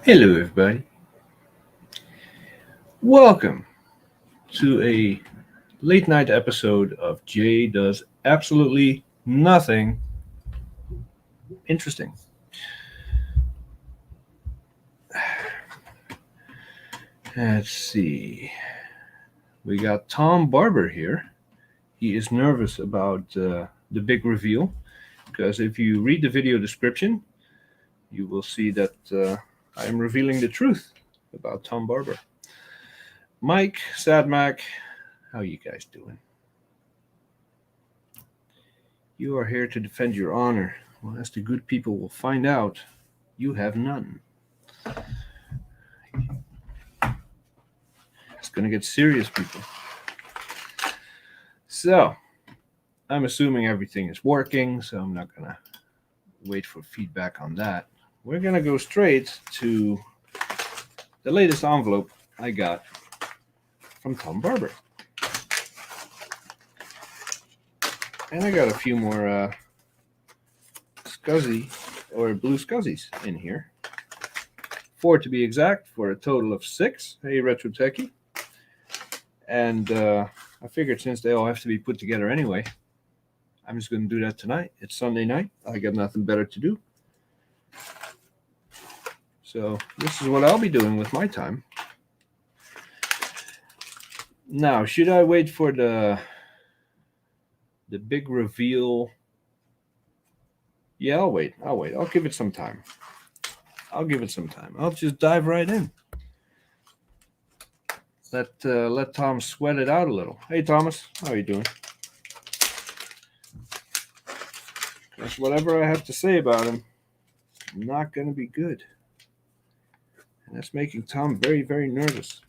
Hello, everybody. Welcome to a late night episode of Jay Does Absolutely Nothing Interesting. Let's see. We got Tom Barber here. He is nervous about the big reveal because if you read the video description, you will see that I am revealing the truth about Tom Barber. Mike, Sadmac, how you guys doing? You are here to defend your honor. Well, as the good people will find out, you have none. It's going to get serious, people. So, I'm assuming everything is working, so I'm not going to wait for feedback on that. We're going to go straight to the latest envelope I got from Tom Barber. And I got a few more SCSI or BlueSCSIs in here. 4 to be exact, for a total of 6. Hey, Retro Techie. And I figured since they all have to be put together anyway, I'm just going to do that tonight. It's Sunday night. I got nothing better to do. So this is what I'll be doing with my time. Now, should I wait for the big reveal? Yeah, I'll wait. I'll give it some time. I'll just dive right in. Let Tom sweat it out a little. Hey, Thomas, how are you doing? Because whatever I have to say about him, not going to be good. And that's making Tom very, very nervous.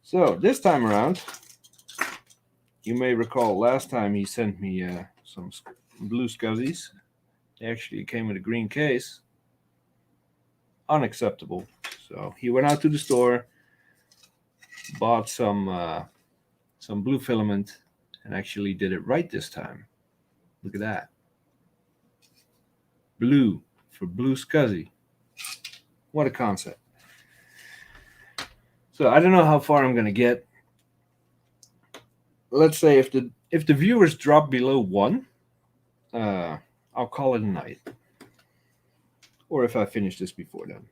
So this time around, you may recall last time he sent me some BlueSCSIs. They actually came with a green case. Unacceptable. So he went out to the store, bought some blue filament, and actually did it right this time. Look at that. Blue for BlueSCSI. What a concept. So I don't know how far I'm going to get. Let's say if the viewers drop below 1, I'll call it a night. Or if I finish this before then.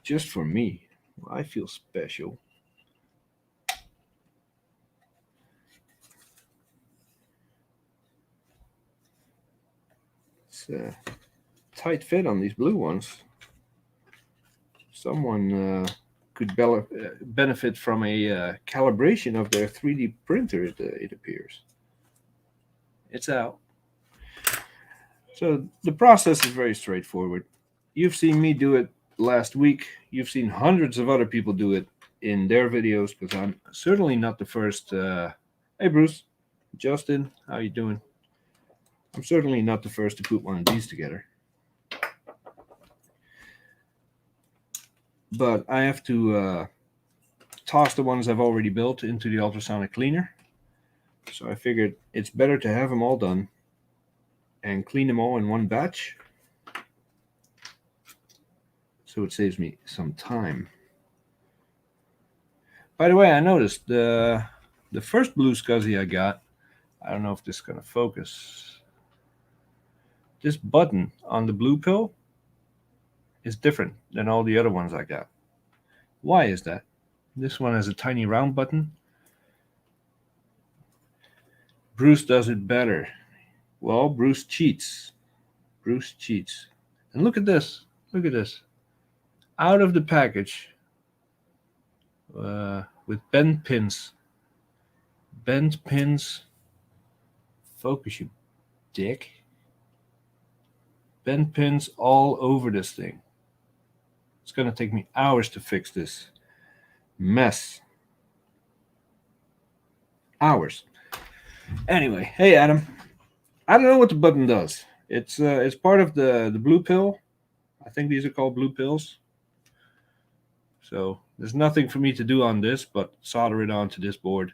Just for me. I feel special. It's a tight fit on these blue ones. Someone could benefit from a calibration of their 3D printer, it appears. It's out. So the process is very straightforward. You've seen me do it last week. You've seen hundreds of other people do it in their videos, because I'm certainly not the first. Hey, Bruce. Justin, how you doing? I'm certainly not the first to put one of these together. But I have to toss the ones I've already built into the ultrasonic cleaner. So I figured it's better to have them all done and clean them all in one batch. So it saves me some time. By the way, I noticed the first BlueSCSI I got, I don't know if this is going to focus. This button on the blue pill is different than all the other ones I got. Why is that? This one has a tiny round button. Bruce does it better. Well, Bruce cheats. And look at this. Out of the package with bent pins. Focus, you dick. Bent pins all over this thing. It's going to take me hours to fix this mess. Hours. Anyway, hey Adam. I don't know what the button does. It's part of the blue pill. I think these are called blue pills. So there's nothing for me to do on this but solder it onto this board.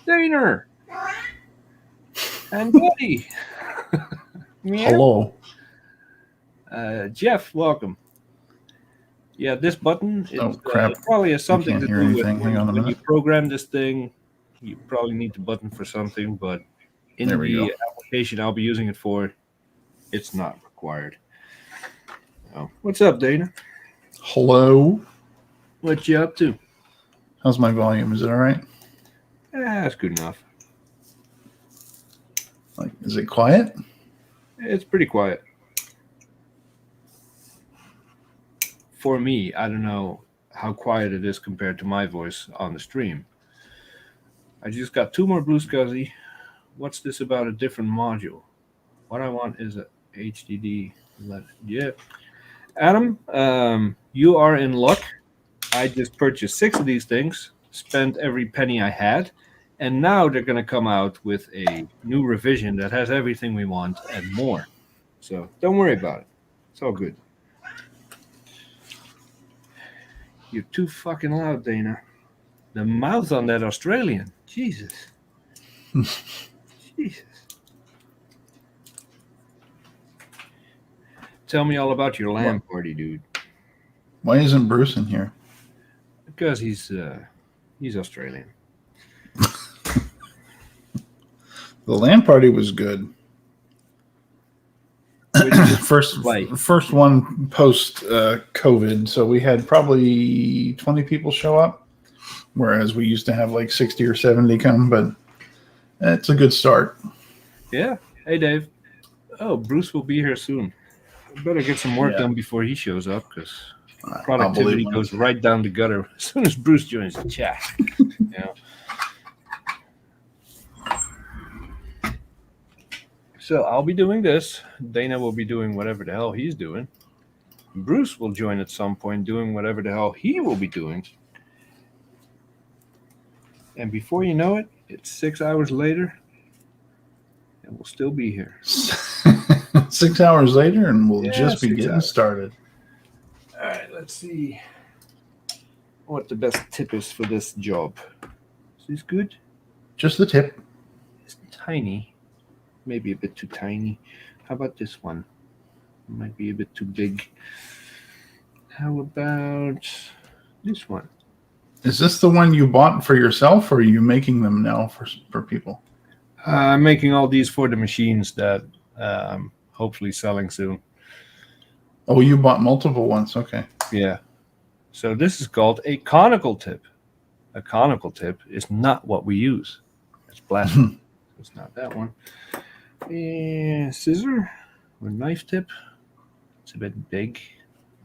Dana and Buddy. Hello. Jeff, welcome. Yeah, this button Crap. it probably has something can't to hear do with anything. Hang on a when you minute. program this thing. You probably need the button for something, but in There we the go. application I'll be using it for, it's not required. Oh, what's up, Dana? Hello. What you up to? How's my volume? Is it all right? That's good enough. Like, is it quiet? It's pretty quiet. For me, I don't know how quiet it is compared to my voice on the stream. I just got 2 more BlueSCSI. What's this about a different module? What I want is a HDD. Yeah. Adam, you are in luck. I just purchased 6 of these things, spent every penny I had, and now they're going to come out with a new revision that has everything we want and more. So don't worry about it. It's all good. You're too fucking loud, Dana. The mouth on that Australian. Jesus. Jesus. Tell me all about your LAN party, dude. Why isn't Bruce in here? Because he's Australian. The LAN party was good. First one post COVID, so we had probably 20 people show up, whereas we used to have like 60 or 70 come, but it's a good start. Yeah. Hey, Dave. Oh, Bruce will be here soon. I better get some work done before he shows up, because productivity goes right down the gutter as soon as Bruce joins the chat. You know? So I'll be doing this. Dana will be doing whatever the hell he's doing. Bruce will join at some point doing whatever the hell he will be doing. And before you know it, it's 6 hours later, and we'll still be here. 6 hours later, and we'll just be getting started. All right, let's see what the best tip is for this job. Is this good? Just the tip. It's tiny. Maybe a bit too tiny. How about this one? Might be a bit too big. How about this one? Is this the one you bought for yourself, or are you making them now for people? I'm making all these for the machines that hopefully selling soon. Oh, you bought multiple ones. Okay. Yeah. So this is called a conical tip. A conical tip is not what we use. It's blasphemy. It's not that one. Scissor or knife tip. It's a bit big.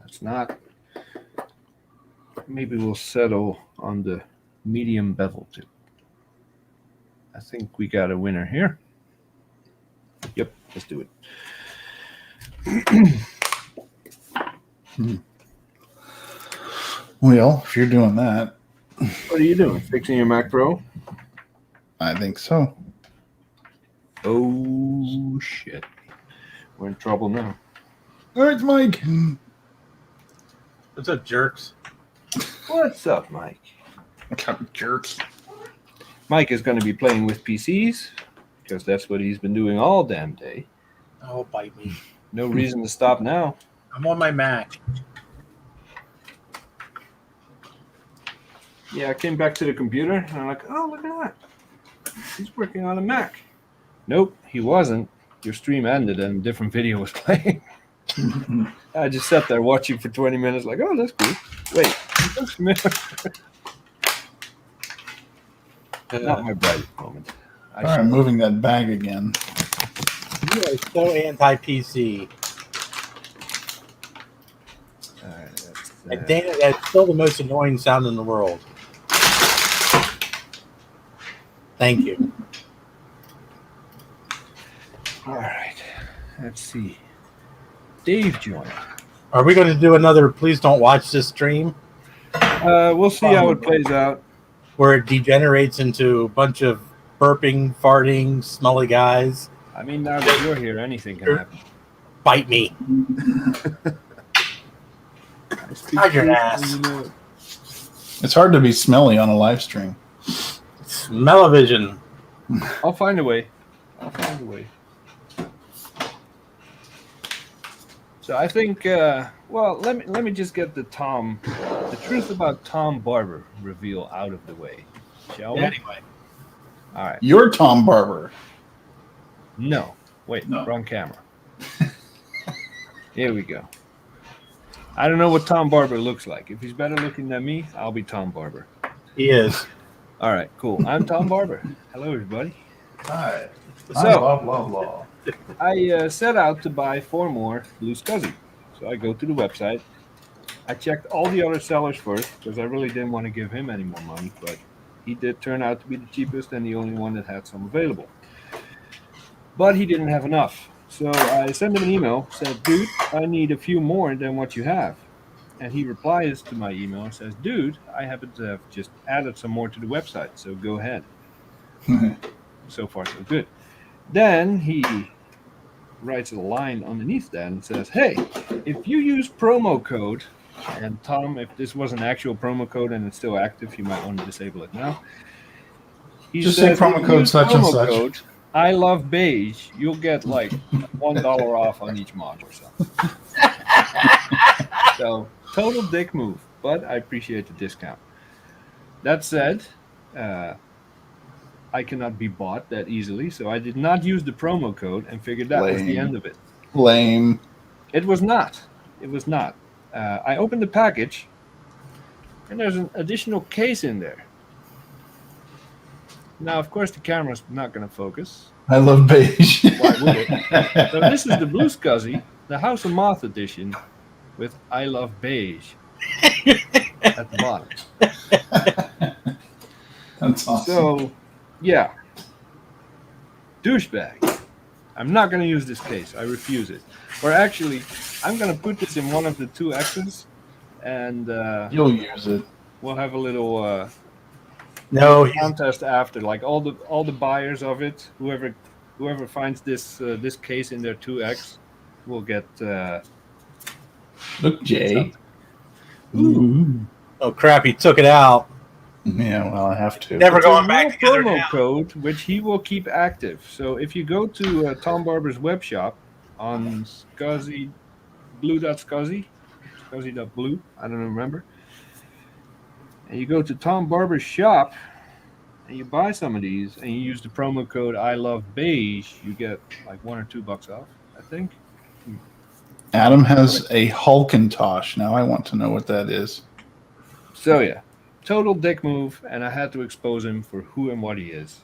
That's not. Maybe we'll settle on the medium bevel tip. I think we got a winner here. Yep, let's do it. Well, if you're doing that. What are you doing? Fixing your Mac Pro? I think so. Oh, shit. We're in trouble now. All right, Mike. What's up, jerks? What's up, Mike? Jerks. Mike is going to be playing with PCs because that's what he's been doing all damn day. Oh, bite me. No reason to stop now. I'm on my Mac. Yeah, I came back to the computer and I'm like, oh, look at that. He's working on a Mac. Nope, he wasn't. Your stream ended and a different video was playing. I just sat there watching for 20 minutes like, oh, that's cool. Wait, that's familiar. Not my brightest moment. All right, moving that bag again. You are so anti-PC. And Dana, that's still the most annoying sound in the world. Thank you. All right, let's see. Dave joined. Are we going to do another Please Don't Watch This stream? We'll see how it plays out. Where it degenerates into a bunch of burping, farting, smelly guys. I mean, now that you're here, anything can happen. Bite me. Hide your ass. It's hard to be smelly on a live stream. Smell-o-vision. I'll find a way. I'll find a way. So I think, well, let me just get the truth about Tom Barber reveal out of the way, shall we? Anyway. All right. You're Tom Barber. No, wait, No. wrong camera. Here we go. I don't know what Tom Barber looks like. If he's better looking than me, I'll be Tom Barber. He is. All right, cool. I'm Tom Barber. Hello, everybody. Hi. So, blah, blah, blah. I set out to buy 4 more BlueSCSI. So I go to the website. I checked all the other sellers first because I really didn't want to give him any more money, but he did turn out to be the cheapest and the only one that had some available. But he didn't have enough. So I sent him an email, said, dude, I need a few more than what you have. And he replies to my email and says, dude, I happen to have just added some more to the website, so go ahead. So far, so good. Then he writes a line underneath that and says, hey, if you use promo code, and Tom, if this was an actual promo code and it's still active, you might want to disable it now. He Just says, say promo code such and such. Code, I love beige, you'll get like $1 off on each mod or something. So, total dick move, but I appreciate the discount. That said, I cannot be bought that easily, so I did not use the promo code and figured that was the end of it. Lame. It was not. It was not. I opened the package, and there's an additional case in there. Now, of course, the camera's not going to focus. I love beige. Why would it? So this is the BlueSCSI, the House of Moth edition, with I love beige at the bottom. That's awesome. So, yeah. Douchebag. I'm not going to use this case. I refuse it. Or actually, I'm going to put this in one of the 2X's, and You'll use it. we'll have a little contest after. Like all the buyers of it, whoever finds this this case in their 2X will get. Look, Jay. Ooh. Oh crap! He took it out. Yeah, well, I have to. Never It's a going back together promo now. code, which he will keep active. So if you go to Tom Barber's web shop on SCSI, blue.SCSI, SCSI.blue, I don't remember, and you go to Tom Barber's shop and you buy some of these and you use the promo code I love beige, you get like $1 or $2 off, I think. Adam has a Hulkintosh. Now I want to know what that is. So yeah, total dick move, and I had to expose him for who and what he is.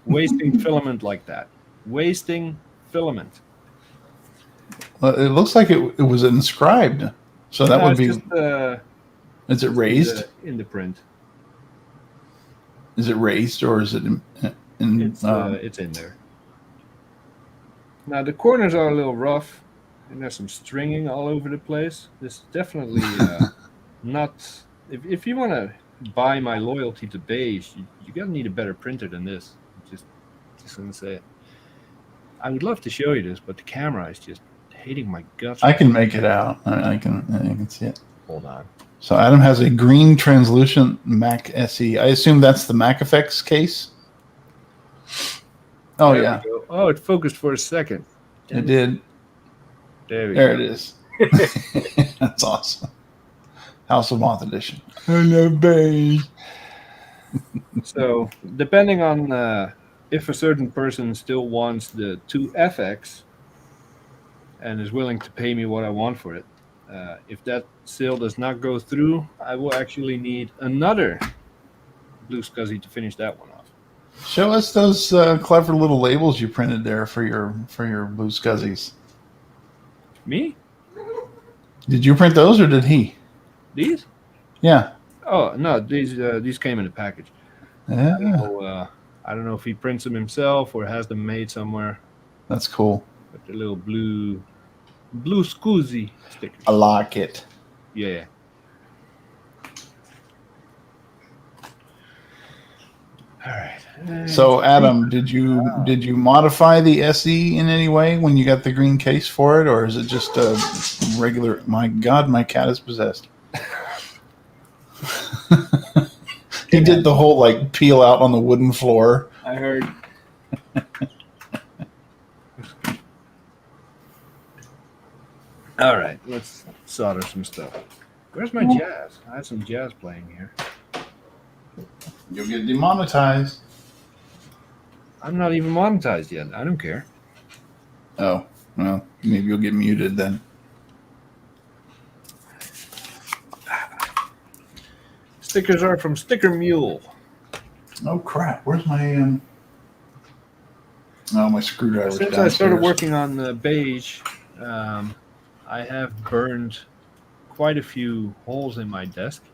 Wasting filament like that. Wasting filament. Well, it looks like it was inscribed. So that No, would be. it's just, Is it raised? in the print. Is it raised or is it in It's in there. Now the corners are a little rough, and there's some stringing all over the place. This is definitely not. If you want to buy my loyalty to beige, you gotta need a better printer than this. Just gonna say it. I would love to show you this, but the camera is just hating my guts. I can make it out. I can see it. Hold on. So Adam has a green translucent Mac SE. I assume that's the Mac Effects case. Oh There yeah, we go. Oh, it focused for a second. it did. There we There go. it is. That's awesome. House of Moth edition. I love beige. So, depending on if a certain person still wants the 2FX and is willing to pay me what I want for it, if that sale does not go through, I will actually need another BlueSCSI to finish that one off. Show us those clever little labels you printed there for your BlueSCSIs. Me? Did you print those or did he? These? Yeah. Oh no, these came in a package. Yeah. I don't know if he prints them himself or has them made somewhere. That's cool. With the little BlueSCSI sticker. I like it. Yeah. All right. So Adam, did you modify the SE in any way when you got the green case for it, or is it just a regular? My God, my cat is possessed. He did the whole like peel out on the wooden floor. I heard. All right, let's solder some stuff. Where's my jazz? I had some jazz playing here. You'll get demonetized. I'm not even monetized yet. I don't care. Oh, well, maybe you'll get muted then. Stickers are from Sticker Mule. Oh crap! Where's my my screwdriver? Since I started working on the Beige, I have burned quite a few holes in my desk.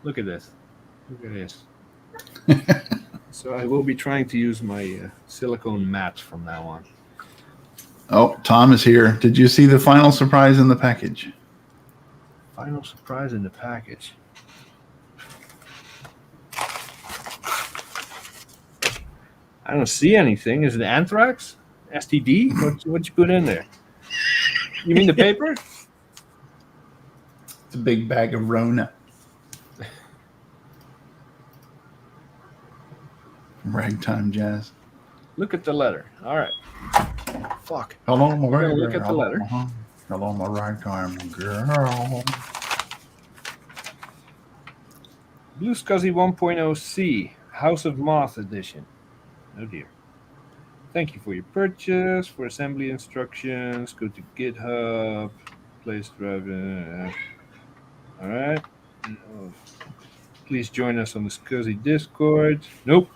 Look at this. Look at this. So I will be trying to use my silicone mats from now on. Oh, Tom is here. Did you see the final surprise in the package? Final surprise in the package. I don't see anything. Is it anthrax? STD? What you put in there? You mean the paper? It's a big bag of Rona. Ragtime jazz. Look at the letter. All right. Fuck. Hello, my We're gonna look at the letter. Hello, my ragtime girl. BlueSCSI 1.0C, House of Moth edition. Oh dear. Thank you for your purchase. For assembly instructions, go to GitHub. Place drive. All right. Please join us on the SCSI Discord. Nope.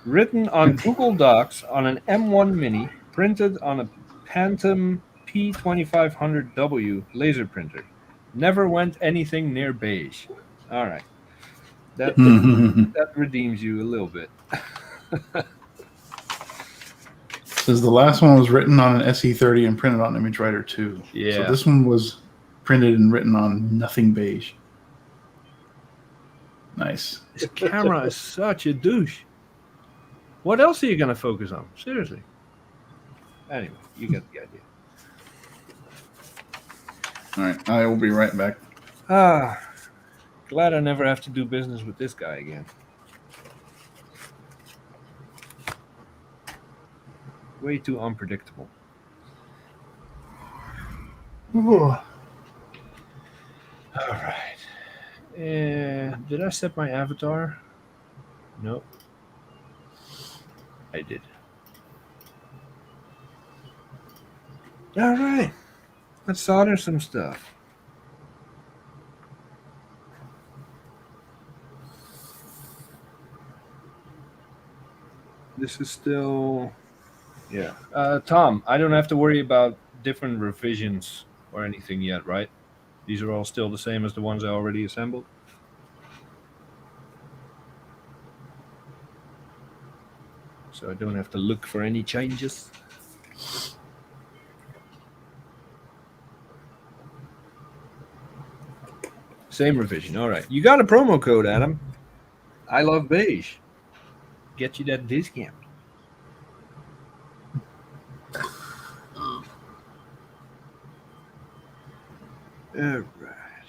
Written on Google Docs on an M1 Mini, printed on a Phantom P2500W laser printer. Never went anything near beige. All right. That redeems you a little bit. Says the last one was written on an SE30 and printed on ImageWriter 2. Yeah. So this one was printed and written on nothing beige. Nice. This camera is such a douche. What else are you going to focus on? Seriously. Anyway, you get the idea. All right. I will be right back. Glad I never have to do business with this guy again. Way too unpredictable. All right. Did I set my avatar? Nope. I did. All right. Let's solder some stuff. This is still... Yeah. Tom, I don't have to worry about different revisions or anything yet, right? These are all still the same as the ones I already assembled? So I don't have to look for any changes. Same revision. All right. You got a promo code, Adam. I love beige. Get you that discount. All right.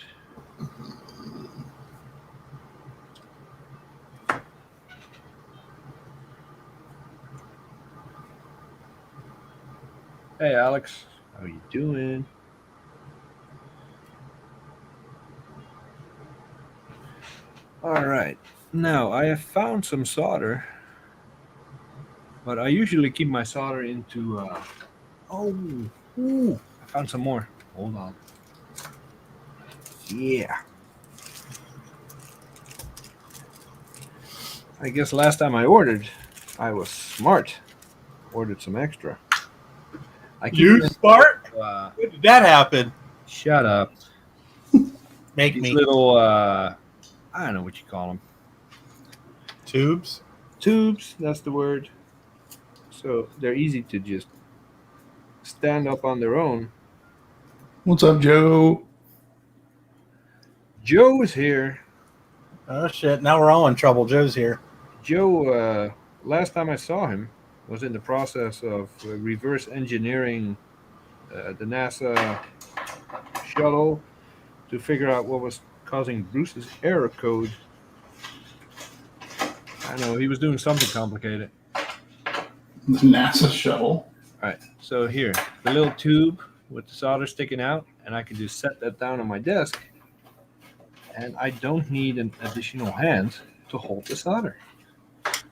Hey, Alex. How you doing? All right. Now, I have found some solder, but I usually keep my solder into... I found some more. Hold on. Yeah. I guess last time I ordered, I was smart. Ordered some extra. You smart? When did that happen? Shut up. Make These me little, I don't know what you call them. tubes. Tubes, that's the word. So they're easy to just stand up on their own. What's up, Joe? Joe is here. Oh shit! Now we're all in trouble. Joe's here. Joe, last time I saw him, was in the process of reverse engineering the NASA shuttle to figure out what was causing Bruce's error code. I know, he was doing something complicated. The NASA shuttle. All right, so here, the little tube with the solder sticking out, and I can just set that down on my desk, and I don't need an additional hand to hold the solder.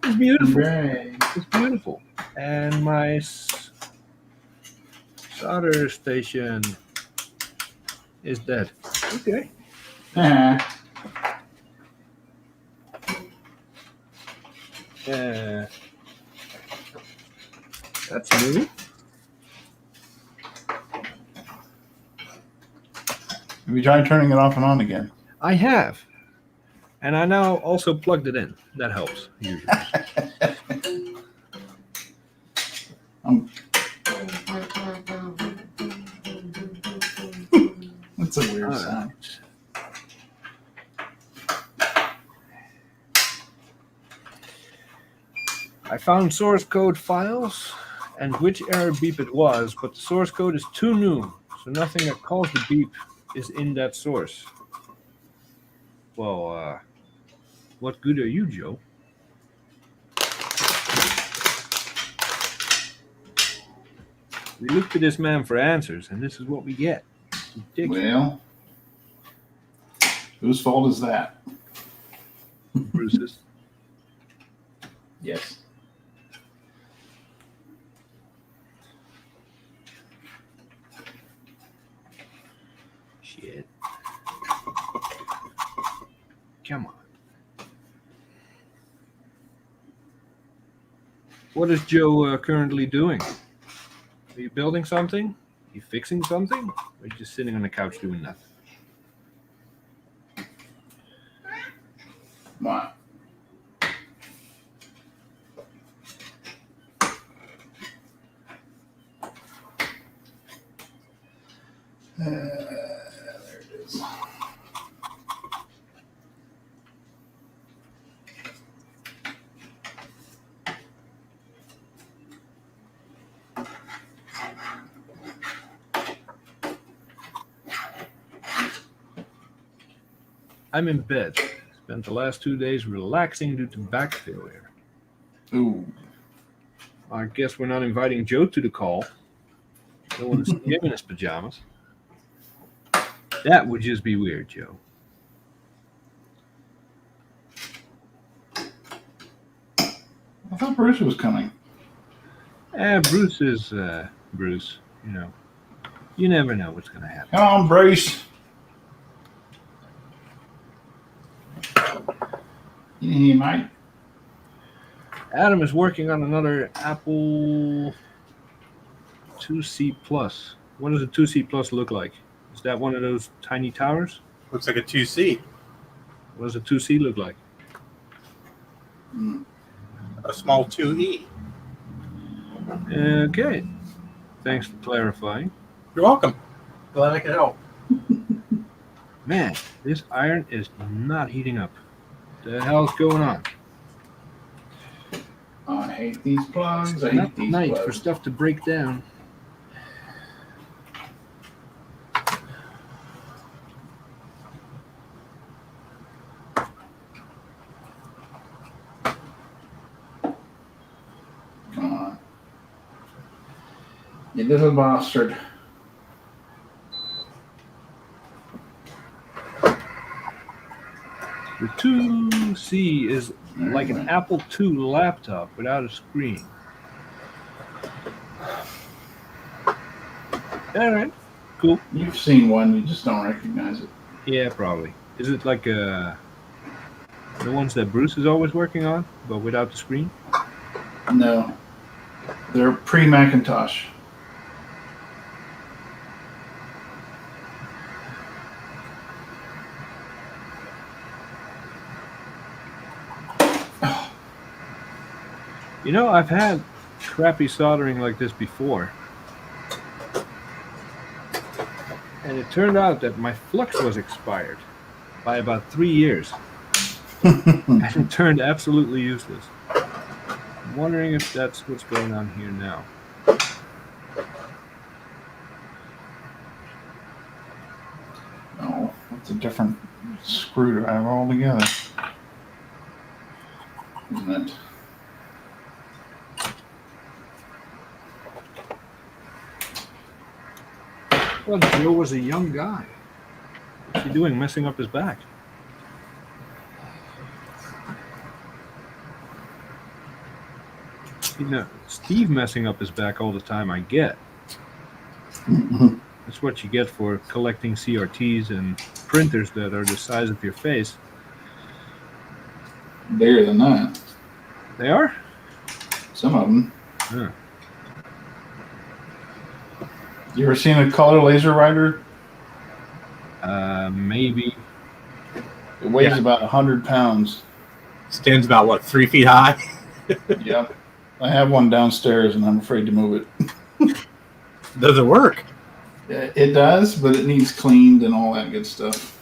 It's beautiful. Right. It's beautiful. And my solder station is dead. Okay. That's new. Have you tried turning it off and on again? I have. And I now also plugged it in. That helps, usually. That's a weird sound. I found source code files and which error beep it was, but the source code is too new, so nothing that caused the beep is in that source. Well, what good are you, Joe? We look to this man for answers, and this is what we get. Ridiculous. Well, whose fault is that? Bruce's. Yes. Shit. Come on. What is Joe currently doing? Are you building something? Are you fixing something? Or are you just sitting on the couch doing nothing? What? There it is. I'm in bed. Spent the last 2 days relaxing due to back failure. Ooh. I guess we're not inviting Joe to the call. Don't want to see him in his pajamas. That would just be weird, Joe. I thought Bruce was coming. Bruce is Bruce. You know, you never know what's going to happen. Come on, Bruce. Yeah, mate. Adam is working on another Apple IIc Plus. What does a IIc Plus look like? Is that one of those tiny towers? Looks like a 2C. What does a 2C look like? A small 2E. Okay. Thanks for clarifying. You're welcome. Glad I could help. Man, this iron is not heating up. What the hell's going on? I hate these plugs. I Not hate these night for plugs. stuff to break down. Come on. You little bastard. The 2C is like an Apple II laptop without a screen. All right, cool. You've seen one, you just don't recognize it. Yeah, probably. Is it like the ones that Bruce is always working on, but without the screen? No. They're pre-Macintosh. You know, I've had crappy soldering like this before. And it turned out that my flux was expired by about 3 years. And it turned absolutely useless. I'm wondering if that's what's going on here now. Oh, different screwdriver altogether. Isn't it? Well, Joe was a young guy. What's he doing messing up his back? You know, Steve messing up his back all the time, I get. That's what you get for collecting CRTs and printers that are the size of your face. Bigger than that. They are? Some of them. Huh. You ever seen a color laser writer? Maybe. It weighs about 100 pounds. Stands about, what, 3 feet high? Yep. I have one downstairs and I'm afraid to move it. Does it work? It does, but it needs cleaned and all that good stuff.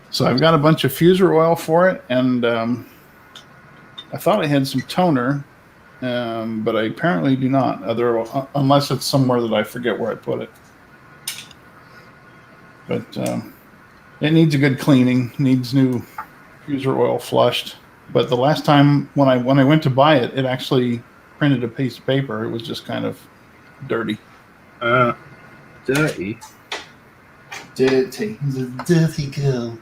So I've got a bunch of fuser oil for it, and I thought I had some toner, but I apparently do not, unless it's somewhere that I forget where I put it. But it needs a good cleaning, needs new fuser oil flushed. But the last time when I went to buy it, it actually printed a piece of paper. It was just kind of dirty. Dirty. Dirty. He's a dirty girl.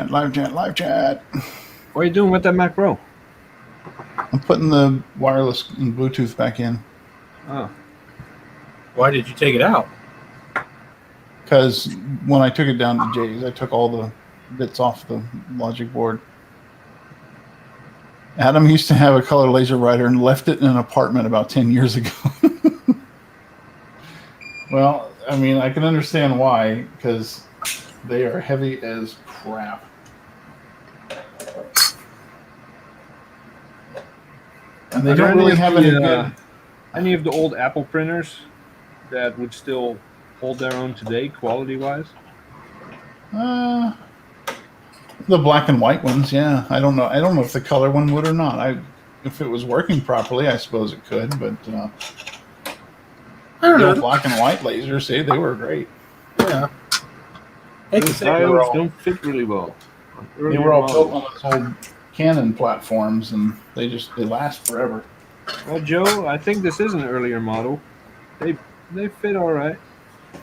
Live chat. What are you doing with that Mac Pro? I'm putting the wireless and Bluetooth back in. Oh. Why did you take it out? Because when I took it down to Jay's, I took all the bits off the logic board. Adam used to have a color laser writer and left it in an apartment about 10 years ago. Well, I mean, I can understand why, because they are heavy as crap. And they don't really have any good... Any of the old Apple printers that would still hold their own today, quality-wise? The black and white ones, yeah. I don't know if the color one would or not. If it was working properly, I suppose it could, but I don't know. the black and white lasers, they were great. Yeah. Those diodes don't fit really well. They were all built on those old Canon platforms, and they last forever. Well, Joe, I think this is an earlier model. They fit all right.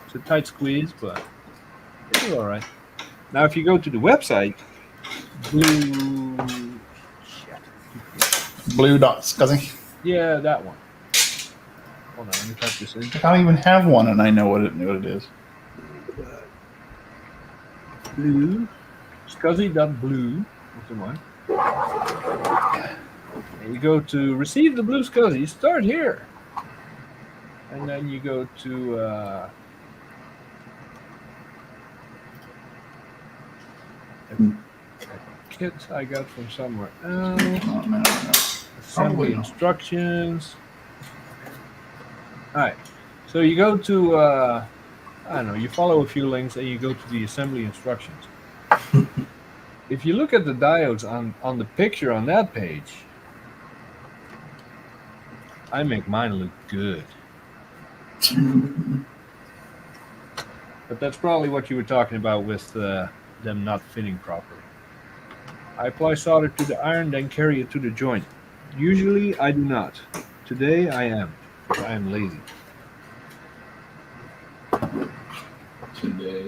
It's a tight squeeze, but they do all right. Now, if you go to the website, BlueSCSI. Yeah, that one. Hold on, let me type this in. I don't even have one, and I know what it is. BlueSCSI.blue. That's the one. And you go to receive the BlueSCSI. Start here, and then you go to kits I got from somewhere else. Assembly instructions. All right, so you go to I don't know. You follow a few links, and you go to the assembly instructions. If you look at the diodes on the picture on that page, I make mine look good. But that's probably what you were talking about with them not fitting properly. I apply solder to the iron, then carry it to the joint. Usually I do not. Today I am, because I am lazy.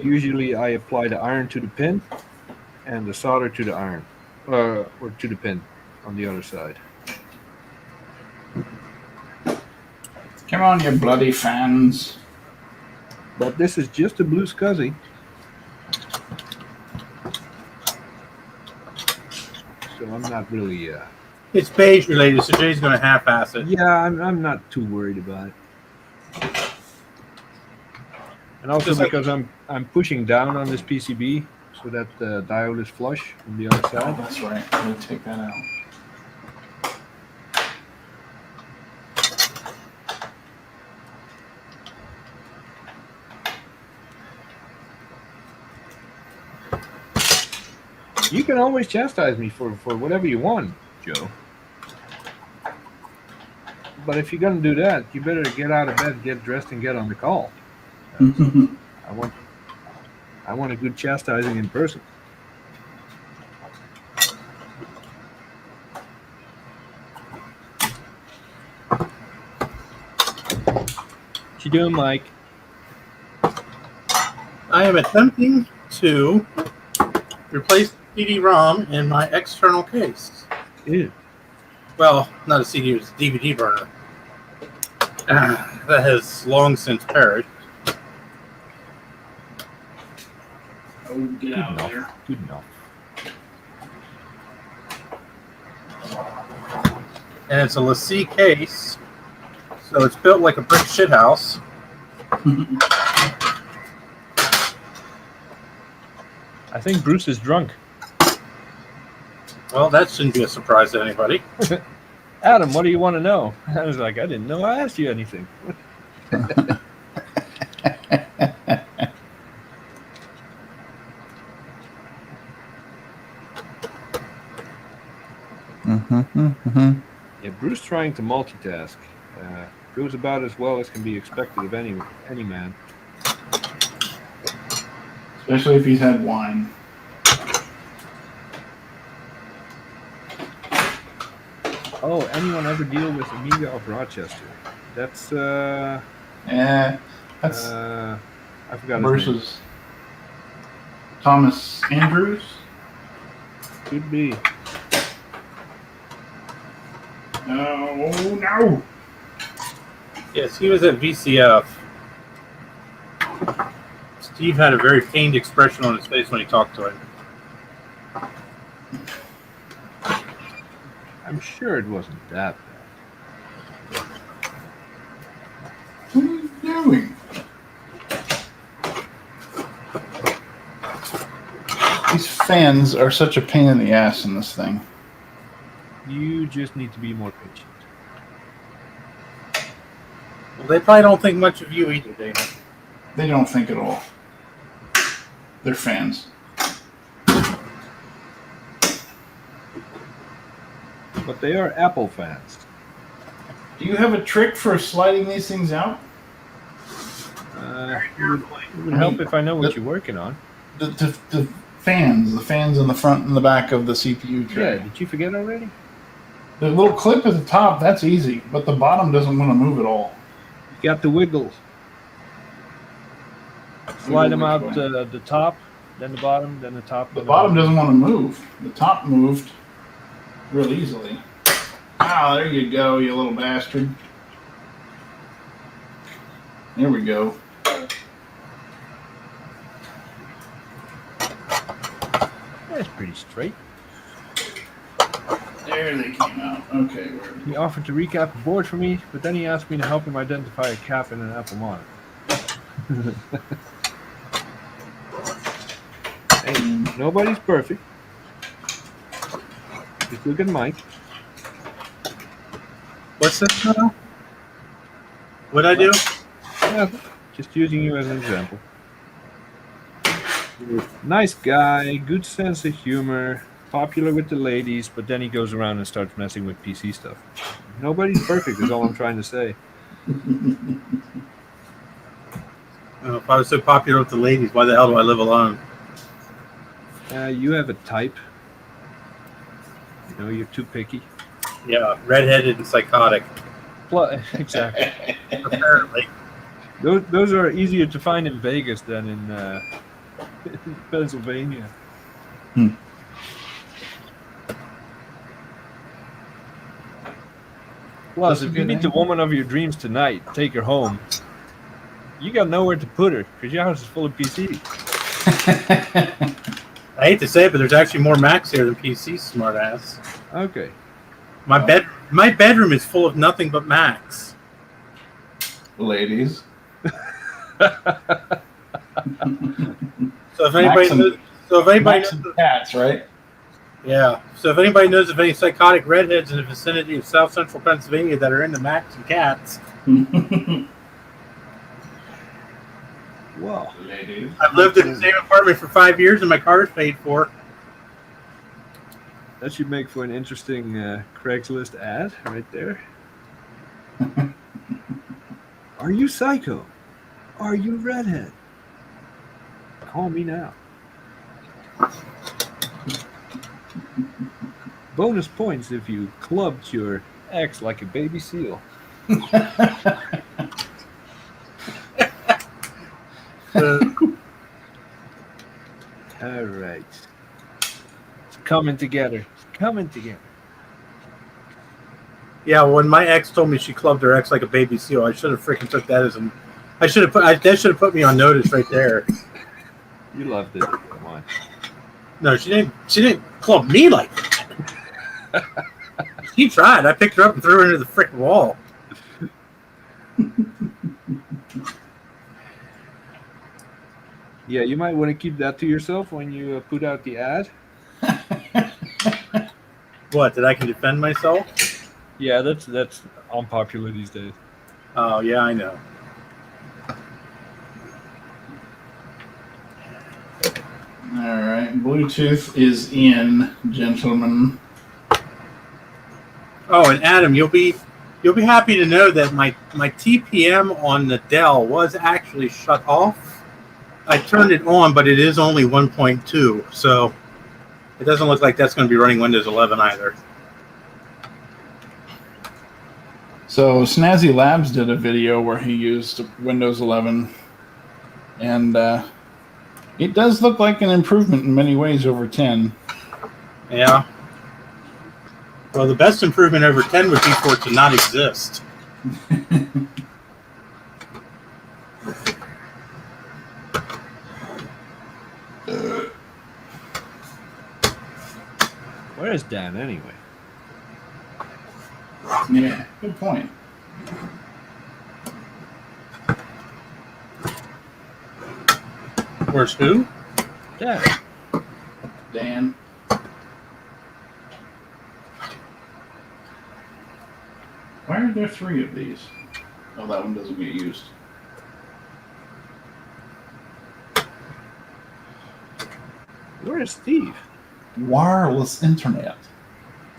Usually I apply the iron to the pin and the solder to the iron, or to the pin on the other side. Come on, you bloody fans. But this is just a BlueSCSI. So I'm not really... It's Beige related, so Jay's going to half-ass it. Yeah, I'm not too worried about it. And also Just because I'm pushing down on this PCB so that the diode is flush on the other side. That's right. I'm going to take that out. You can always chastise me for whatever you want, Joe. But if you're going to do that, you better get out of bed, get dressed, and get on the call. I want a good chastising in person. What you doing, Mike? I am attempting to replace CD-ROM in my external case. Ew. Well, not a CD, it's a DVD burner. That has long since perished. Oh, get out of there. Good enough. And it's a LaCie case, so it's built like a brick shithouse. I think Bruce is drunk. Well, that shouldn't be a surprise to anybody. Adam, what do you want to know? I was like, I didn't know I asked you anything. Yeah, Bruce trying to multitask goes about as well as can be expected of any man. Especially if he's had wine. Oh, anyone ever deal with Amiga of Rochester? That's Yeah, that's I forgot his name. versus Thomas Andrews. Could be. No. Yes, he was at VCF. Steve had a very pained expression on his face when he talked to him. I'm sure it wasn't that bad. What are you doing? These fans are such a pain in the ass in this thing. You just need to be more patient. Well, they probably don't think much of you either, Dana. They don't think at all. They're fans. But they are Apple fans. Do you have a trick for sliding these things out? It would help if I know what you're working on. The fans in the front and the back of the CPU tray. Yeah, did you forget already? The little clip at the top, that's easy, but the bottom doesn't want to move at all. You got the wiggles. Slide them out Which way? the top, then the bottom, then the top. The bottom doesn't want to move. The top moved real easily. Ah, there you go, you little bastard. There we go. That's pretty straight. There they came out. Okay. He offered to recap a board for me, but then he asked me to help him identify a cap in an Apple monitor. Hey, nobody's perfect. Just look at Mike. What's this now? What'd I do? Yeah, just using you as an example. Nice guy, good sense of humor, popular with the ladies, but then he goes around and starts messing with PC stuff. Nobody's perfect is all I'm trying to say. If I was so popular with the ladies, why the hell do I live alone? You have a type. You know, you're too picky. Yeah, redheaded and psychotic. Exactly. Apparently. Those are easier to find in Vegas than in Pennsylvania. Plus, if you meet the woman of your dreams tonight, take her home. You got nowhere to put her because your house is full of PCs. I hate to say it, but there's actually more Macs here than PCs, smartass. Okay. My bedroom is full of nothing but Macs. Ladies. So if anybody Max knows, and cats, right? yeah. So if anybody knows of any psychotic redheads in the vicinity of South Central Pennsylvania that are into Macs and cats, Well, ladies. I've lived in the same apartment for 5 years and my car's paid for. That should make for an interesting Craigslist ad right there. Are you psycho? Are you redhead? Call me now. Bonus points if you clubbed your ex like a baby seal. All right. It's coming together. It's coming together. Yeah, when my ex told me she clubbed her ex like a baby seal, I should have freaking took that as an. That should have put me on notice right there. You loved it. Come on. No, she didn't. She didn't club me like that. She tried. I picked her up and threw her into the freaking wall. Yeah, you might want to keep that to yourself when you put out the ad. What? That I can defend myself? Yeah, that's unpopular these days. Oh yeah, I know. All right, Bluetooth is in, gentlemen. Oh, and Adam, you'll be happy to know that my TPM on the Dell was actually shut off. I turned it on, but it is only 1.2, so it doesn't look like that's going to be running Windows 11 either. So Snazzy Labs did a video where he used Windows 11, and it does look like an improvement in many ways over 10. Yeah. Well, the best improvement over 10 would be for it to not exist. Where is Dan anyway? Yeah, good point. Where's who? Dan. Dan. Why are there 3 of these? Oh, that one doesn't get used. Where is Steve? Wireless internet.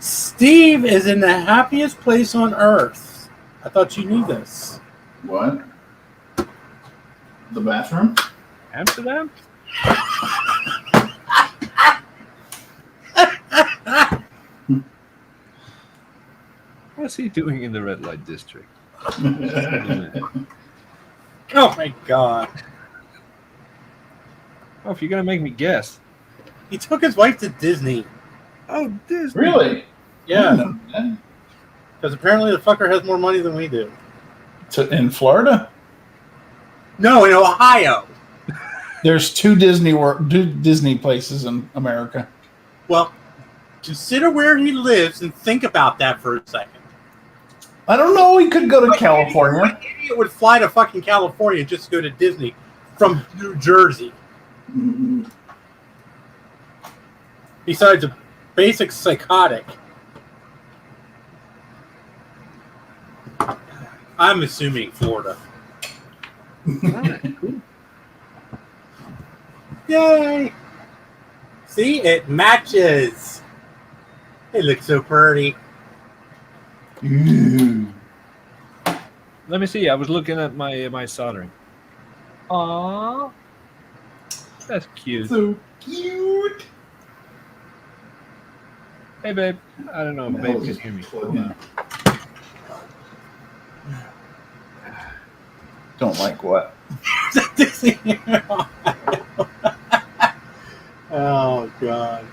Steve is in the happiest place on earth. I thought you knew this. What? The bathroom? Amsterdam? What's he doing in the red light district? Oh my god. Oh, if you're gonna make me guess. He took his wife to Disney. Oh, Disney. Really? Yeah. Because apparently the fucker has more money than we do. In Florida? No, in Ohio. There's 2 Disney places in America. Well, consider where he lives and think about that for a second. I don't know. He could go to California. What idiot would fly to fucking California just to go to Disney from New Jersey? Mm-hmm. Besides a basic psychotic. I'm assuming Florida. Yay! See, it matches. It looks so pretty. Let me see. I was looking at my soldering. Aww. That's cute. So cute. Hey, babe. I don't know if babe can hear me. Yeah. Don't like what? Oh, God.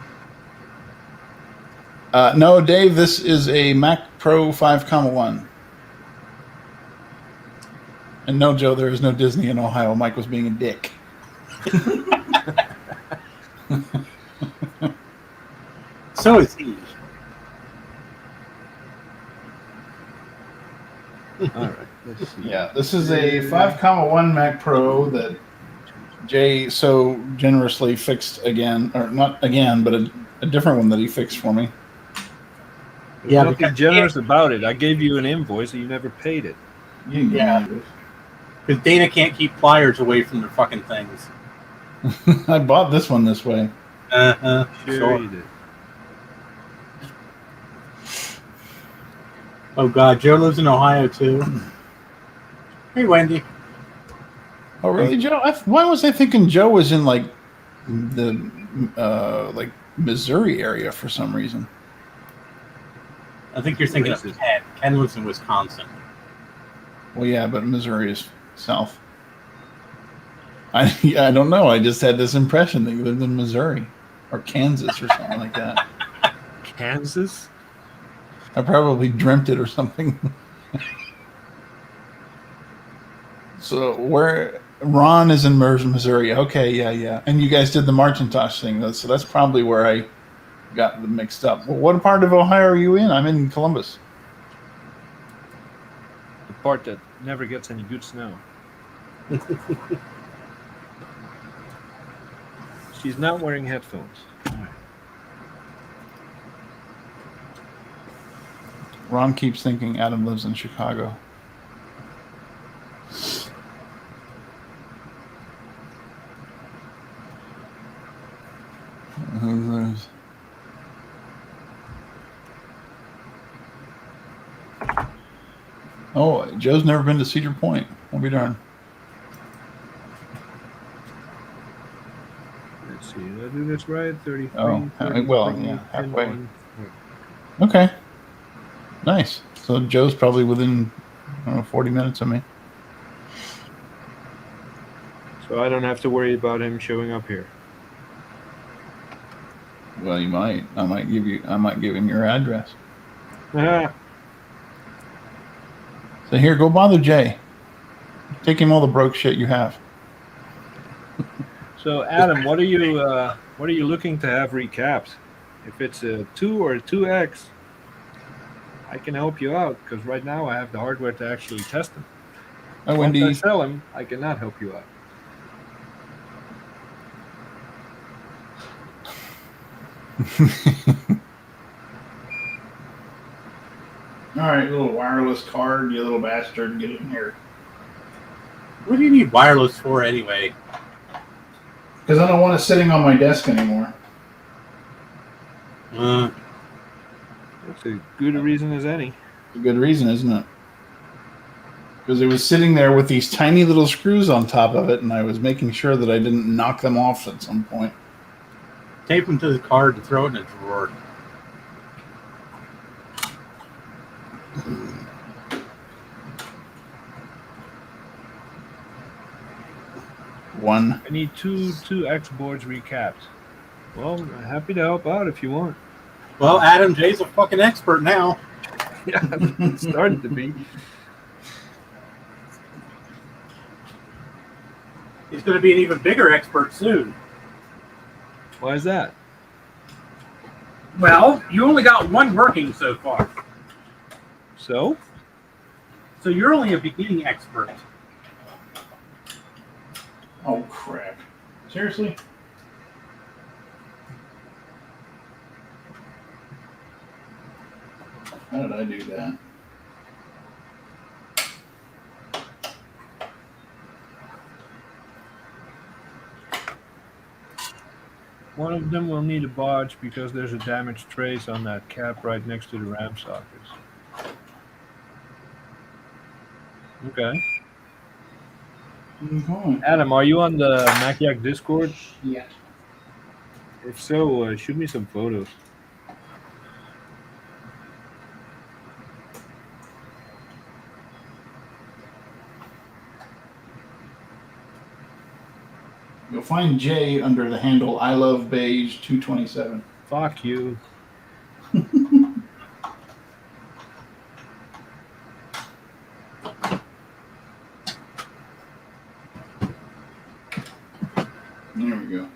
No, Dave, this is a Mac Pro 5.1. And no, Joe, there is no Disney in Ohio. Mike was being a dick. So is he. All right. Let's see. Yeah, this is a 5.1 Mac Pro that Jay so generously fixed again, or not again, but a different one that he fixed for me. There's nothing generous about it. I gave you an invoice and you never paid it. Yeah. Because Dana can't keep pliers away from their fucking things. I bought this one this way. Uh-huh. Sure you did. Oh God, Joe lives in Ohio too. Hey, Wendy. Oh, really, Joe? Why was I thinking Joe was in like the like Missouri area for some reason? I think you're thinking of Ken. Ken lives in Wisconsin. Well, yeah, but Missouri is south. I don't know. I just had this impression that you lived in Missouri or Kansas or something like that. Kansas? I probably dreamt it or something. So where Ron is in Missouri. Okay, yeah. And you guys did the Macintosh thing. So that's probably where I got them mixed up. Well, what part of Ohio are you in? I'm in Columbus. The part that never gets any good snow. She's not wearing headphones. Ron keeps thinking Adam lives in Chicago. Oh, Joe's never been to Cedar Point. I'll be darned. Let's see. Did I do this right? 33. Oh, 33, well, yeah, halfway. 21. Okay. Nice. So Joe's probably within 40 minutes of me. So I don't have to worry about him showing up here. Well, you might. I might give him your address. Ah. So here, go bother Jay. Take him all the broke shit you have. So Adam, what are you looking to have recapped? If it's a 2 or a 2X, I can help you out because right now I have the hardware to actually test them. Wendy. Once I sell them, I cannot help you out. All right, little wireless card, you little bastard, get in here. What do you need wireless for anyway? Because I don't want it sitting on my desk anymore. That's a good reason as any. A good reason, isn't it? Because it was sitting there with these tiny little screws on top of it, and I was making sure that I didn't knock them off at some point. Tape them to the card and throw it in a drawer. One. I need two X boards recapped. Well, I'm happy to help out if you want. Well, Adam, Jay's a fucking expert now. Yeah, it started to be. He's going to be an even bigger expert soon. Why is that? Well, you only got one working so far. So you're only a beginning expert. Oh, crap. Seriously? How did I do that? one of them will need a bodge because there's a damaged trace on that cap right next to the RAM sockets. Okay. Adam, are you on the MacYac Discord? Yeah. If so, shoot me some photos. You'll find Jay under the handle I Love Beige 227. Fuck you. There we go.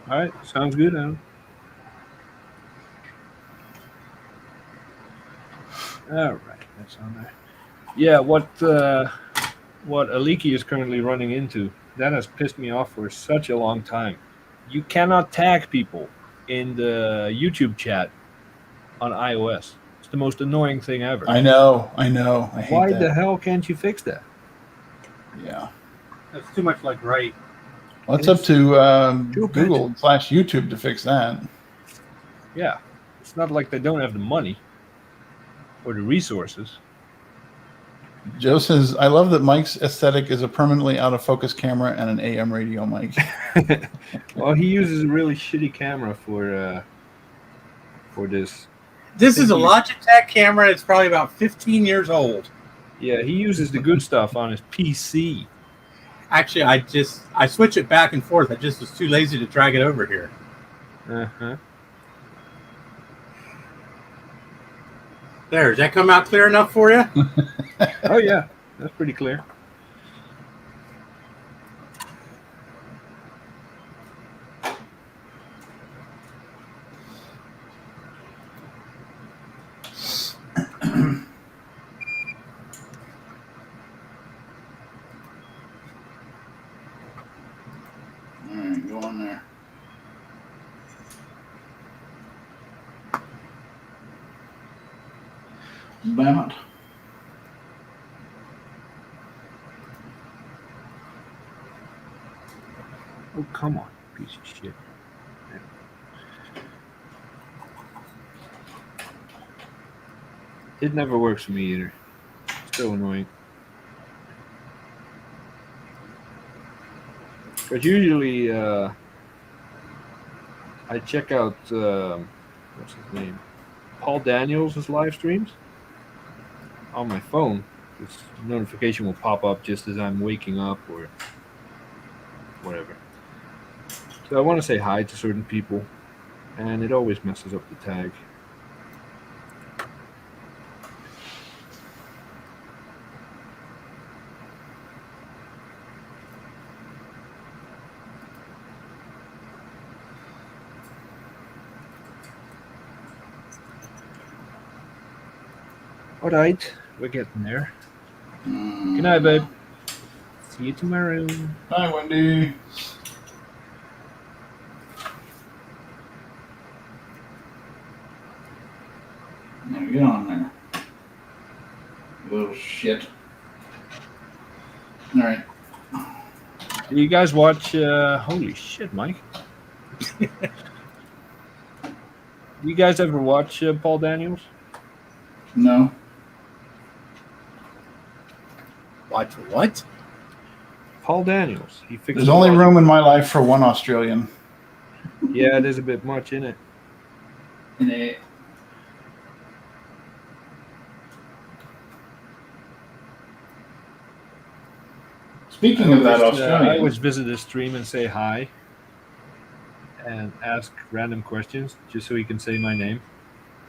All right, sounds good, Adam. All right, that's on there. Yeah, what Aliki is currently running into, that has pissed me off for such a long time. You cannot tag people in the YouTube chat on iOS. It's the most annoying thing ever. I know. I hate Why that. the hell can't you fix that? Yeah. That's too much like right. Well, it's up to Google/YouTube to fix that. Yeah. It's not like they don't have the money or the resources. Joe says, I love that Mike's aesthetic is a permanently out of focus camera and an AM radio mic. Well, he uses a really shitty camera for this. This is a Logitech camera. It's probably about 15 years old. Yeah, he uses the good stuff on his PC. Actually, I switch it back and forth. I just was too lazy to drag it over here. Uh-huh. There, does that come out clear enough for you? Oh, yeah. That's pretty clear. All right, go on there. Bam it. Oh, come on, piece of shit. It never works for me either. It's so annoying. Because usually I check out, what's his name? Paul Daniels' live streams on my phone. This notification will pop up just as I'm waking up or whatever. So I want to say hi to certain people, and it always messes up the tag. All right, we're getting there. Good night, babe. See you tomorrow. Hi, Wendy. Now get on there. You little shit. All right. Do you guys watch? Holy shit, Mike! You guys ever watch Paul Daniels? No. Watch what? Paul Daniels. He fixed. There's only room in my life for one Australian. Yeah, there's a bit much in it. Speaking of that Australian, I always visit his stream and say hi and ask random questions just so he can say my name.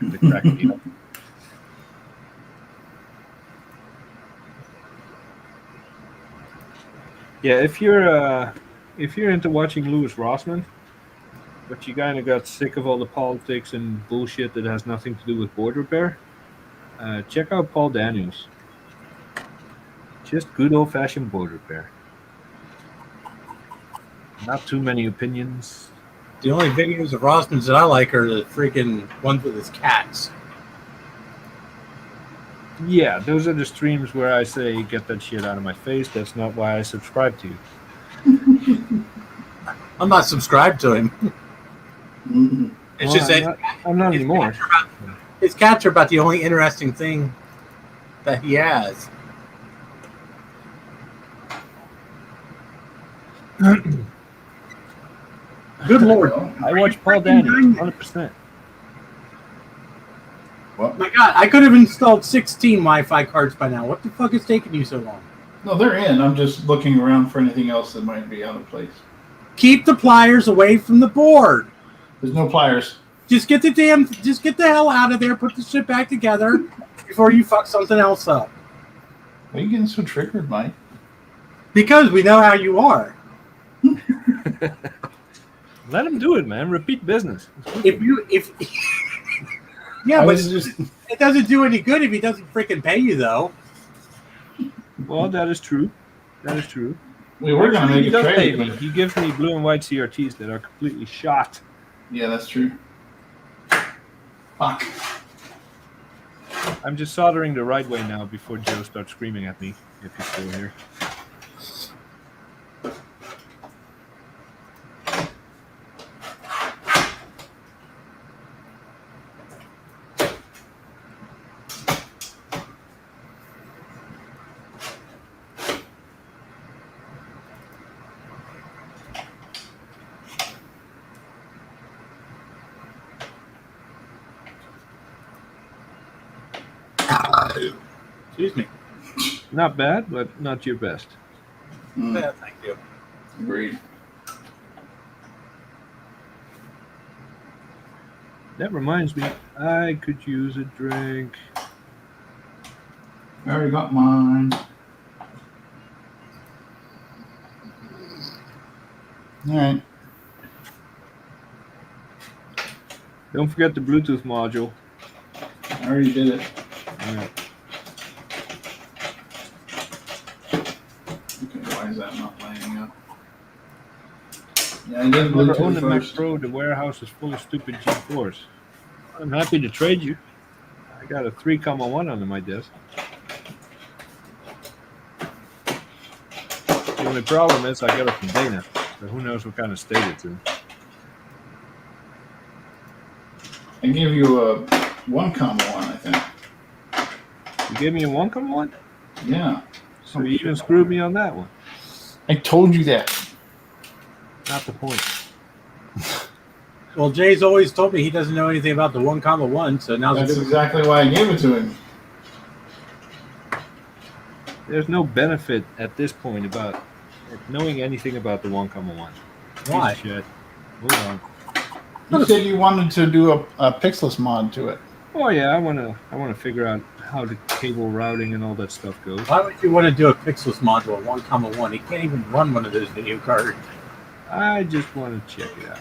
To crack me up. Yeah, if you're into watching Louis Rossmann, but you kind of got sick of all the politics and bullshit that has nothing to do with board repair, check out Paul Daniels. Just good old-fashioned board repair. Not too many opinions. The only videos of Rossman's that I like are the freaking ones with his cats. Yeah, those are the streams where I say, get that shit out of my face. That's not why I subscribe to you. I'm not subscribed to him. It's Well, just that I'm not anymore. His cats are about the only interesting thing that he has. Good Lord. I watch Paul Daniels 100%. what? My God, I could have installed 16 Wi-Fi cards by now. What the fuck is taking you so long? No, they're in. I'm just looking around for anything else that might be out of place. Keep the pliers away from the board. There's no pliers. Just get the hell out of there. Put the shit back together before you fuck something else up. Why are you getting so triggered, Mike? Because we know how you are. Let him do it, man. Repeat business. Yeah, but it doesn't do any good if he doesn't freaking pay you, though. Well, that is true. That is true. We were going to make He a does pay trade. me. He gives me blue and white CRTs that are completely shot. Yeah, that's true. Fuck. I'm just soldering the right way now before Joe starts screaming at me, if he's still here. Excuse me. Not bad, but not your best. Yeah, thank you. Agreed. That reminds me, I could use a drink. I already got mine. All right. Don't forget the Bluetooth module. I already did it. All right. Okay, why is that not lining up? Yeah, I did I've never Bluetooth owned a Mac first. Pro. The warehouse is full of stupid G4s. I'm happy to trade you. I got a 3,1 under my desk. The only problem is I got it from Dana, so who knows what kind of state it's in. I gave you a 1,1, I think. You gave me a 1,1? Yeah. So you even screwed me on that one. I told you that. Not the point. Well, Jay's always told me he doesn't know anything about the 1,1, so now That's exactly why I gave it to him. There's no benefit at this point about knowing anything about the 1,1. Why? Shit. Move on. You said you wanted to do a pixeless mod to it. Oh yeah, I wanna figure out how the cable routing and all that stuff goes. Why would you want to do a pixels module at 1,1? He can't even run one of those video cards. I just want to check it out.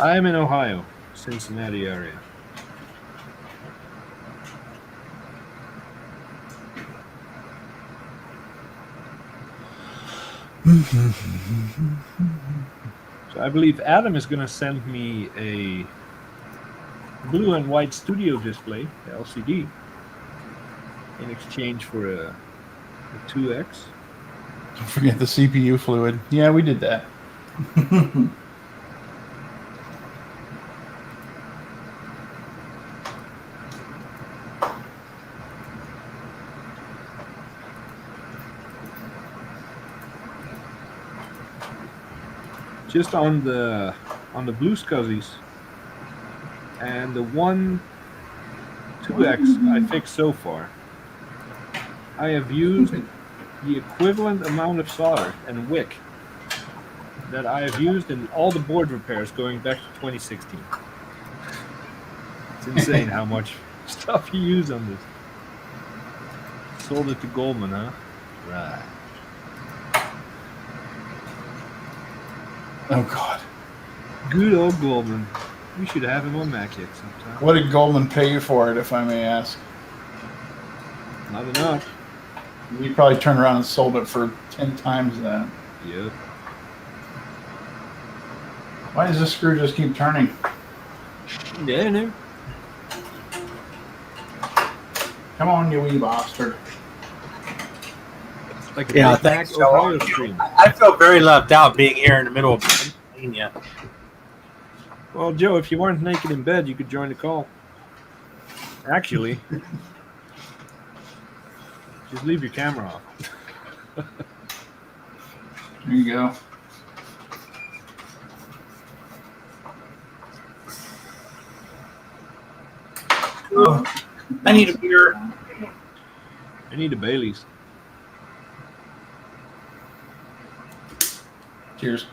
I am in Ohio, Cincinnati area. So I believe Adam is going to send me a blue and white studio display, the LCD, in exchange for a 2X. Don't forget the CPU fluid. Yeah, we did that. Just on the BlueSCSIs and the 2X I fixed so far, I have used the equivalent amount of solder and wick that I have used in all the board repairs going back to 2016. It's insane how much stuff you use on this. Sold it to Goldman, huh? Right. Oh, God. Good old Goldman. We should have him on MacX sometime. What did Goldman pay you for it, if I may ask? Not enough. You probably turned around and sold it for 10 times that. Yep. Why does this screw just keep turning? Yeah, no. Come on, you wee bastard. It's like a Yeah, Big Mac thanks, Joe. Ohio stream. I feel very left out being here in the middle of Pennsylvania. Well, Joe, if you weren't naked in bed, you could join the call. Actually, just leave your camera off. There you go. Oh, I need a beer. I need a Bailey's. Cheers.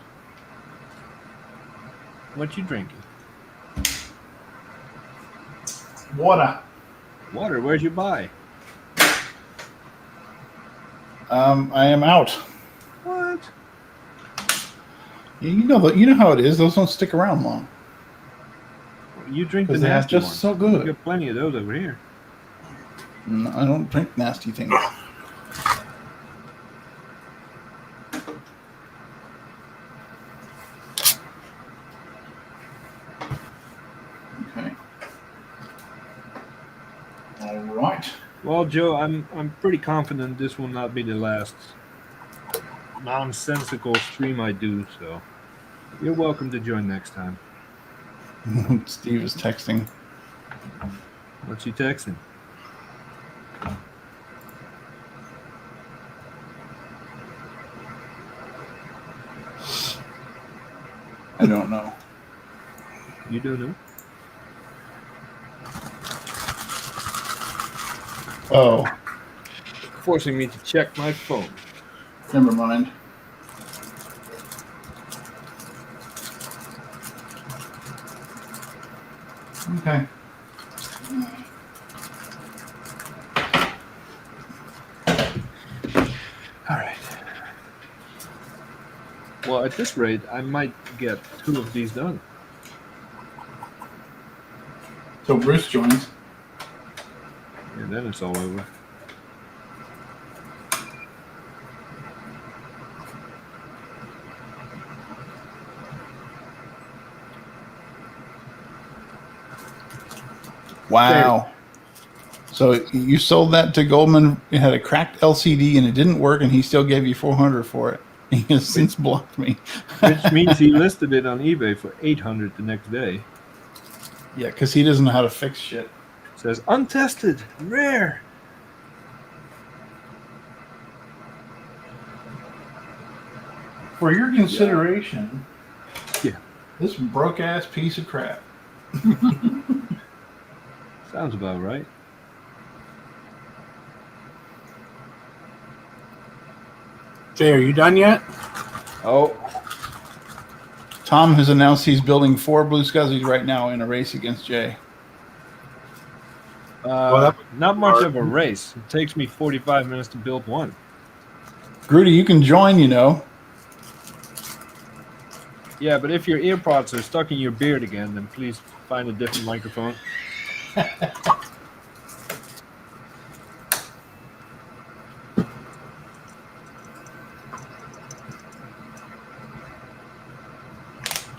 What you drinking? Water. Water. Where'd you buy? I am out. What? You know how it is. Those don't stick around long. You drink the Because they're nasty just ones. so We good. got plenty of those over here. No, I don't drink nasty things. Okay. All right. Well, Joe, I'm pretty confident this will not be the last nonsensical stream I do. So you're welcome to join next time. Steve is texting. What's he texting? I don't know. You don't know? Oh, forcing me to check my phone. never mind. Okay. All right. Well, at this rate, I might get 2 of these done. So Bruce joins. And then it's all over. Wow. So you sold that to Goldman. It had a cracked LCD and it didn't work, and he still gave you $400 for it. He has since blocked me. Which means he listed it on eBay for $800 the next day. Yeah, because he doesn't know how to fix shit. It says untested, rare. For your consideration, Yeah. This broke ass piece of crap. Sounds about right. Jay, are you done yet? Oh, Tom has announced he's building 4 BlueSCSIs right now in a race against Jay. not much of a race. It takes me 45 minutes to build one. Grudy, you can join, you know. Yeah, but if your earpods are stuck in your beard again, then please find a different microphone.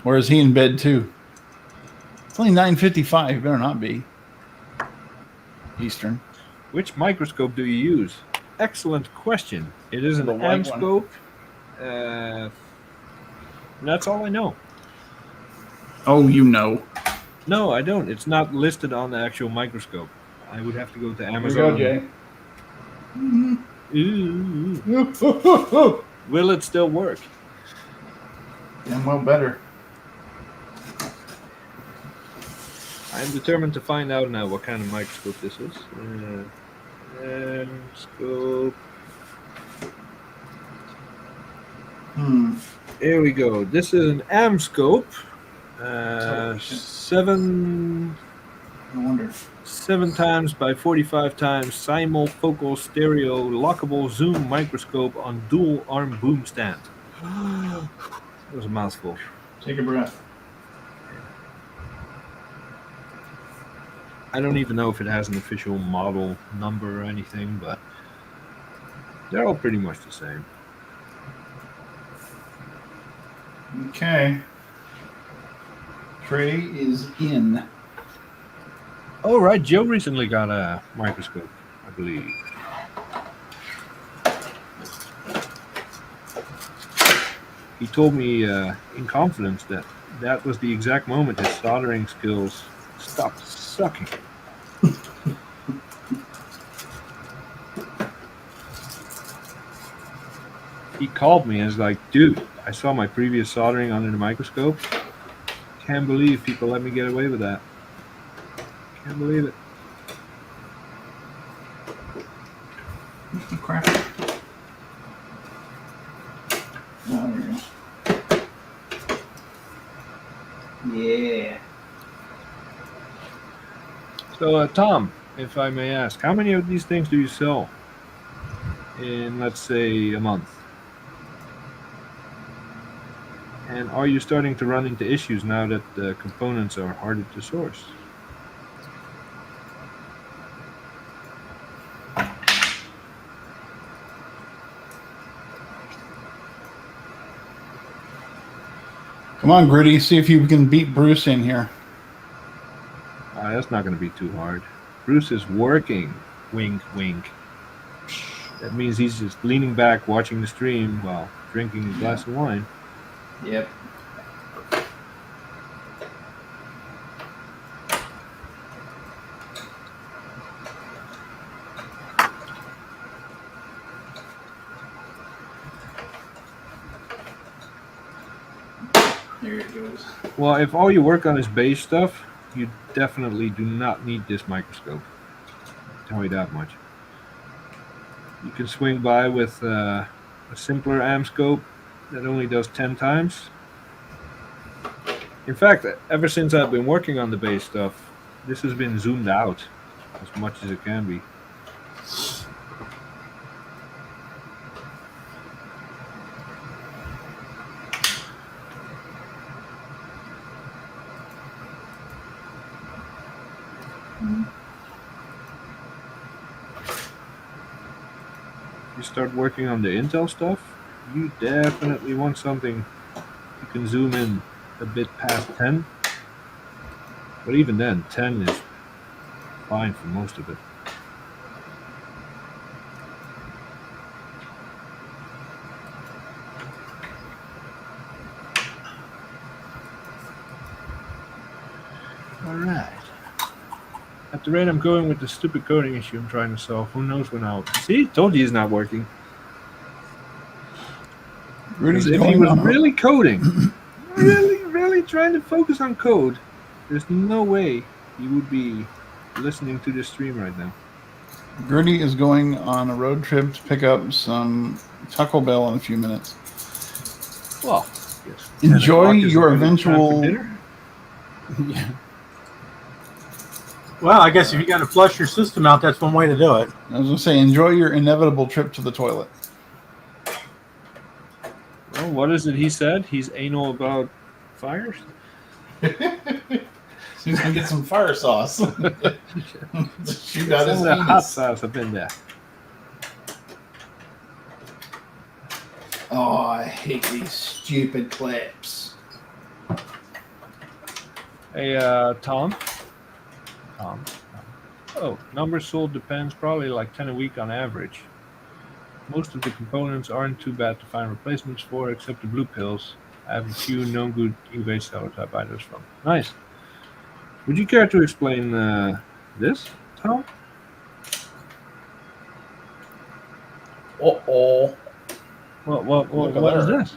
Or is he in bed too? It's only 9:55. Better not be. Eastern. Which microscope do you use? Excellent question. It is an The white Amscope. That's all I know. Oh, you know. No, I don't. It's not listed on the actual microscope. I would have to go to Here we Amazon. go, Jay. Ooh. Will it still work? And well, better. I'm determined to find out now what kind of microscope this is. Amscope. There we go. This is an Amscope. Seven. No wonder. 7 times by 45 times simulfocal stereo lockable zoom microscope on dual arm boom stand. That was a mouthful. Take a breath. I don't even know if it has an official model number or anything, but they're all pretty much the same. Okay. Trey is in. Oh, right. Joe recently got a microscope, I believe. He told me in confidence that that was the exact moment his soldering skills stopped sucking. He called me and was like, dude, I saw my previous soldering under the microscope. Can't believe people let me get away with that. Can't believe it. Crap. Oh, there we go. Yeah. So, Tom, if I may ask, how many of these things do you sell in, let's say, a month? And are you starting to run into issues now that the components are harder to source? Come on, Gritty. See if you can beat Bruce in here. That's not going to be too hard. Bruce is working. Wink, wink. That means he's just leaning back, watching the stream while drinking a glass of wine. Yep. There it goes. Well, if all you work on is beige stuff, you definitely do not need this microscope. I'll tell you that much. You can swing by with a simpler amp scope that only does 10 times. In fact, ever since I've been working on the bass stuff, this has been zoomed out as much as it can be. You start working on the Intel stuff, you definitely want something you can zoom in a bit past 10. But even then, 10 is fine for most of it. Alright. At the rate I'm going with the stupid coding issue I'm trying to solve, who knows when I'll... See? Told you he's not working. Rudy's If he was really coding, really trying to focus on code, there's no way he would be listening to this stream right now. Gertie is going on a road trip to pick up some Taco Bell in a few minutes. Well, yes. Enjoy your eventual... Yeah. Well, I guess if you got to flush your system out, that's one way to do it. I was going to say, enjoy your inevitable trip to the toilet. Well, what is it he said? He's anal about fires? He's going to get some fire sauce. Shoot out his Some of the hot anus. sauce up in there. Oh, I hate these stupid clips. Hey, Tom. Oh, numbers sold depends, probably like 10 a week on average. Most of the components aren't too bad to find replacements for, except the blue pills. I have a few known good eBay sellers I buy those from. Nice. Would you care to explain this, Tom? Uh-oh. What is this?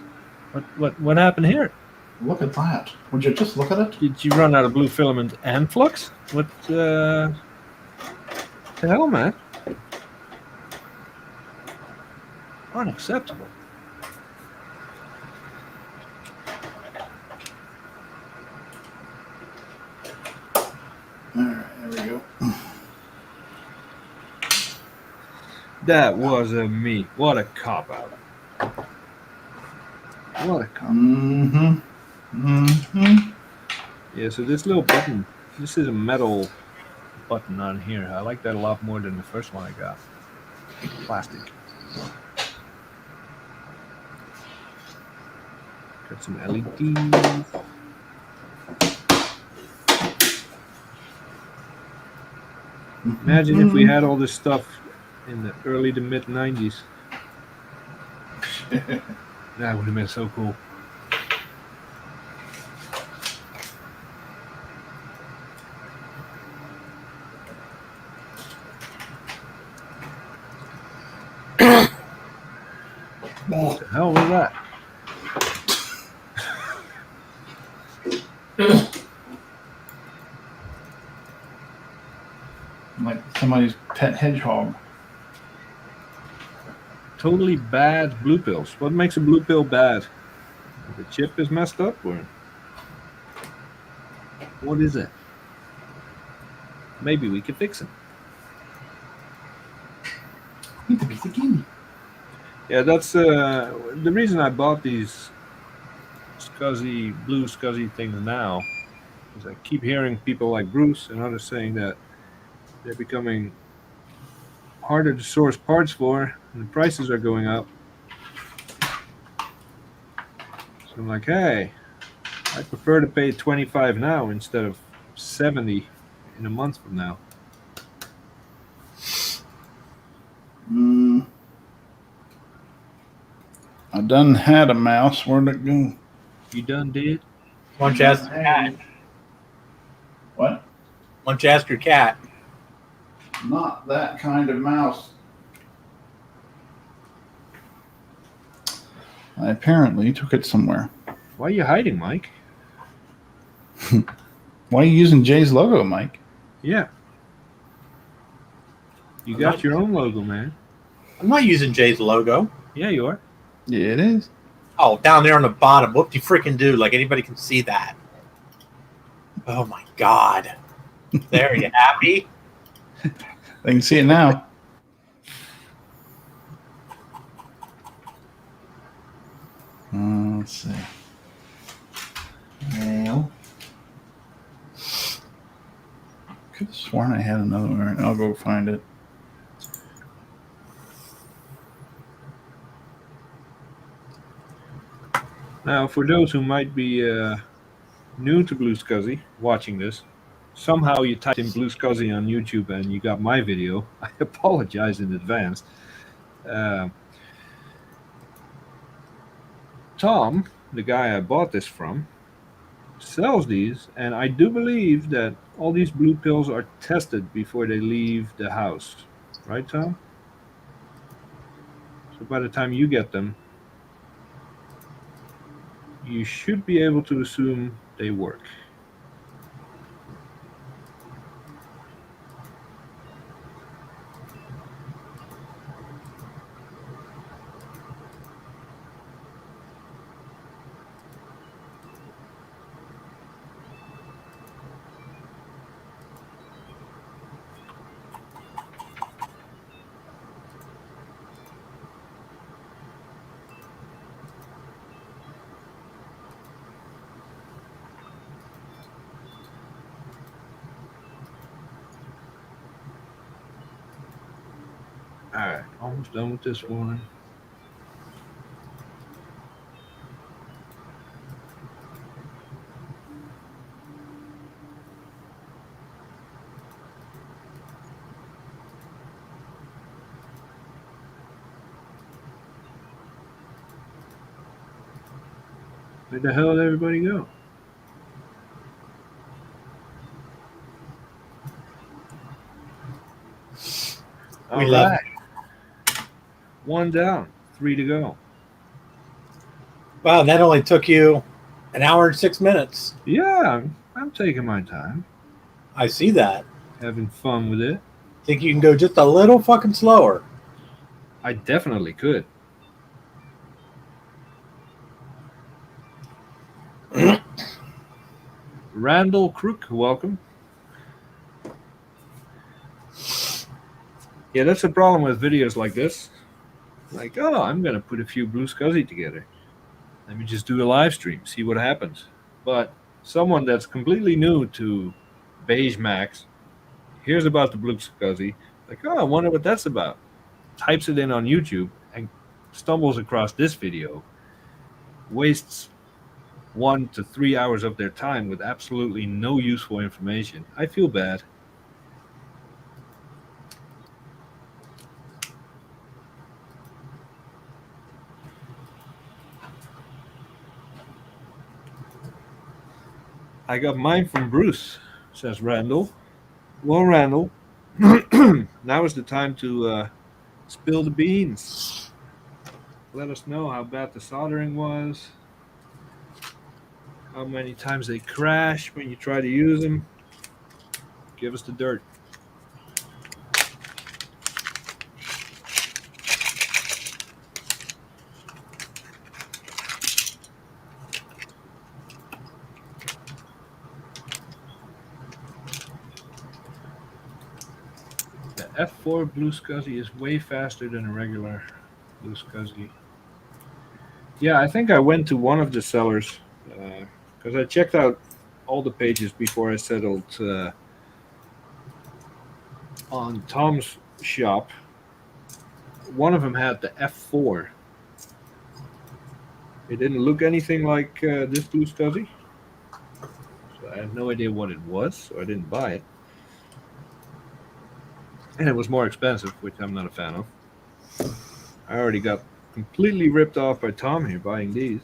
What happened here? Look at that. Would you just look at it? Did you run out of blue filament and flux? What the hell, man? Unacceptable. Alright, there we go. That wasn't me. What a cop-out. What a cop-out. Mm-hmm. Mm-hmm. Yeah, so this little button, this is a metal button on here. I like that a lot more than the first one I got. Plastic. Got some LEDs. Imagine if we had all this stuff in the early to mid 90s. That would have been so cool. What the hell was that? Like somebody's pet hedgehog. Totally bad blue pills. What makes a blue pill bad? The chip is messed up, or what is it? Maybe we could fix it. Need to be thinking. Yeah, that's the reason I bought these blue SCSI things now. Is I keep hearing people like Bruce and others saying that they're becoming harder to source parts for, and the prices are going up. So I'm like, hey, I prefer to pay $25 now instead of $70 in a month from now. I done had a mouse. Where'd it go? You done did? Why don't you ask your cat? What? Why don't you ask your cat? Not that kind of mouse. I apparently took it somewhere. Why are you hiding, Mike? Why are you using Jay's logo, Mike? Yeah. You got your own logo, man. I'm not using Jay's logo. Yeah, you are. Yeah, it is. Oh, down there on the bottom. What do you freaking do? Like anybody can see that. Oh my God. There, you happy? They can see it now. Let's see. Well, Could have sworn I had another one. I'll go find it. Now, for those who might be new to BlueSCSI watching this, somehow you typed in BlueSCSI on YouTube and you got my video. I apologize in advance. Tom, the guy I bought this from, sells these, and I do believe that all these blue pills are tested before they leave the house. Right, Tom? So by the time you get them, you should be able to assume they work. All right, almost done with this one. Where the hell did everybody go? We love it. One down, 3 to go. wow, that only took you an hour and 6 minutes. Yeah, I'm taking my time, I see that. having fun with it. Think you can go just a little fucking slower? I definitely could. Randall Crook, welcome. Yeah, that's the problem with videos like this. Like, oh, I'm going to put a few BlueSCSI together. Let me just do a live stream, see what happens. But someone that's completely new to Beige Max hears about the BlueSCSI, like, oh, I wonder what that's about. Types it in on YouTube and stumbles across this video, wastes 1 to 3 hours of their time with absolutely no useful information. I feel bad. I got mine from Bruce, says Randall. Well, Randall, now is the time to spill the beans. Let us know how bad the soldering was, how many times they crash when you try to use them. Give us the dirt. The F4 BlueSCSI is way faster than a regular BlueSCSI. Yeah, I think I went to one of the sellers because I checked out all the pages before I settled on Tom's shop. One of them had the F4. It didn't look anything like this BlueSCSI, so I had no idea what it was, so I didn't buy it. And it was more expensive, which I'm not a fan of. I already got completely ripped off by Tom here buying these.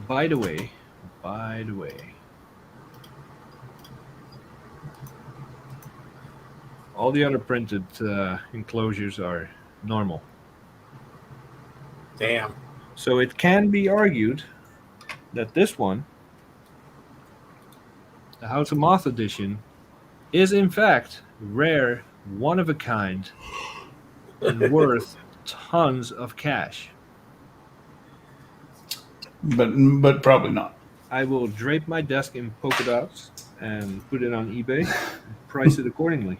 By the way, all the other printed enclosures are normal. Damn. So it can be argued that this one, the House of Moth edition, is in fact rare, one of a kind, and worth tons of cash. But probably not. I will drape my desk in polka dots and put it on eBay and price it accordingly.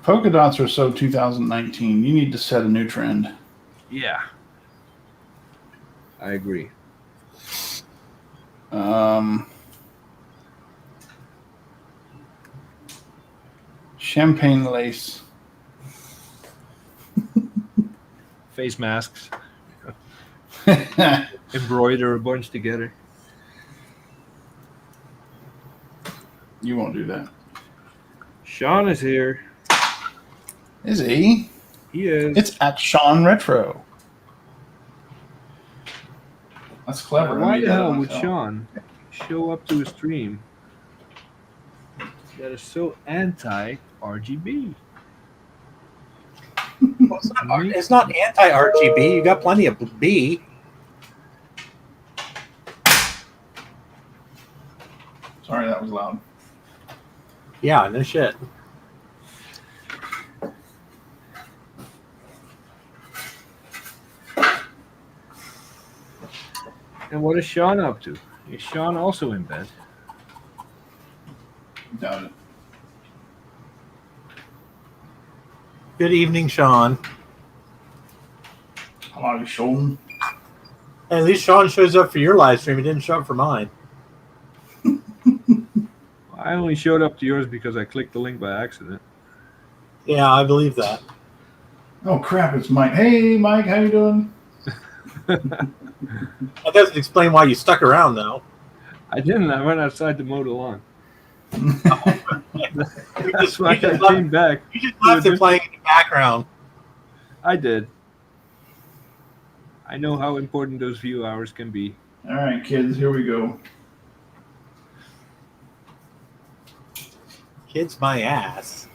Polka dots are so 2019. You need to set a new trend. Yeah. I agree. Champagne lace. Face masks. Embroider a bunch together. You won't do that. Sean is here. Is he? He is. It's at Sean Retro. That's clever. Why the hell would Sean show up to a stream that is so anti-RGB? Well, it's not anti-RGB. You got plenty of B. Sorry, that was loud. Yeah, no shit. And what is Sean up to? Is Sean also in bed? Doubt it. Good evening, Sean. Hello, Sean. And at least Sean shows up for your live stream. He didn't show up for mine. I only showed up to yours because I clicked the link by accident. Yeah, I believe that. Oh crap! It's Mike. Hey, Mike, how you doing? That doesn't explain why you stuck around, though. I didn't. I went outside to mow the lawn. You That's why I just came back. You just left it playing in the background. I did. I know how important those view hours can be. All right, kids, here we go. Kids, my ass.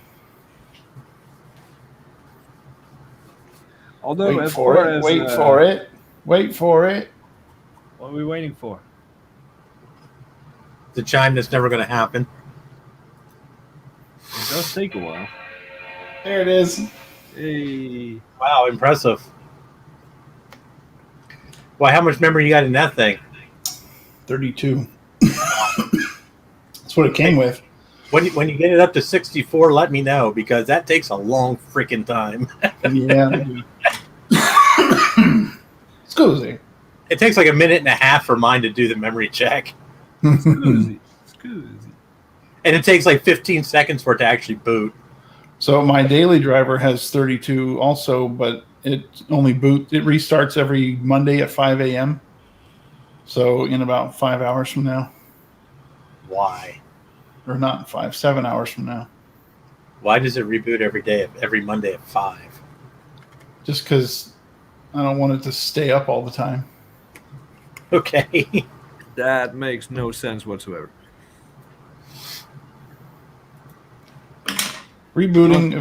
Although, Wait as for far it. as, Wait for it. Wait for it. What are we waiting for? The chime that's never going to happen. It does take a while. There it is. Hey. Wow, impressive. Why, how much memory you got in that thing? 32. That's what it came with. When you get it up to 64, let me know, because that takes a long freaking time. Yeah. Scusi. It takes like a minute and a half for mine to do the memory check. Scusi. And it takes like 15 seconds for it to actually boot. So my daily driver has 32 also, but it restarts every Monday at 5 a.m. So in about 5 hours from now. Why? Or not 5, 7 hours from now. Why does it reboot every Monday at 5? Just because I don't want it to stay up all the time. Okay. That makes no sense whatsoever. Rebooting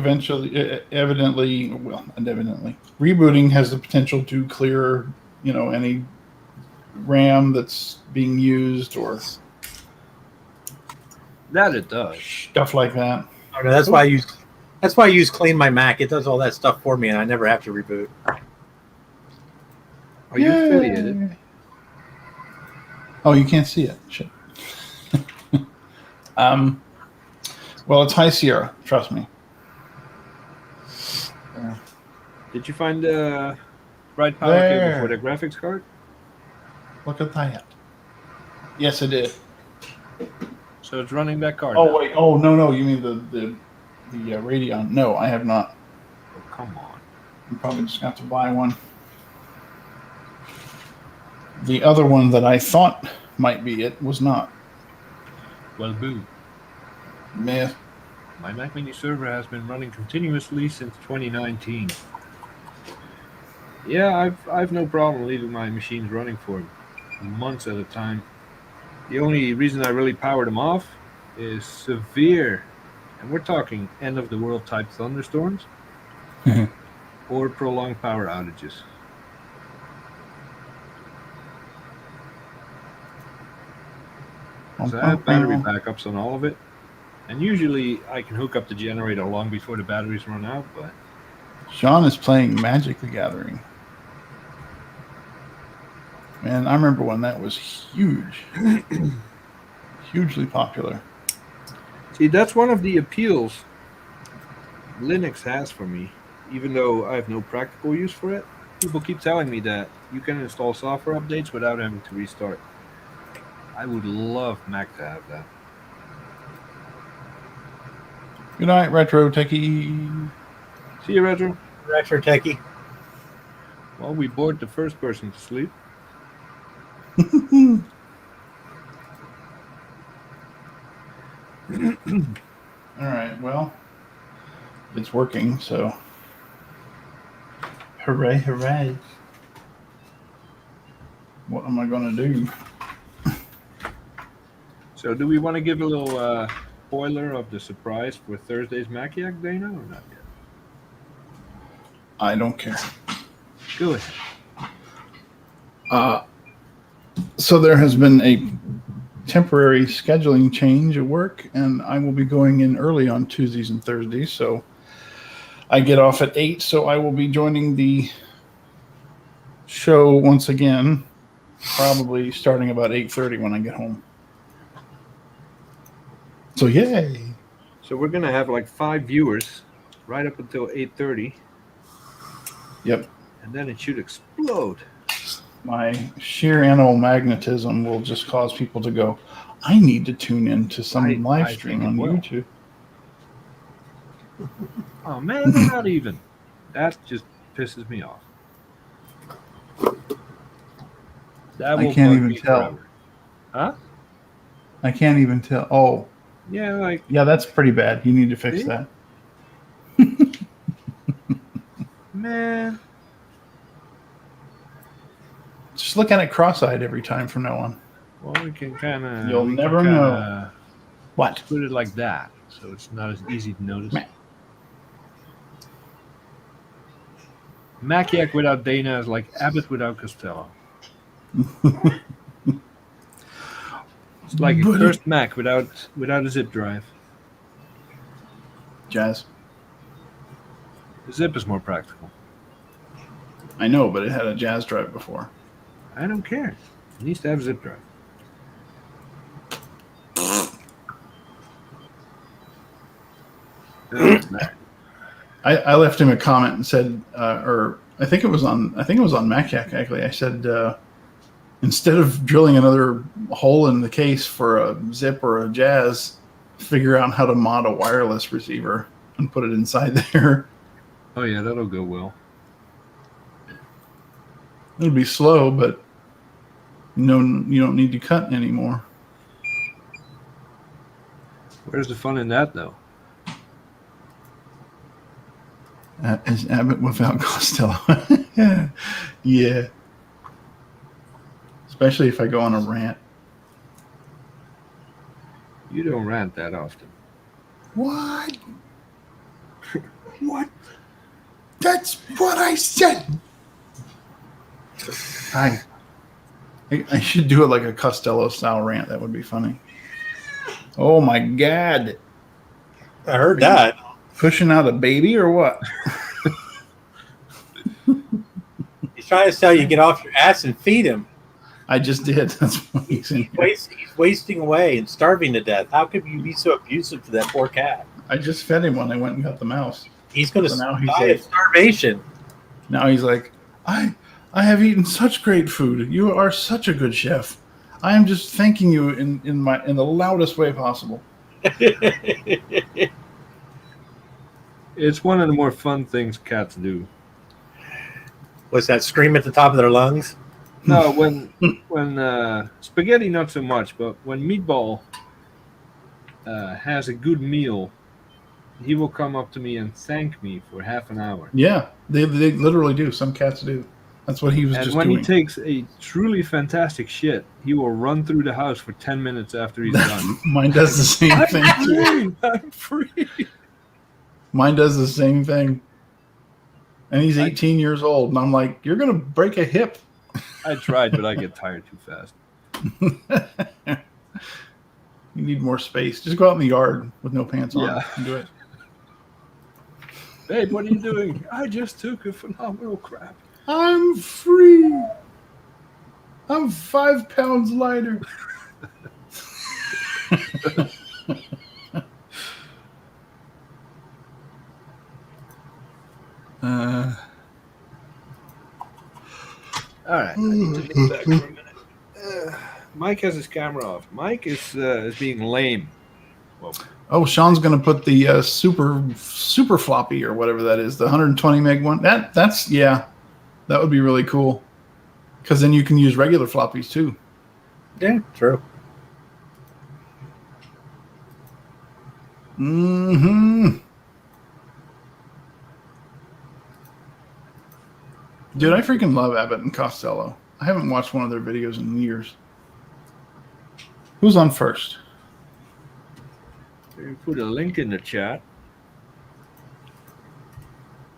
rebooting has the potential to clear, any RAM that's being used or That it does. stuff like that. Okay, that's why I use Clean My Mac. It does all that stuff for me, and I never have to reboot. Are you affiliated? Oh, you can't see it. Shit. Well, it's High Sierra. Trust me. Did you find the right power There. cable for the graphics card? Look at that. Yes, I did. So it's running that card. Oh now. wait. Oh no. You mean the Radeon? No, I have not. Oh, come on. You probably just got to buy one. The other one that I thought might be it was not. Well, boo. Meh. My Mac Mini server has been running continuously since 2019. Yeah, I've no problem leaving my machines running for months at a time. The only reason I really power them off is severe, and we're talking end of the world type thunderstorms or prolonged power outages. So I have battery backups on all of it, and usually I can hook up the generator long before the batteries run out. But Sean is playing Magic the Gathering. Man, I remember when that was huge. Hugely popular. See, that's one of the appeals Linux has for me, even though I have no practical use for it. People keep telling me that you can install software updates without having to restart. I would love Mac to have that. Good night, Retro Techie. See you, Retro. Retro Techie. Well, we bored the first person to sleep. All right, well, it's working, so hooray, hooray. What am I going to do? So do we want to give a little spoiler of the surprise for Thursday's Maciac Day now or not yet? I don't care. Go ahead. So there has been a temporary scheduling change at work, and I will be going in early on Tuesdays and Thursdays. So I get off at 8, so I will be joining the show once again, probably starting about 8:30 when I get home. So yay! So we're gonna have like 5 viewers right up until 8:30. Yep. And then it should explode. My sheer animal magnetism will just cause people to go, I need to tune in to some live stream on YouTube. Oh man, they're not even. That just pisses me off. That will I can't bug even me tell. forever. Huh? I can't even tell. Oh. Yeah, like. Yeah, that's pretty bad. You need to fix that. Man. Just look at it cross-eyed every time from now on. Well, we can kind of. You'll never know. What? Put it like that, so it's not as easy to notice. Maciac without Dana is like Abbott without Costello. It's like a cursed Mac without a zip drive. Jazz. The zip is more practical. I know, but it had a Jazz drive before. I don't care. It needs to have a zip drive. I left him a comment and said, or I think it was on Maciac actually. I said, instead of drilling another hole in the case for a zip or a Jazz, figure out how to mod a wireless receiver and put it inside there. Oh yeah, that'll go well. It'll be slow, but no, you don't need to cut anymore. Where's the fun in that, though? Is Abbott without Costello? Yeah. Especially if I go on a rant. You don't rant that often. What? What? That's what I said. I should do it like a Costello style rant. That would be funny. Oh my God. I heard that. Pushing out a baby or what? He's trying to tell you get off your ass and feed him. I just did. That's what he's wasting away and starving to death. How could you be so abusive to that poor cat? I just fed him when I went and got the mouse. He's going to die of starvation. Now he's like, I have eaten such great food. You are such a good chef. I am just thanking you in the loudest way possible. It's one of the more fun things cats do. Was that scream at the top of their lungs? No, when spaghetti not so much, but when Meatball has a good meal, he will come up to me and thank me for half an hour. Yeah, they literally do. Some cats do. That's what he was And just when doing. he takes a truly fantastic shit, he will run through the house for 10 minutes after he's done. Mine does the same thing too. I'm free. Mine does the same thing. And he's 18 years old. And I'm like, you're going to break a hip. I tried, but I get tired too fast. You need more space. Just go out in the yard with no pants on Yeah. and do it. Babe, what are you doing? I just took a phenomenal crap. I'm free. I'm 5 pounds lighter. All right, I need to lean back for a minute. Mike has his camera off. Mike is being lame. Well, Oh, Sean's going to put the super floppy or whatever that is, the 120 meg one. That's that would be really cool. Because then you can use regular floppies too. Yeah, true. Mm-hmm. Dude, I freaking love Abbott and Costello. I haven't watched one of their videos in years. Who's on first? put a link in the chat.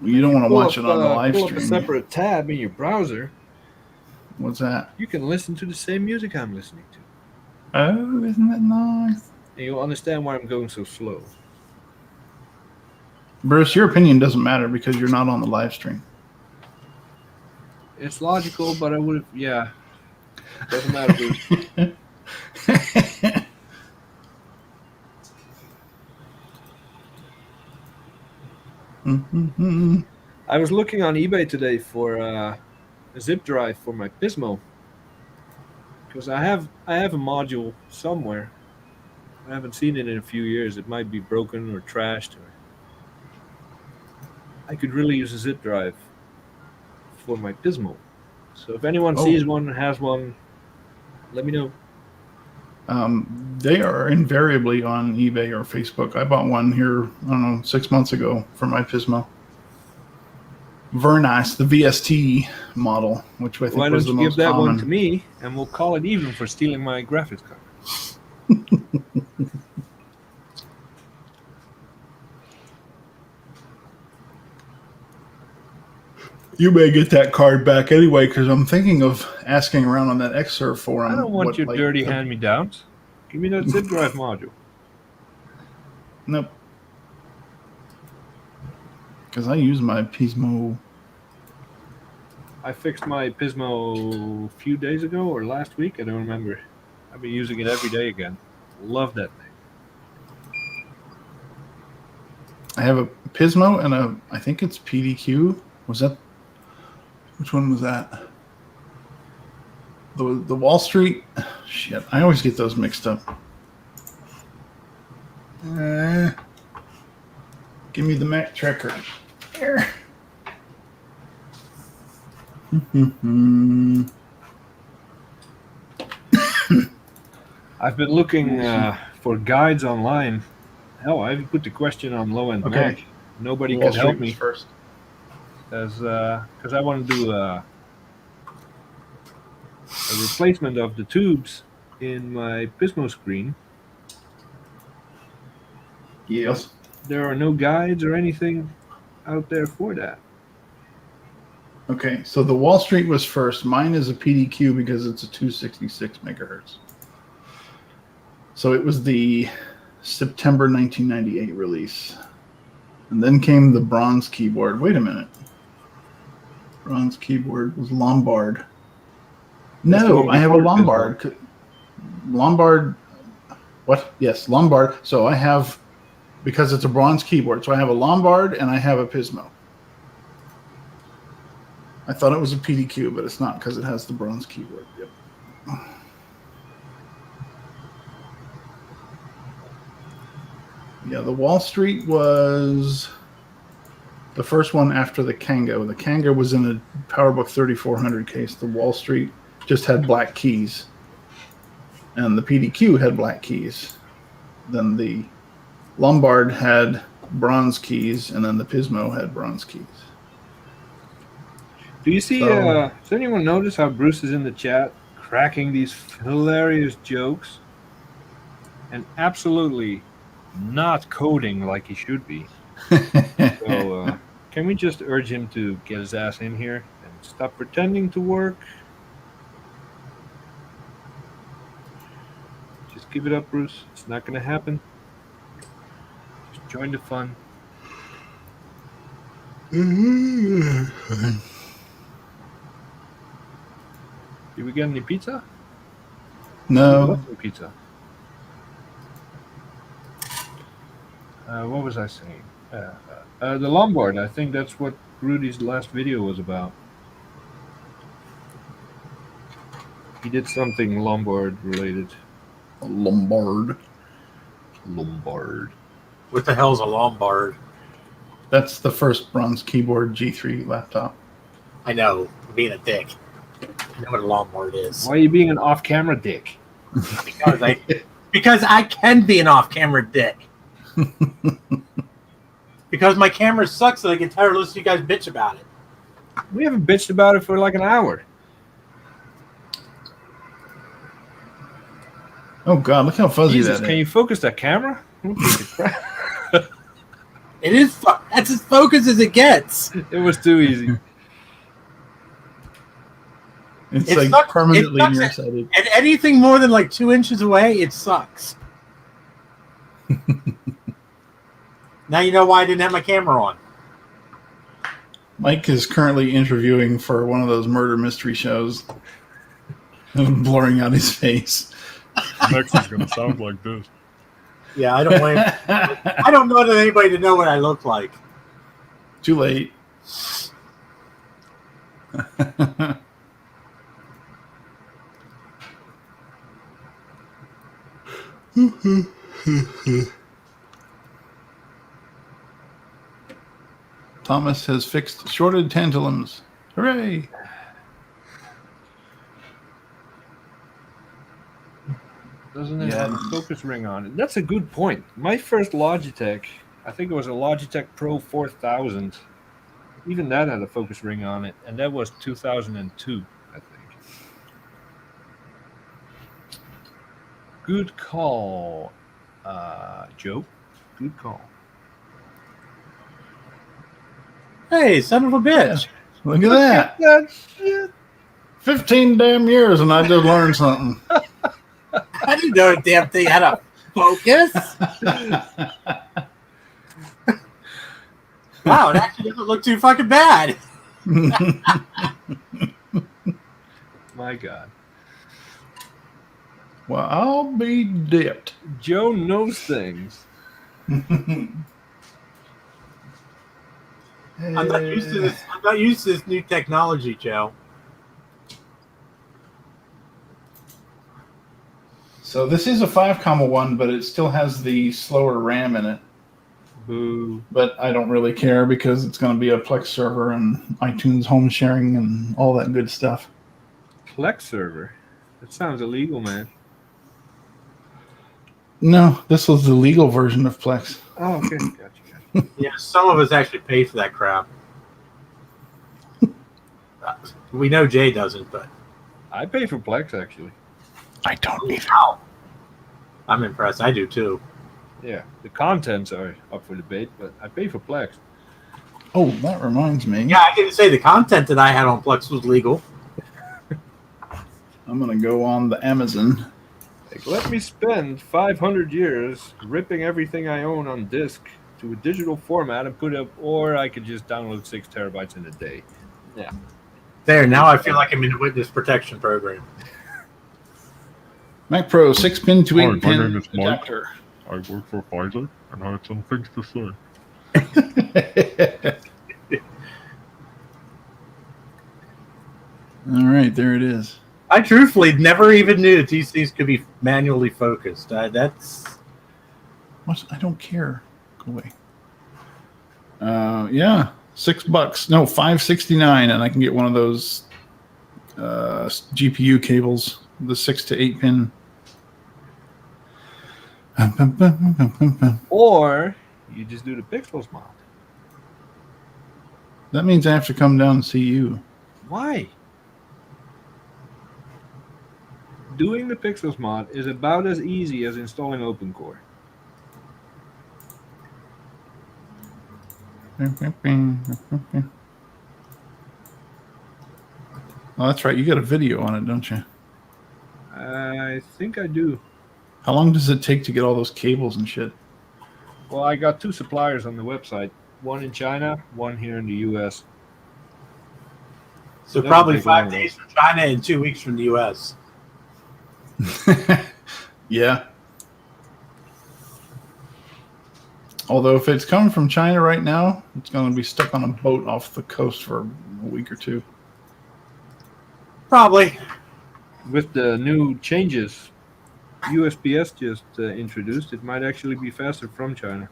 You don't want to watch it on the live pull up a stream. separate tab in your browser. What's that? You can listen to the same music I'm listening to. Oh, isn't that nice? And you'll understand why I'm going so slow. Bruce, your opinion doesn't matter because you're not on the live stream. It's logical, but I would have, yeah. Doesn't matter, Bruce. I was looking on eBay today for a zip drive for my Pismo. Because I have a module somewhere. I haven't seen it in a few years. It might be broken or trashed. I could really use a zip drive for my Pismo. So if anyone sees one and has one, let me know. They are invariably on eBay or Facebook. I bought one here, I don't know, 6 months ago for my Pismo. Very nice, the VST model, which I think was the most common. Why don't you give that one to me, and we'll call it even for stealing my graphics card. You may get that card back anyway, because I'm thinking of asking around on that Xserve forum. I don't want your dirty hand-me-downs. Give me that zip drive module. Nope. Because I use my Pismo. I fixed my Pismo a few days ago or last week. I don't remember. I've been using it every day again. Love that thing. I have a Pismo and I think it's PDQ. Was that? Which one was that? The Wall Street. Shit, I always get those mixed up. Give me the Mac tracker. Here. I've been looking for guides online. Hell, I even put the question on low-end Mac. Nobody could help me first. Because I want to do a replacement of the tubes in my Pismo screen. Yes. There are no guides or anything out there for that. Okay, so the Wall Street was first. Mine is a PDQ because it's a 266 megahertz. So it was the September 1998 release. And then came the bronze keyboard. Wait a minute. Bronze keyboard was Lombard. No, I have a Lombard. Lombard. What? Yes, Lombard. So I have, because it's a bronze keyboard, so I have a Lombard and I have a Pismo. I thought it was a PDQ, but it's not because it has the bronze keyboard. Yep. Yeah, the Wall Street was the first one after the Kango. The Kango was in a PowerBook 3400 case. The Wall Street just had black keys. And the PDQ had black keys. Then the Lombard had bronze keys, and then the Pismo had bronze keys. Do you see? So- Does anyone notice how Bruce is in the chat cracking these hilarious jokes and absolutely not coding like he should be? So can we just urge him to get his ass in here and stop pretending to work? Just give it up, Bruce. It's not going to happen. Just join the fun. Did we get any pizza? No. Pizza. What was I saying? The Lombard. I think that's what Rudy's last video was about. He did something Lombard related. Lombard. What the hell's a Lombard? That's the first bronze keyboard G3 laptop. I know, I'm being a dick. I know what a Lombard is. Why are you being an off-camera dick? Because I can be an off-camera dick. Because my camera sucks and I get tired of listening to you guys bitch about it. We haven't bitched about it for like an hour. Oh God, look how fuzzy Jesus, that can is. you focus that camera? It is. That's as focused as it gets. It was too easy. It's It like sucks- permanently it sucks. nearsighted. And anything more than like 2 inches away, it sucks. Now you know why I didn't have my camera on. Mike is currently interviewing for one of those murder mystery shows. Blurring out his face. Next is going to sound like this. Yeah, I don't want. I don't want anybody to know what I look like. Too late. Thomas has fixed shorted tantalums. Hooray! Doesn't it Yeah. have a focus ring on it? That's a good point. My first Logitech, I think it was a Logitech Pro 4000. Even that had a focus ring on it, and that was 2002, I think. Good call, Joe. Good call. Hey, son of a bitch! Look at that. That shit. 15 damn years and I just learned something. I didn't know a damn thing had a focus. Wow, it actually doesn't look too fucking bad. My God. Well, I'll be dipped. Joe knows things. I'm not used to this. I'm not used to this new technology, Joe. So this is a 5.1, but it still has the slower RAM in it. Boo. But I don't really care because it's going to be a Plex server and iTunes home sharing and all that good stuff. Plex server? That sounds illegal, man. No, this was the legal version of Plex. Oh, okay. Gotcha. Yeah, some of us actually pay for that crap. We know Jay doesn't, but I pay for Plex, actually. I don't either. wow, I'm impressed. I do too. Yeah, the contents are up for debate, but I pay for Plex. Oh, that reminds me. Yeah, I didn't say the content that I had on Plex was legal. I'm going to go on the Amazon. Like, let me spend 500 years ripping everything I own on disk to a digital format and put it up, or I could just download 6 terabytes in a day. Yeah. There, now I feel like I'm in a witness protection program. Mac Pro 6-pin to Hi, my 8-pin name is Mike. adapter. I work for Pfizer, and I have some things to say. All right, there it is. I truthfully never even knew that these things could be manually focused. That's What? I don't care. Go away. Yeah, $6. No, $5.69, and I can get one of those GPU cables, the 6 to 8-pin. Or you just do the Pixels mod. That means I have to come down and see you. Why? Doing the Pixels mod is about as easy as installing OpenCore. Oh, that's right. You got a video on it, don't you? I think I do. How long does it take to get all those cables and shit? Well, I got 2 suppliers on the website. One in China, one here in the US. So Doesn't probably take 5 long, days from China and 2 weeks from the U.S. Yeah. Although if it's coming from China right now, it's going to be stuck on a boat off the coast for a week or 2. Probably. With the new changes USPS just introduced, it might actually be faster from China.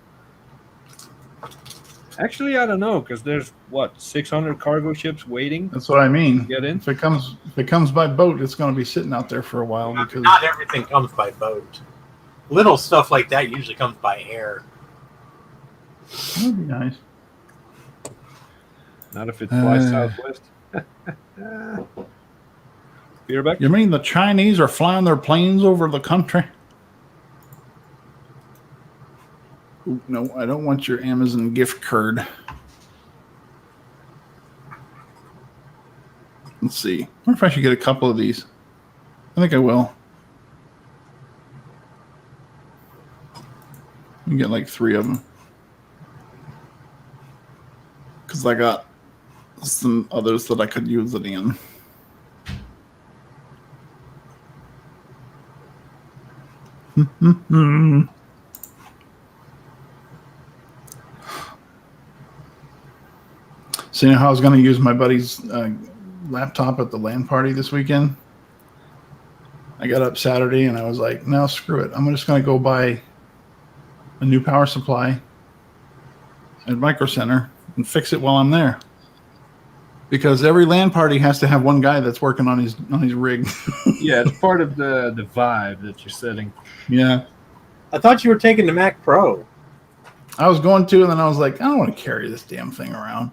Actually, I don't know, because there's, 600 cargo ships waiting That's what I mean. to get in? If it comes by boat, it's going to be sitting out there for a while because Not everything comes by boat. Little stuff like that usually comes by air. that would be nice. Not if it flies southwest. Beerbeck? You mean the Chinese are flying their planes over the country? Ooh, no, I don't want your Amazon gift card. Let's see. I wonder if I should get a couple of these. I think I will. You get like 3 of them. Because I got some others that I could use it in. So you know how I was going to use my buddy's laptop at the LAN party this weekend? I got up Saturday and I was like, no, screw it. I'm just going to go buy a new power supply at Micro Center and fix it while I'm there. Because every LAN party has to have one guy that's working on his rig. Yeah, it's part of the vibe that you're setting. Yeah. I thought you were taking the Mac Pro. I was going to, and then I was like, I don't want to carry this damn thing around.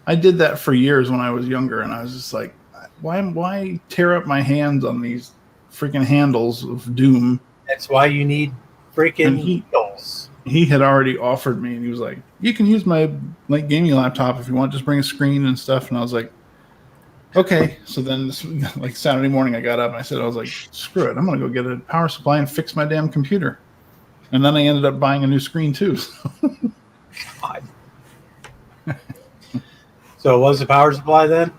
I did that for years when I was younger, and I was just like, why tear up my hands on these freaking handles of doom? That's why you need freaking heels. He had already offered me, and he was like, you can use my gaming laptop if you want, just bring a screen and stuff. And I was like, okay. So then Saturday morning I got up and I was like, screw it, I'm going to go get a power supply and fix my damn computer. And then I ended up buying a new screen too. God. So it was the power supply then?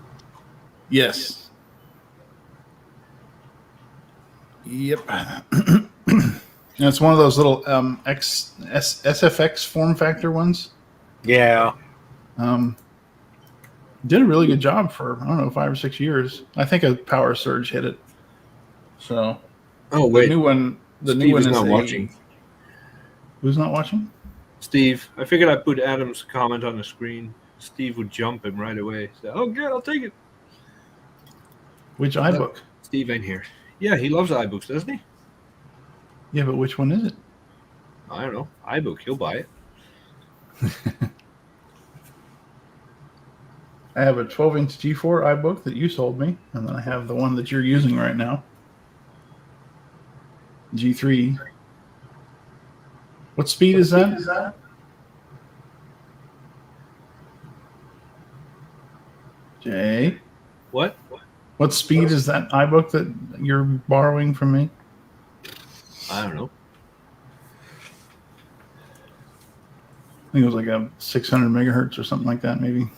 Yes. Yep. And it's one of those little SFX form factor ones. Yeah. Did a really good job for, 5 or 6 years. I think a power surge hit it. So, Oh, wait. The new one Steve is is not watching. Who's not watching? Steve. I figured I'd put Adam's comment on the screen. Steve would jump him right away. Say, oh, good, I'll take it. Which iBook? Steve ain't here. Yeah, he loves iBooks, doesn't he? Yeah, but which one is it? I don't know. iBook, he'll buy it. I have a 12-inch G4 iBook that you sold me, and then I have the one that you're using right now. G3. What speed is that? Jay? What? What speed is that iBook that you're borrowing from me? I don't know. I think it was like a 600 megahertz or something like that, maybe.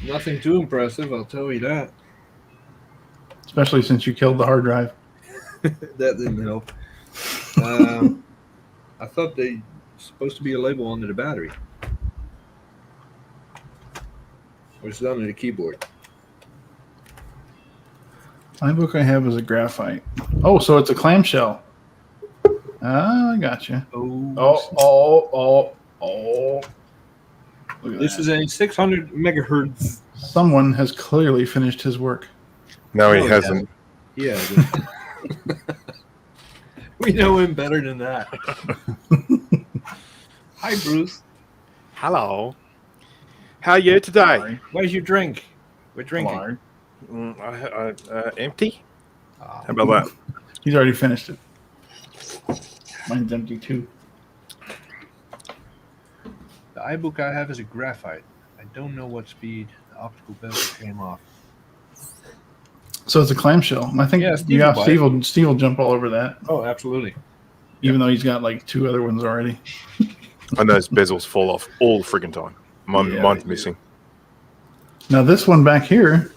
Nothing too impressive, I'll tell you that. Especially since you killed the hard drive. That didn't help. I thought they supposed to be a label under the battery. Or it's under the keyboard. iBook I have is a graphite. Oh, so it's a clamshell. Ah, I gotcha. Oh. Look at This that. is a 600 megahertz. Someone has clearly finished his work. No, he Oh, hasn't. Yeah. We know him better than that. Hi, Bruce. Hello. How are you today? Where's your drink? We're drinking. Lard. Empty? Ah. How about that? He's already finished it. Mine's empty too. The iBook I have is a graphite. I don't know what speed the optical bezel came off. So it's a clamshell. And I think Yeah, Steve will buy Steve will jump all over that, Oh, absolutely. even though he's got like 2 other ones already. And those bezels fall off all the friggin' time. Yeah, Mine's they do. missing. Now this one back here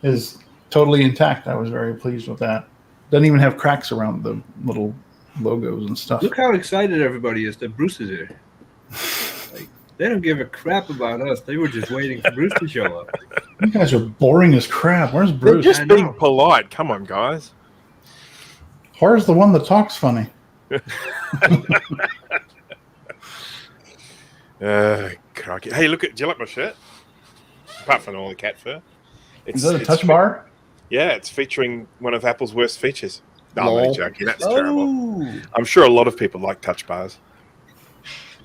is totally intact. I was very pleased with that. Doesn't even have cracks around the little logos and stuff. Look how excited everybody is that Bruce is here. Like, they don't give a crap about us. They were just waiting for Bruce to show up. You guys are boring as crap. Where's They're Bruce? just I know. being polite. Come on, guys. Where's the one that talks funny? Crikey. Hey, look at. Do you like my shirt? Apart from all the cat fur. Is that a touch bar? Yeah, it's featuring one of Apple's worst features. No, I'm Lol. only joking. That's terrible. Oh, I'm sure a lot of people like touch bars.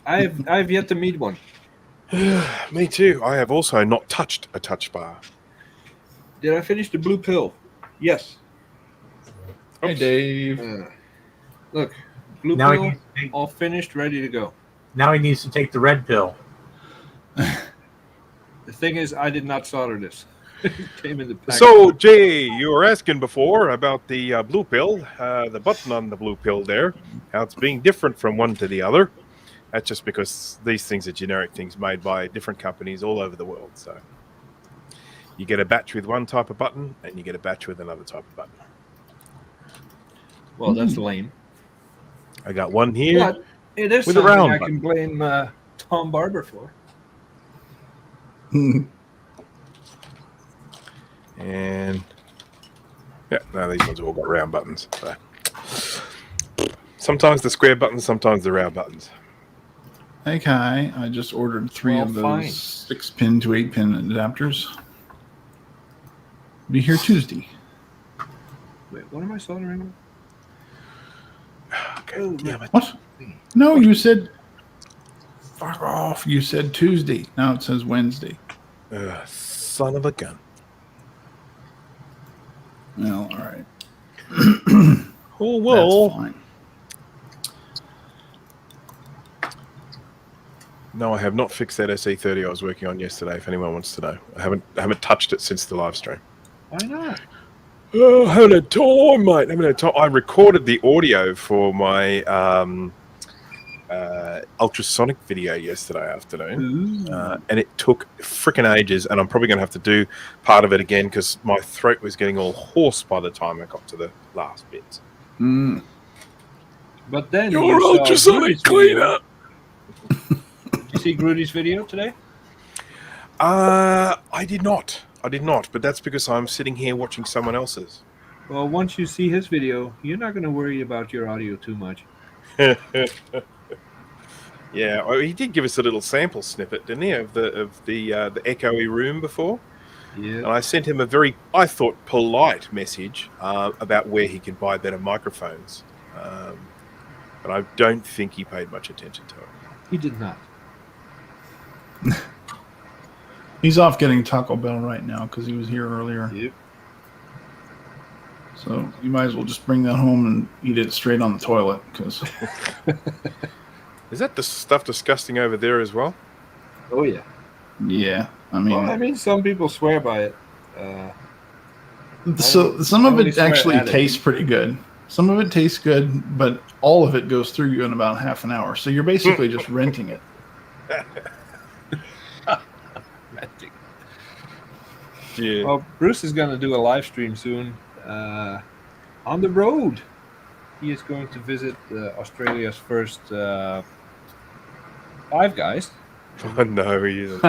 I've yet to meet one. Me too. I have also not touched a touch bar. Did I finish the blue pill? Yes. Hey, Dave. Look, blue Now he, pill, needs to take, all finished, ready to go. now he needs to take the red pill. The thing is, I did not solder this. It came in the package. So, Jay, you were asking before about the blue pill, the button on the blue pill there, how it's being different from one to the other. That's just because these things are generic things made by different companies all over the world. So you get a batch with one type of button and you get a batch with another type of button. Well, that's lame. I got one here. But it is With a something round I button. can blame Tom Barber for. And yeah, no, these ones have all got round buttons. So. Sometimes the square buttons, sometimes the round buttons. Hey, Kai. I just ordered 3 Well, of those fine. 6-pin to 8-pin adapters. Be here Tuesday. Wait, what am I soldering? Okay, damn it. What? No, you said. Fuck off. You said Tuesday. Now it says Wednesday. Son of a gun. Well, all right. Oh, That's well. fine. No, I have not fixed that SE30 I was working on yesterday, if anyone wants to know. I haven't touched it since the live stream. Why not? Oh, I haven't had time, mate. I haven't had time. I recorded the audio for my ultrasonic video yesterday afternoon, and it took freaking ages, and I'm probably going to have to do part of it again because my throat was getting all hoarse by the time I got to the last bits. Mm. But then Your you saw ultrasonic Grudy's video. cleaner! Did you see Grudy's video today? I did not, but that's because I'm sitting here watching someone else's. Well, once you see his video, you're not going to worry about your audio too much. Yeah, well, he did give us a little sample snippet, didn't he, of the echoey room before? Yeah. And I sent him a very, I thought, polite message about where he can buy better microphones. But I don't think he paid much attention to it. He did not. He's off getting Taco Bell right now because he was here earlier. Yep. So you might as well just bring that home and eat it straight on the toilet. Because Is that the stuff disgusting over there as well? Oh, yeah. yeah, Well, I mean, some people swear by it. So some I of only it swear actually at it. tastes pretty good. Some of it tastes good, but all of it goes through you in about half an hour. So you're basically just renting it. Yeah. Well, Bruce is going to do a live stream soon on the road. He is going to visit Australia's first Five Guys. Oh, no, he isn't.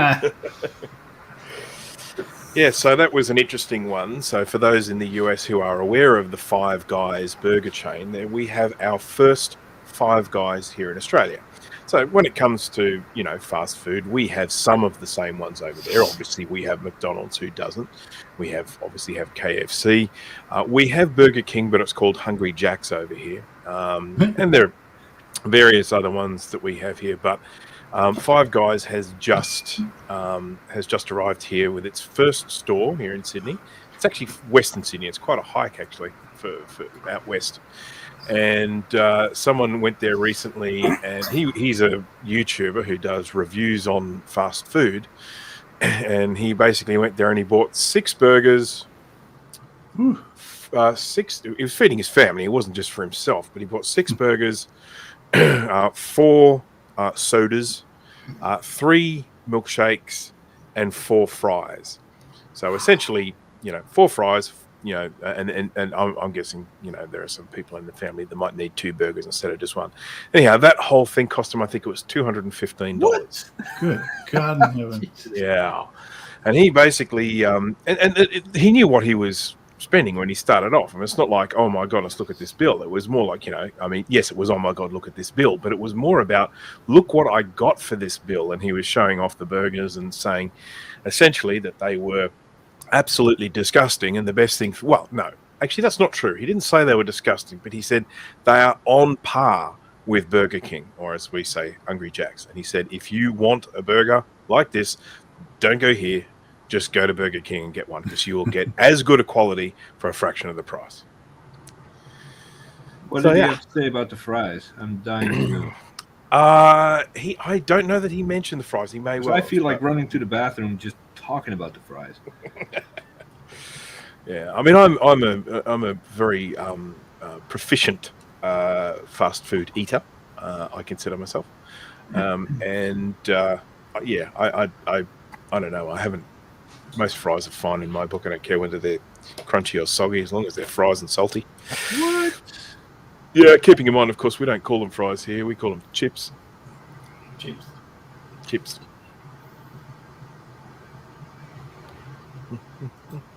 Yeah, so that was an interesting one. So for those in the US who are aware of the Five Guys burger chain, there we have our first Five Guys here in Australia. So when it comes to, fast food, we have some of the same ones over there. Obviously, we have McDonald's, who doesn't. We obviously have KFC. We have Burger King, but it's called Hungry Jack's over here. And there are various other ones that we have here. But Five Guys has just arrived here with its first store here in Sydney. It's actually Western Sydney. It's quite a hike actually for out west. And someone went there recently, and he's a YouTuber who does reviews on fast food. And he basically went there and he bought 6 burgers. Six. He was feeding his family. It wasn't just for himself, but he bought 6 burgers, 4 sodas, 3 milkshakes, and 4 fries. So essentially, 4 fries. And I'm guessing, there are some people in the family that might need 2 burgers instead of just 1. Anyhow, that whole thing cost him, I think it was $215. What? Good God in heaven. Yeah. And he basically, he knew what he was spending when he started off. I mean, it's not like, oh my God, let's look at this bill. It was more like, yes, it was, oh my God, look at this bill. But it was more about, look what I got for this bill. And he was showing off the burgers and saying essentially that they were absolutely disgusting, and the best thing no, actually that's not true. He didn't say they were disgusting, but he said they are on par with Burger King, or as we say, Hungry Jack's. And he said, if you want a burger like this, don't go here, just go to Burger King and get one, because you will get as good a quality for a fraction of the price. What did he have to say about the fries? I'm dying to know. I don't know that he mentioned the fries. He may well. I feel like running to the bathroom just talking about the fries. Yeah, I mean, I'm a very proficient fast food eater. I consider myself, and I don't know. I haven't. Most fries are fine in my book. I don't care whether they're crunchy or soggy, as long as they're fries and salty. What? Yeah, keeping in mind, of course, we don't call them fries here. We call them chips. Chips.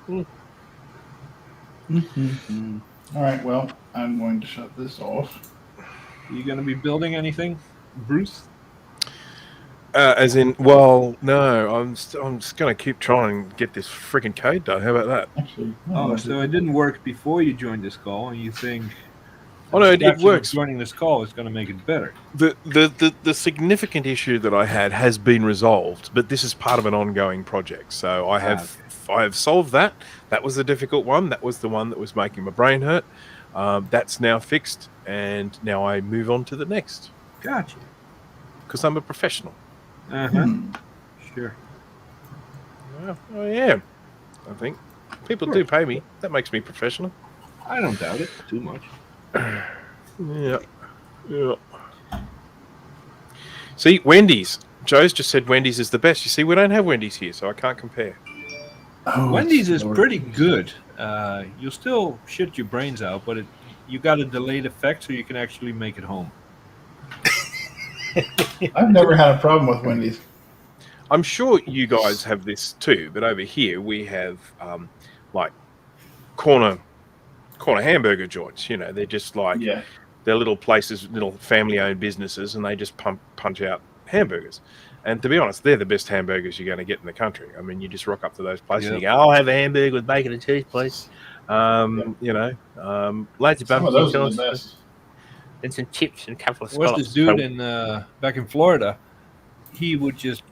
All right, well, I'm going to shut this off. Are you going to be building anything, Bruce? As in, well, no, I'm just going to keep trying and get this freaking code done. How about that? Actually, So it didn't work before you joined this call, and you think... Oh no, it works. Joining this call is going to make it better. The significant issue that I had has been resolved, but this is part of an ongoing project. So I have solved that. That was the difficult one. That was the one that was making my brain hurt. That's now fixed, and now I move on to the next. Gotcha. Because I'm a professional. Sure. Well, I am. I think people do pay me. That makes me professional. I don't doubt it too much. Yeah. See, Wendy's. Joe's just said Wendy's is the best. You see, we don't have Wendy's here, so I can't compare. Wendy's is pretty good. You'll still shit your brains out, but you got a delayed effect, so you can actually make it home. I've never had a problem with Wendy's. I'm sure you guys have this too, but over here we have like corner hamburger joints. They're just like they're little places, little family-owned businesses, and they just punch out hamburgers. And to be honest, they're the best hamburgers you're going to get in the country. I mean, you just rock up to those places and you go, "I'll have a hamburger with bacon and cheese, please." Loads of barbecue sauce and some chips and a couple of scallops. What's this dude back in Florida? He would just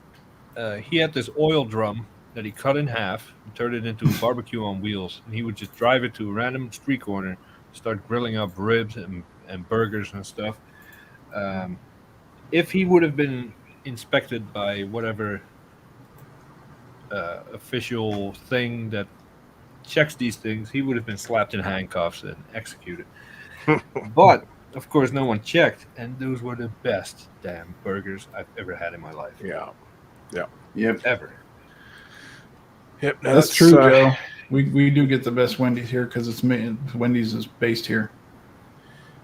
he had this oil drum that he cut in half and turned it into a barbecue on wheels, and he would just drive it to a random street corner, start grilling up ribs and burgers and stuff. If he would have been inspected by whatever official thing that checks these things, he would have been slapped in handcuffs and executed. But of course, no one checked, and those were the best damn burgers I've ever had in my life. Ever. Yep, that's true, Joe. We do get the best Wendy's here because Wendy's is based here.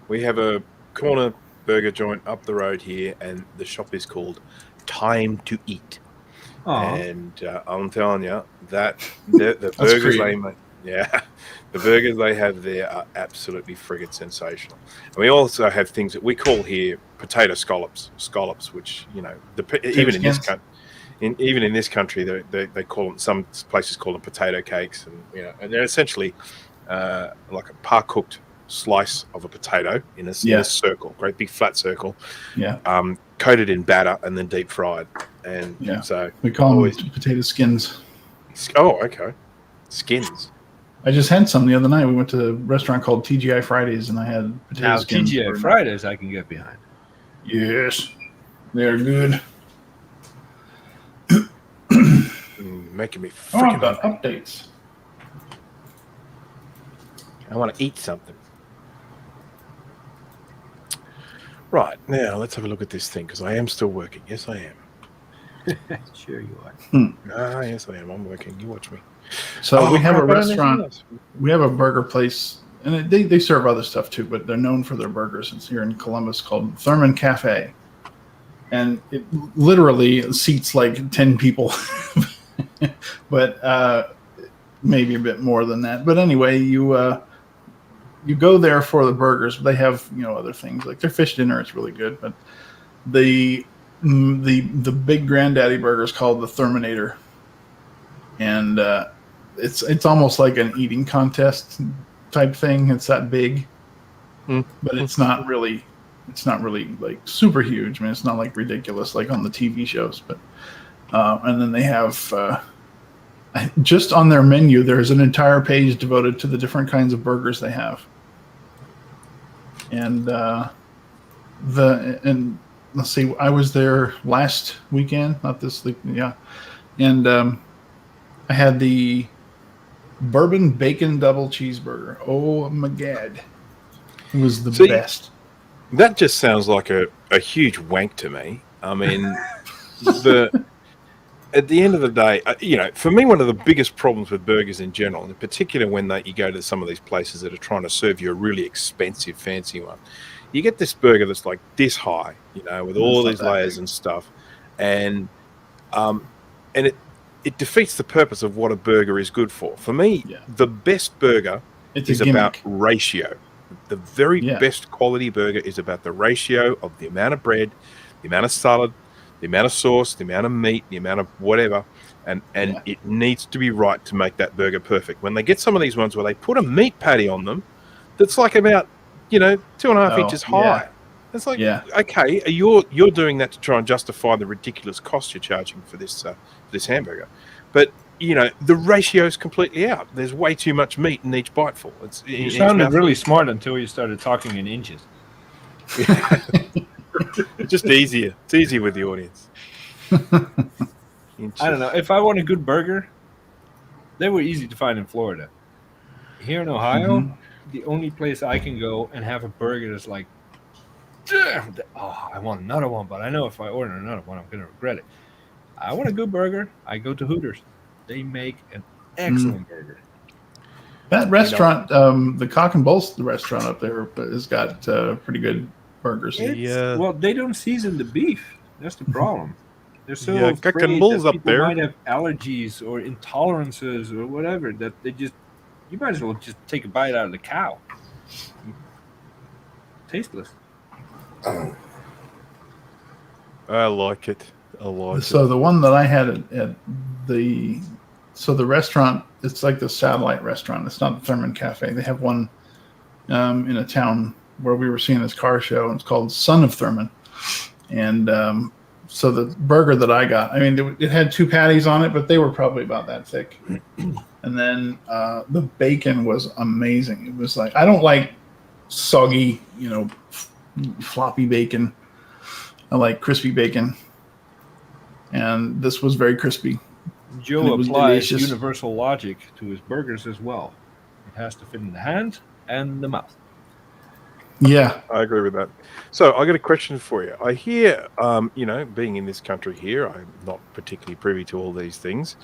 We have a corner burger joint up the road here, and the shop is called Time to Eat. Aww. And I'm telling you that the burgers they make, the burgers they have there are absolutely friggin' sensational. And we also have things that we call here potato scallops, which even in this country. Even in this country, they call them. Some places call them potato cakes, and they're essentially like a par cooked slice of a potato in a Yeah. circle, great big flat circle, Yeah. coated in batter and then deep fried. And Yeah. so We call always them potato skins. Oh, okay. Skins. I just had some the other night. We went to a restaurant called TGI Fridays, and I had potato Now, skins. TGI Fridays, I can get behind. Yes, they're good. Making me Oh, freaking I've got hungry. updates. I want to eat something. Right, now let's have a look at this thing, because I am still working. Yes, I am. Sure you are. Ah, yes, I am. I'm working. You watch me. So we have a crap, I don't know anything restaurant. else. We have a burger place, and they serve other stuff too, but they're known for their burgers. It's here in Columbus called Thurman Cafe, and it literally seats like 10 people, but maybe a bit more than that. But anyway, you go there for the burgers. They have other things like their fish dinner is really good, but the big granddaddy burger is called the Terminator, and it's almost like an eating contest type thing. It's that big, but it's not really like super huge. I mean, it's not like ridiculous like on the TV shows, but and then they have just on their menu there's an entire page devoted to the different kinds of burgers they have, and let's see, I was there last weekend, not this week, yeah, and I had the bourbon bacon double cheeseburger. Oh my god, it was the best. That just sounds like a huge wank to me. I mean, at the end of the day, for me, one of the biggest problems with burgers in general, and in particular when you go to some of these places that are trying to serve you a really expensive, fancy one, you get this burger that's like this high, with all these layers and stuff, and it defeats the purpose of what a burger is good for. For me, the best burger is about ratio. The very best quality burger is about the ratio of the amount of bread, the amount of salad, the amount of sauce, the amount of meat, the amount of whatever, and it needs to be right to make that burger perfect. When they get some of these ones where they put a meat patty on them that's like about 2.5 inches high, it's like, okay, you're doing that to try and justify the ridiculous cost you're charging for this hamburger, but the ratio is completely out. There's way too much meat in each biteful. You sounded really smart until you started talking in inches. It's just easier. It's easier with the audience. I don't know. If I want a good burger, they were easy to find in Florida. Here in Ohio, the only place I can go and have a burger that's like, I want another one, but I know if I order another one, I'm going to regret it. I want a good burger, I go to Hooters. They make an excellent burger. That restaurant, the Cock and Bull restaurant up there, has got pretty good burgers. Well, they don't season the beef. That's the problem. They're so Cock afraid and Bull's that up people there. might have allergies or intolerances or whatever that you might as well just take a bite out of the cow. Tasteless. I like it. So the one that I had at the restaurant, it's like the satellite restaurant. It's not the Thurman Cafe. They have one in a town where we were seeing this car show, and it's called Son of Thurman. And so the burger that I got, I mean, it had 2 patties on it, but they were probably about that thick. And then the bacon was amazing. It was like, I don't like soggy, floppy bacon. I like crispy bacon. And this was very crispy. Joe applies universal logic to his burgers as well. It has to fit in the hand and the mouth. Yeah, I agree with that. So I got a question for you. I hear, being in this country here, I'm not particularly privy to all these things.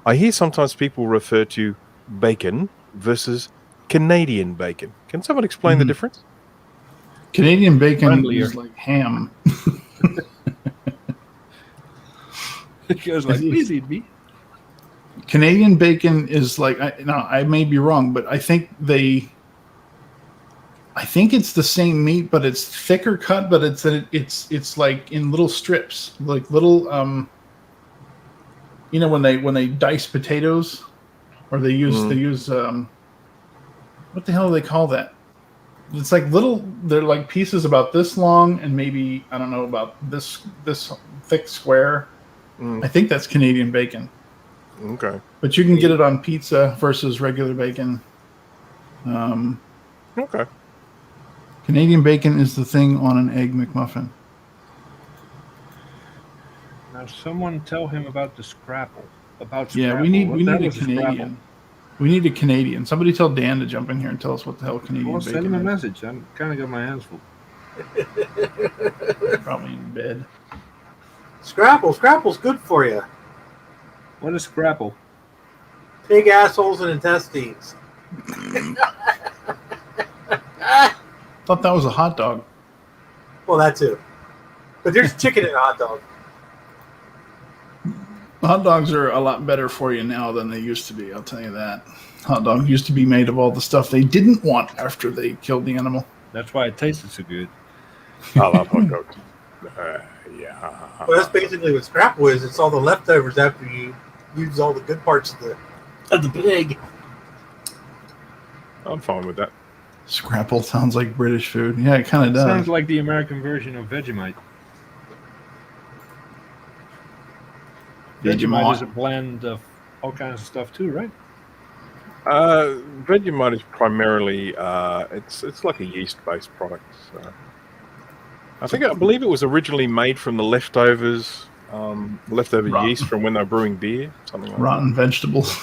I hear sometimes people refer to bacon versus Canadian bacon. Can someone explain the difference? Canadian bacon is like ham. It goes like, please eat me. Canadian bacon is like, I may be wrong, but I think it's the same meat, but it's thicker cut, but it's like in little strips, like little, when they dice potatoes, or they use what the hell do they call that? It's like little. They're like pieces about this long, and maybe I don't know about this thick square. I think that's Canadian bacon. Okay. But you can get it on pizza versus regular bacon. Okay. Canadian bacon is the thing on an egg McMuffin. Now, someone tell him about the Scrapple. About Yeah, Scrapple. we need What the hell a is Scrapple? Canadian. We need a Canadian. Somebody tell Dan to jump in here and tell us what the hell Canadian Well, bacon send him a is. message. I'm kind of got my hands full. Probably in bed. Scrapple's good for you. What is Scrapple? Pig assholes and intestines. Thought that was a hot dog. Well, that too. But there's chicken in a hot dog. Hot dogs are a lot better for you now than they used to be. I'll tell you that. Hot dog used to be made of all the stuff they didn't want after they killed the animal. That's why it tasted so good. I love hot dogs. Yeah. Well, that's basically what Scrapple is. It's all the leftovers after you use all the good parts of the pig. I'm fine with that. Scrapple sounds like British food. Yeah, it kind of does. Sounds like the American version of Vegemite. Vegemite is a blend of all kinds of stuff too, right? Vegemite is primarily it's like a yeast-based product. So. I believe it was originally made from the leftovers, leftover Rotten. yeast from when they were brewing beer, something like Rotten vegetables.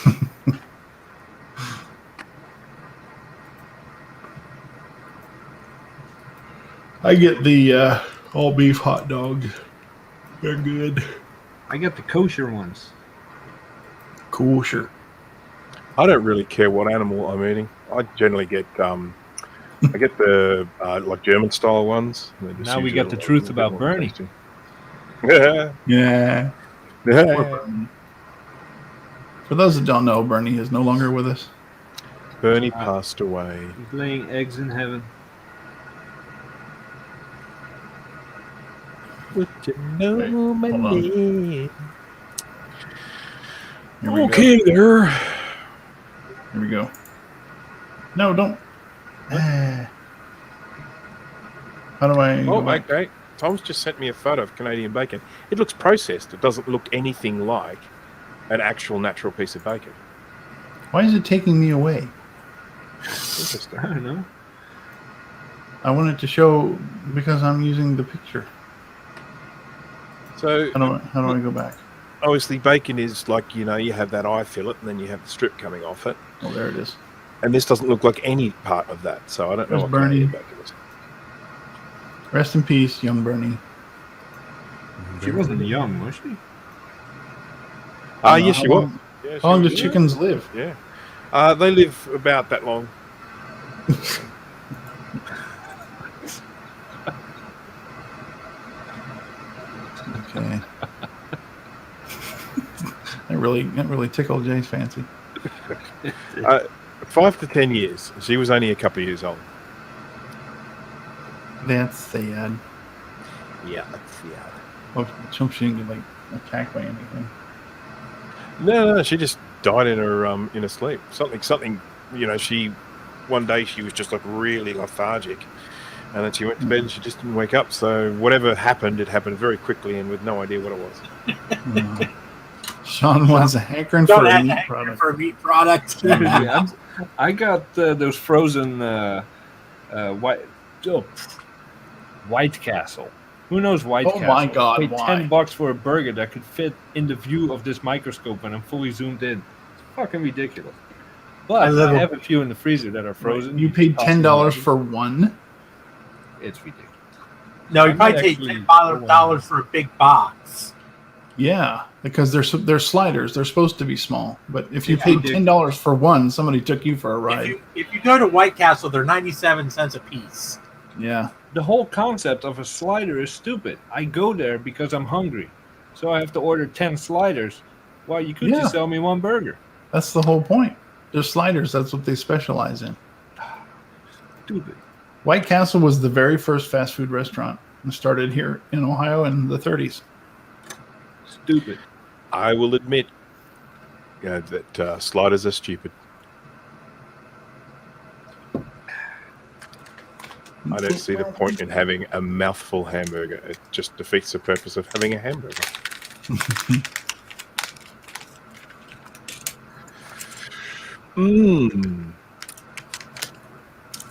I get the all beef hot dog. They're good. I get the kosher ones. Kosher. that. I don't really care what animal I'm eating. I generally get I get the like German style ones. Now we get the truth about Bernie. Yeah. Yeah. Poor Yeah. Bernie. For those that don't know, Bernie is no longer with us. Bernie passed away. He's laying eggs in heaven. Would you know my hold on. name? Here we Okay, go. there. Here we go. No, don't. How do I? Oh, go back? okay. Tom's just sent me a photo of Canadian bacon. It looks processed. It doesn't look anything like an actual natural piece of bacon. Why is it taking me away? Interesting. I don't know. I wanted to show because I'm using the picture. So How do I go back? obviously bacon is like, you have that eye fillet and then you have the strip coming off it. Oh, there it is. And this doesn't look like any part of that. So I don't know There's what Bernie. Canadian bacon is. Rest in peace, young Bernie. She wasn't young, was she? Yes, how you long- are. Yeah, How long she do was. chickens live? Yeah. They live about that long. Okay. that really tickled Jay's fancy. 5 to 10 years. She was only a couple of years old. That's sad. Yeah, that's Well, she didn't get like attacked by anything. No, she just died in her sleep. Something. One day she was just like really lethargic, and then she went to bed and she just didn't wake up. So whatever happened, it happened very quickly and with no idea what it was. Sean was hankering for a meat product. For a meat product. Yeah, I got those frozen White Castle. Who knows White Oh Castle? my God, I paid why? $10 for a burger that could fit in the view of this microscope when I'm fully zoomed in. It's fucking ridiculous. But I have a few in the freezer that are frozen. You paid $10 for one? It's ridiculous. No, you I probably might take actually $10 for a big box. Yeah, because they're sliders. They're supposed to be small. But if you Yeah, paid they do. $10 for one, somebody took you for a ride. If you go to White Castle, they're 97 cents a piece. Yeah. The whole concept of a slider is stupid. I go there because I'm hungry. So I have to order 10 sliders. Why, you could Yeah. just sell me one burger. That's the whole point. They're sliders. That's what they specialize in. Stupid. White Castle was the very first fast food restaurant. It started here in Ohio in the 30s. Stupid. I will admit that sliders are stupid. I don't see the point in having a mouthful hamburger. It just defeats the purpose of having a hamburger.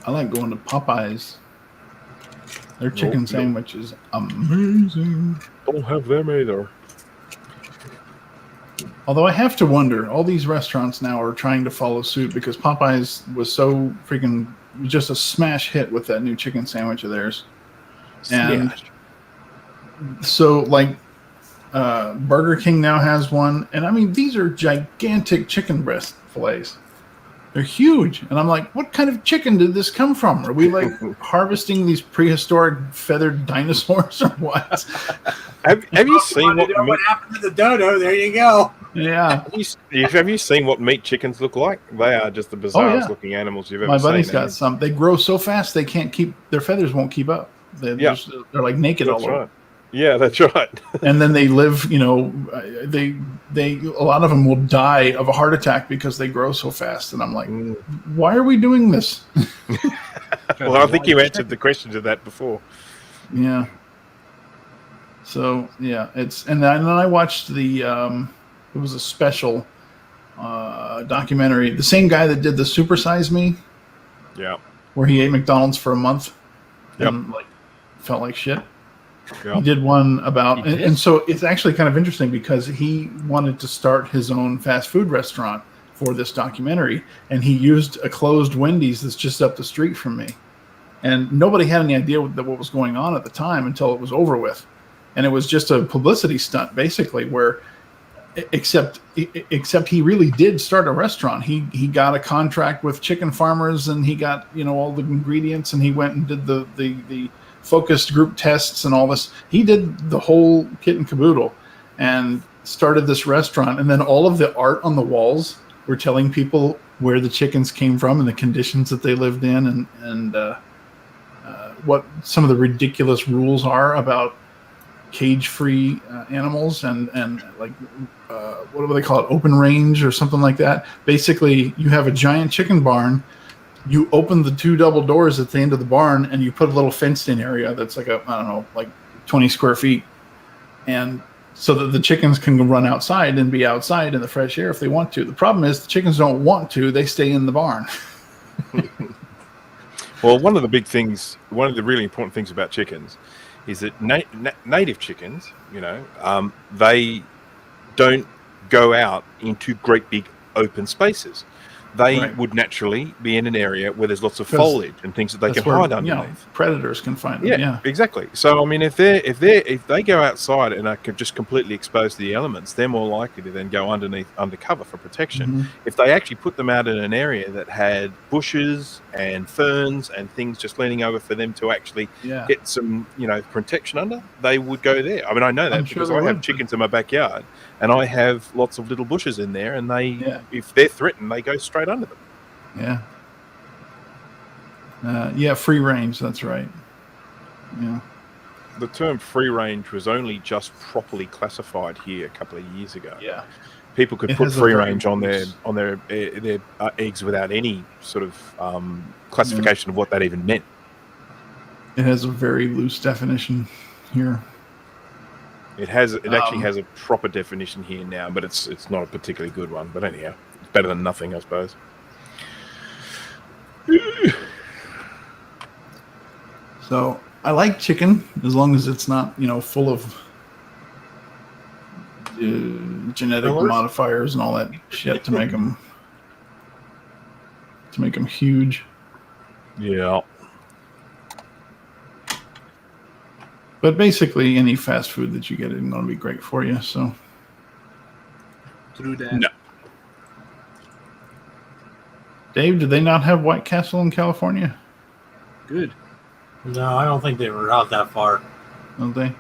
I like going to Popeyes. Their chicken sandwich is amazing. Don't have them either. Although I have to wonder, all these restaurants now are trying to follow suit because Popeyes was so freaking just a smash hit with that new chicken sandwich of theirs. And so, like, Burger King now has one. And I mean, these are gigantic chicken breast fillets. They're huge. And I'm like, what kind of chicken did this come from? Are we like harvesting these prehistoric feathered dinosaurs or what? Have you seen what happened to the dodo? There you go. Yeah. Have you seen what meat chickens look like? They are just the bizarrest looking animals you've ever seen. My buddy's got some. They grow so fast they can't keep their feathers won't keep up. They're like naked all over. Right. Yeah, that's right. And then they live, a lot of them will die of a heart attack because they grow so fast. And I'm like, why are we doing this? Well, I think you answered the question to that before. Yeah. So yeah, and then I watched it was a special documentary. The same guy that did the Super Size Me. Yeah. Where he ate McDonald's for a month. Yep. And felt like shit. Yep. He did one about, and so it's actually kind of interesting because he wanted to start his own fast food restaurant for this documentary, and he used a closed Wendy's that's just up the street from me, and nobody had any idea what was going on at the time until it was over with, and it was just a publicity stunt basically. Where, except he really did start a restaurant. He got a contract with chicken farmers, and he got all the ingredients, and he went and did the focused group tests and all this. He did the whole kit and caboodle and started this restaurant. And then all of the art on the walls were telling people where the chickens came from and the conditions that they lived in, and what some of the ridiculous rules are about cage-free animals and what do they call it? Open range or something like that. Basically, you have a giant chicken barn. You open the 2 double doors at the end of the barn, and you put a little fenced-in area that's like 20 square feet, and so that the chickens can run outside and be outside in the fresh air if they want to. The problem is the chickens don't want to; they stay in the barn. Well, one of the really important things about chickens is that native chickens, they don't go out into great big open spaces. They would naturally be in an area where there's lots of foliage and things that they can hide underneath. Predators can find them. Yeah, exactly. So I mean, if they go outside and are just completely exposed to the elements, they're more likely to then go under cover for protection. Mm-hmm. If they actually put them out in an area that had bushes and ferns and things just leaning over for them to actually get some protection under, they would go there. I mean, I know that because I have chickens in my backyard, and I have lots of little bushes in there, and if they're threatened, they go straight under them. Free range, that's right. Yeah. The term free range was only just properly classified here a couple of years ago. Yeah. People could put free range on their eggs without any sort of classification of what that even meant. It has a very loose definition here. It actually has a proper definition here now, but it's not a particularly good one. But anyhow, it's better than nothing, I suppose. So I like chicken as long as it's not full of genetic modifiers and all that shit to make them huge. Yeah. But basically, any fast food that you get is going to be great for you. So, Through that. No. Dave, do they not have White Castle in California? Good. No, I don't think they were out that far. Don't they?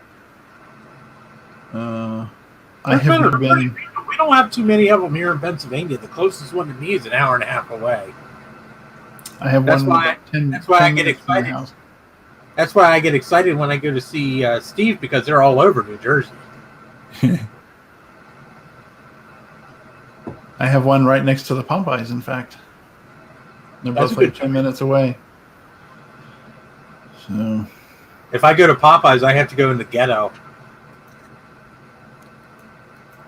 I have never been. We don't have too many of them here in Pennsylvania. The closest one to me is an hour and a half away. I have that's one. That's why I get excited. That's why I get excited when I go to see Steve, because they're all over New Jersey. I have one right next to the Popeyes, in fact. They're both like 10 minutes away. So If I go to Popeyes, I have to go in the ghetto.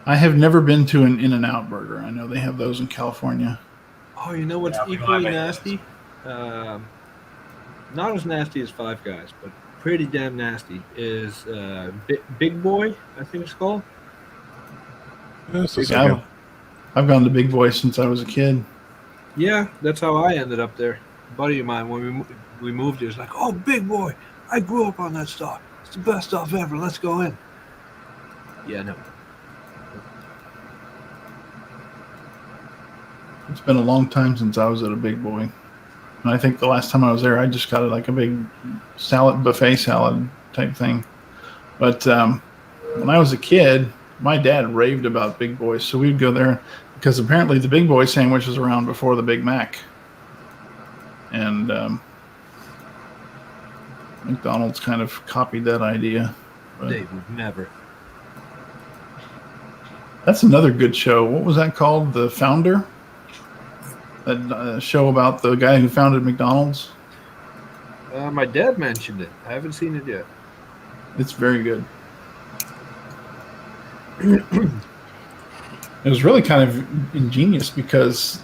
I have never been to an In-N-Out burger. I know they have those in California. Oh, you know what's Yeah, we don't equally have any of nasty? Not as nasty as Five Guys, but pretty damn nasty is Big Boy, I think it's called. Just a Yeah, second. I've gone to Big Boy since I was a kid. Yeah, that's how I ended up there. A buddy of mine, when we moved, he was like, "Oh, Big Boy, I grew up on that stuff. It's the best stuff ever. Let's go in." Yeah, no. It's been a long time since I was at a Big Boy. And I think the last time I was there, I just got like a big buffet salad type thing. But when I was a kid, my dad raved about Big Boy, so we'd go there because apparently the Big Boy sandwich was around before the Big Mac. And McDonald's kind of copied that idea. But They would never. that's another good show. What was that called? The Founder? That show about the guy who founded McDonald's. My dad mentioned it. I haven't seen it yet. It's very good. It was really kind of ingenious because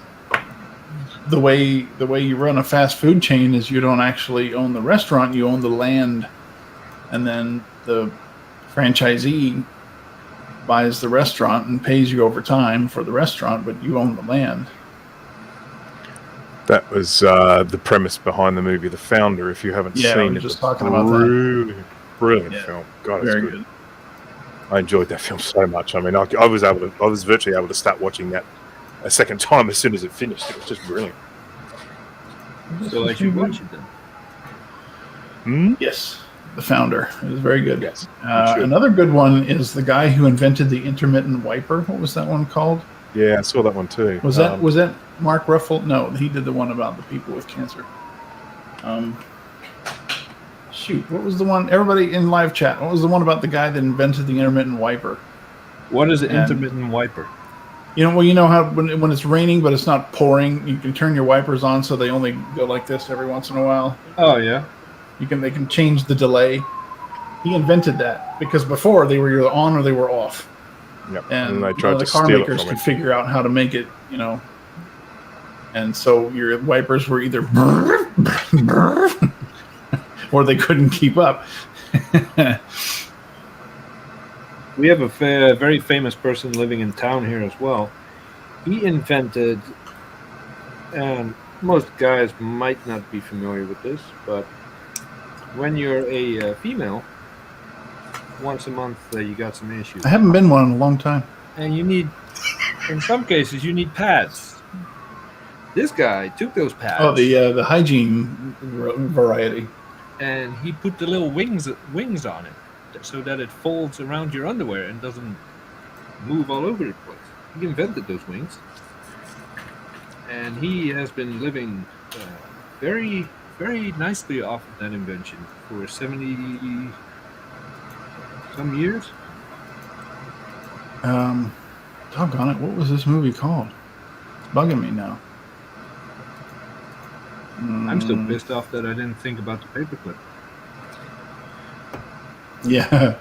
the way you run a fast food chain is you don't actually own the restaurant, you own the land, and then the franchisee buys the restaurant and pays you over time for the restaurant, but you own the land. That was the premise behind the movie The Founder. If you haven't Yeah, seen we it, were just it's talking about that. Brilliant Yeah, film. God, it's Very good. good. I enjoyed that film so much. I mean, I was virtually able to start watching that a second time as soon as it finished. It was just brilliant. So I should watch it then. Yes, The Founder. It was very good. Yes, you should. Another good one is the guy who invented the intermittent wiper. What was that one called? Yeah, I saw that one too. Was that Mark Ruffalo? No, he did the one about the people with cancer. Shoot, what was the one? Everybody in live chat. What was the one about the guy that invented the intermittent wiper? What is an And- intermittent wiper? You know how when it's raining but it's not pouring, you can turn your wipers on so they only go like this every once in a while. Oh yeah. They can change the delay. He invented that because before they were either on or they were off. Yep. And they tried the to car steal it makers from could him. figure out how to make it, and so your wipers were either or they couldn't keep up. We have a very famous person living in town here as well. He invented, and most guys might not be familiar with this, but when you're a female, once a month you got some issues. I haven't been one in a long time. And you need, in some cases, you need pads. This guy took those pads. Oh, the hygiene variety. and he put the little wings on it so that it folds around your underwear and doesn't move all over the place. He invented those wings, and he has been living very, very nicely off of that invention for 70 some years. Doggone it! What was this movie called? It's bugging me now. I'm still pissed off that I didn't think about the paperclip. Yeah.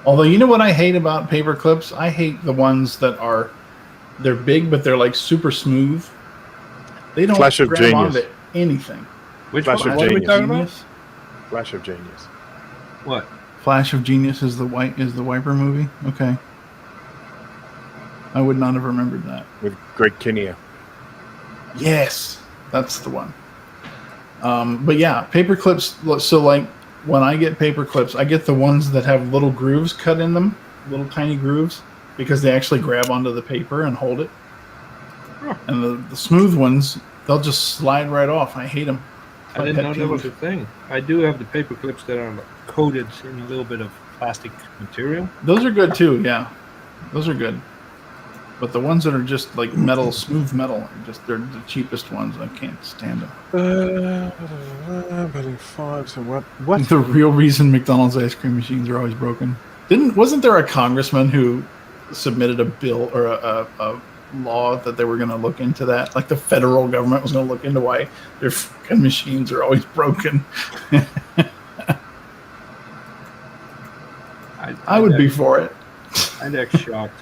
Although, you know what I hate about paper clips? I hate the ones that they're big, but they're like super smooth. They don't Flash of grab genius. onto anything. Which Flash one? of What are we genius. talking about? Genius? Flash of Genius. What? Flash of Genius is the wiper movie? Okay. I would not have remembered that. With Greg Kinnear. Yes, that's the one. But yeah, paper clips. So like when I get paper clips, I get the ones that have little grooves cut in them, little tiny grooves, because they actually grab onto the paper and hold it. And the smooth ones, they'll just slide right off. I hate them. I didn't know that was a thing. I do have the paper clips that are coated in a little bit of plastic material. Those are good too. Yeah, those are good. But the ones that are just like metal, smooth metal, they're the cheapest ones. I can't stand them. Building 5, so what? The real reason McDonald's ice cream machines are always broken. Wasn't there a congressman who submitted a bill or law that they were going to look into that. Like the federal government was going to look into why their fucking machines are always broken. I would be for it. I'd act shocked.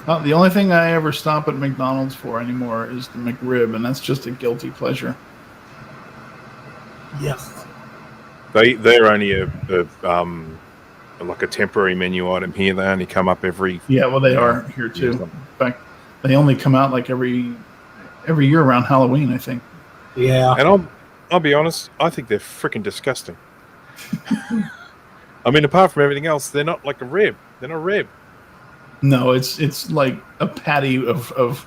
The only thing I ever stop at McDonald's for anymore is the McRib, and that's just a guilty pleasure. Yes. They're only a like a temporary menu item here. They only come up every. Yeah, well, they are here too. In fact, they only come out like every year around Halloween, I think. Yeah. And I'll be honest, I think they're freaking disgusting. I mean, apart from everything else, they're not like a rib. They're not a rib. No, it's like a patty of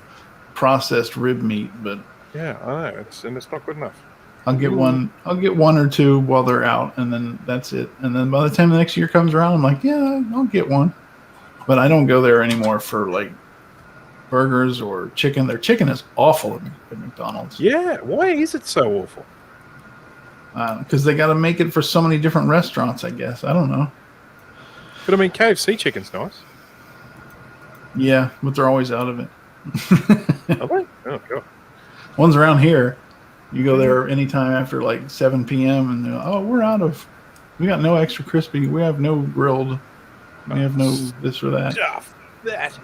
processed rib meat, but yeah, I know, it's not good enough. I'll get one or two while they're out, and then that's it. And then by the time the next year comes around, I'm like, yeah, I'll get one. But I don't go there anymore for like burgers or chicken. Their chicken is awful at McDonald's. Yeah, why is it so awful? Because they got to make it for so many different restaurants, I guess. I don't know. But I mean, KFC chicken's nice. Yeah, but they're always out of it. Are they? Oh, God. One's around here. You go there anytime after like 7 p.m. and they're like, oh, we got no extra crispy. We have no grilled. We have no this or that. That.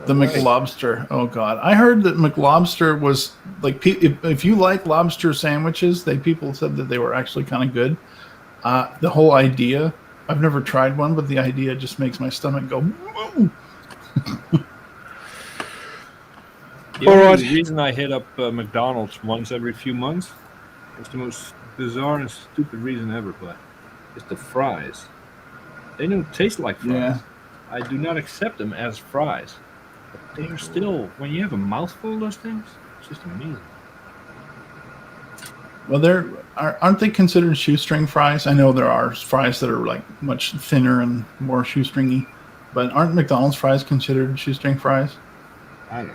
The McLobster. Oh, God. I heard that McLobster was like, if you like lobster sandwiches, people said that they were actually kind of good. The whole idea, I've never tried one, but the idea just makes my stomach go, whoa. The only reason I hit up McDonald's once every few months, it's the most bizarre and stupid reason ever, but it's the fries. They don't taste like fries. Yeah. I do not accept them as fries. But they are still, when you have a mouthful of those things, it's just amazing. Well, aren't they considered shoestring fries? I know there are fries that are like much thinner and more shoestringy, but aren't McDonald's fries considered shoestring fries? I don't know.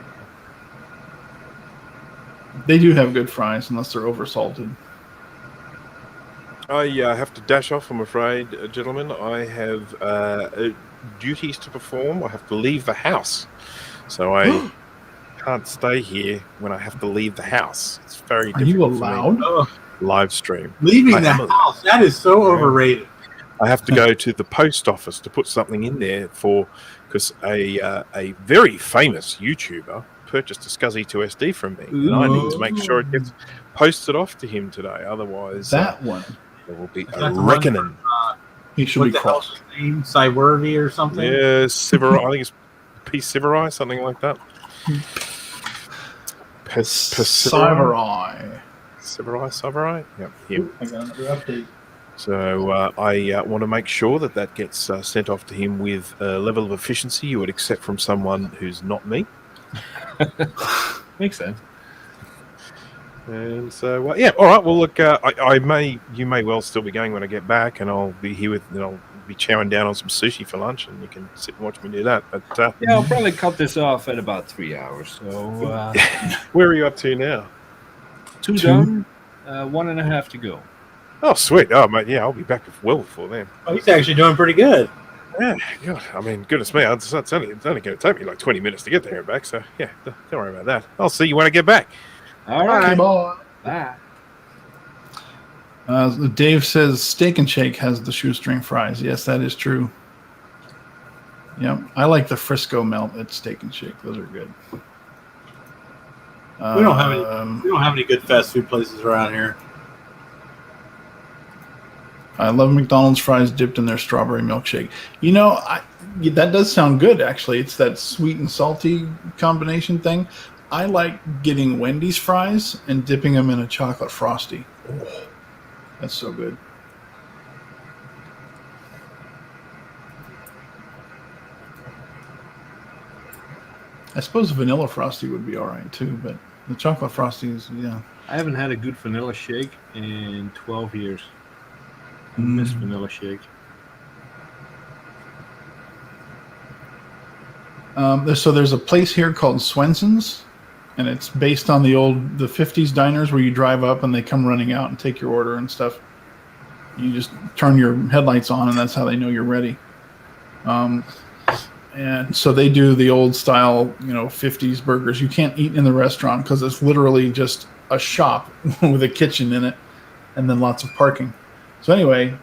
They do have good fries, unless they're oversalted. I have to dash off, I'm afraid, gentlemen. I have duties to perform. I have to leave the house. So I can't stay here when I have to leave the house. It's very difficult. Are you allowed? Live stream. Leaving the house. That is so overrated. I have to go to the post office to put something in there because a very famous YouTuber purchased a SCSI 2SD from me, and I need to make sure it gets posted off to him today. Otherwise, that one there will be a reckoning. He should be crossed. Name Cyworthy or something. Yeah, Siverai. I think it's P. Siverai, something like that. Cyverai. Siverai. Yep. Him. I got another update. So I want to make sure that gets sent off to him with a level of efficiency you would accept from someone who's not me. Makes sense. And so, yeah, all right. Well, look, you may well still be going when I get back, and I'll be here I'll be chowing down on some sushi for lunch, and you can sit and watch me do that. But yeah, I'll probably cut this off at about 3 hours. So, where are you up to now? 2 done, 1.5 to go. Oh, sweet. Oh, mate, yeah, I'll be back well before then. Oh, he's actually doing pretty good. Yeah, God, I mean, goodness me, it's only going to take me like 20 minutes to get there and back, so yeah, don't worry about that. I'll see you when I get back. All right. Bye. Dave says Steak and Shake has the shoestring fries. Yes, that is true. Yep, I like the Frisco melt at Steak and Shake. Those are good. We don't have any good fast food places around here. I love McDonald's fries dipped in their strawberry milkshake. You know, that does sound good, actually. It's that sweet and salty combination thing. I like getting Wendy's fries and dipping them in a chocolate frosty. Oh, that's so good. I suppose vanilla frosty would be all right, too, but the chocolate frosties, yeah. I haven't had a good vanilla shake in 12 years. Miss vanilla shake. So there's a place here called Swenson's, and it's based on the 50s diners where you drive up and they come running out and take your order and stuff. You just turn your headlights on, and that's how they know you're ready. And so they do the old style, 50s burgers. You can't eat in the restaurant because it's literally just a shop with a kitchen in it and then lots of parking. So anyway,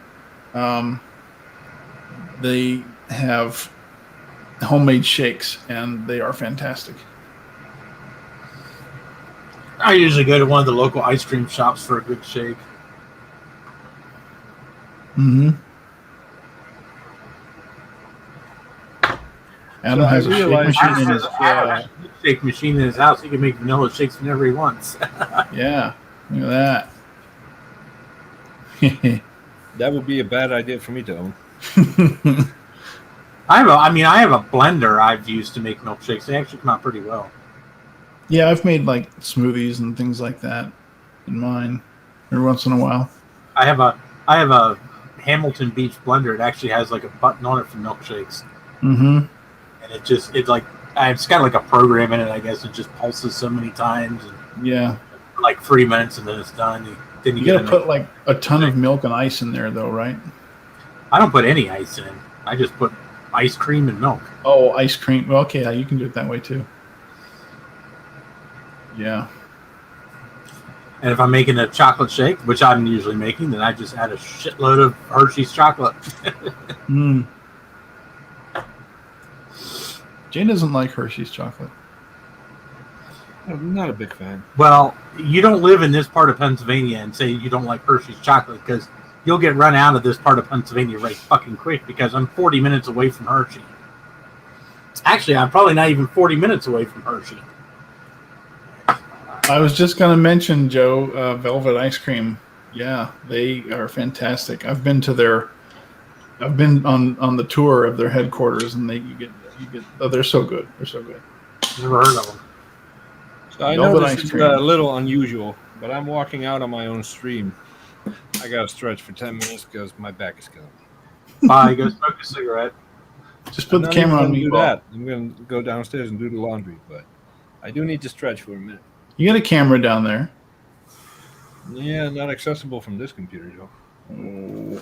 they have homemade shakes, and they are fantastic. I usually go to one of the local ice cream shops for a good shake. Mm-hmm. Adam has a shake machine in his house. He can make vanilla shakes whenever he wants. Yeah, look at that. That would be a bad idea for me to own. I have a blender I've used to make milkshakes. They actually come out pretty well. Yeah, I've made like smoothies and things like that in mine every once in a while. I have a Hamilton Beach blender. It actually has like a button on it for milkshakes. Mm-hmm. And it's got like a program in it, I guess. It just pulses so many times. And yeah. Like 3 minutes and then it's done. Then you gotta put like a ton of milk and ice in there though, right? I don't put any ice in. I just put ice cream and milk. Oh, ice cream. Well, okay, yeah, you can do it that way too. Yeah. And if I'm making a chocolate shake, which I'm usually making, then I just add a shitload of Hershey's chocolate. Jane doesn't like Hershey's chocolate. I'm not a big fan. Well, you don't live in this part of Pennsylvania and say you don't like Hershey's chocolate, because you'll get run out of this part of Pennsylvania right fucking quick, because I'm 40 minutes away from Hershey. Actually, I'm probably not even 40 minutes away from Hershey. I was just going to mention, Joe, Velvet Ice Cream. Yeah, they are fantastic. I've been on the tour of their headquarters, and they're so good. They're so good. Never heard of them. So I know this is a little unusual, but I'm walking out on my own stream. I got to stretch for 10 minutes because my back is killing me. Bye, go smoke a cigarette. Just put the camera on me. Do that. I'm going to go downstairs and do the laundry, but I do need to stretch for a minute. You got a camera down there. Yeah, not accessible from this computer, Joe. Oh.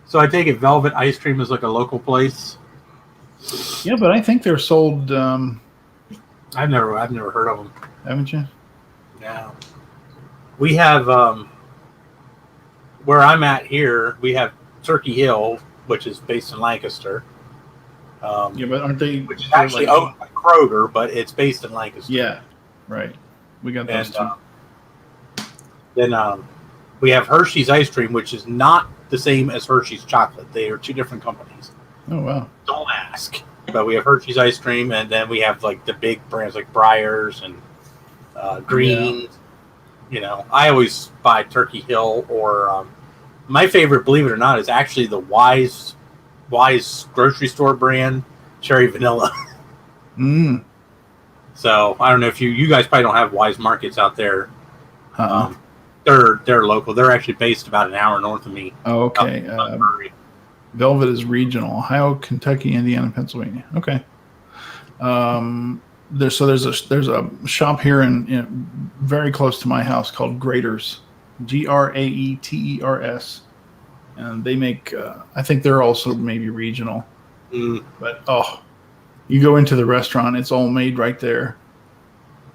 So I take it Velvet Ice Cream is like a local place? Yeah, but I think they're sold... I've never heard of them. Haven't you? No. We have where I'm at here. We have Turkey Hill, which is based in Lancaster. Yeah, but aren't they? Which is actually owned by Kroger, but it's based in Lancaster. Yeah, right. We got those too. Then we have Hershey's Ice Cream, which is not the same as Hershey's Chocolate. They are two different companies. Oh wow! Don't ask. But we have Hershey's Ice Cream, and then we have like the big brands like Breyers and Greens. Yeah. I always buy Turkey Hill, or my favorite, believe it or not, is actually the Wise grocery store brand Cherry Vanilla. So I don't know if you guys probably don't have Wise Markets out there. They're local. They're actually based about an hour north of me. Oh, okay. Velvet is regional: Ohio, Kentucky, Indiana, Pennsylvania. Okay. There's a shop here in very close to my house called Graeter's, Graeters, and they make. I think they're also maybe regional, but you go into the restaurant, it's all made right there.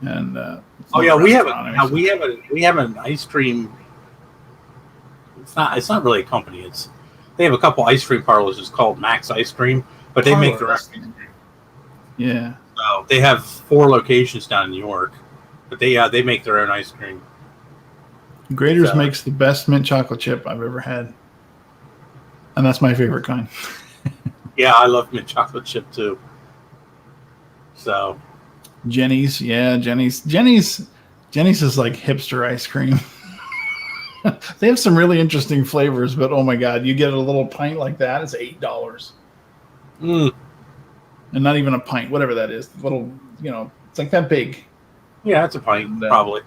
And we have an ice cream. It's not really a company. They have a couple ice cream parlors. It's called Max Ice Cream, but they make their own ice cream. Yeah. So they have 4 locations down in New York, but they make their own ice cream. Graeter's makes the best mint chocolate chip I've ever had, and that's my favorite kind. Yeah, I love mint chocolate chip too. So Jenny's is like hipster ice cream. They have some really interesting flavors, but oh my god, you get a little pint like that, it's $8. And not even a pint, whatever that is. Little, it's like that big. Yeah, it's a pint, probably.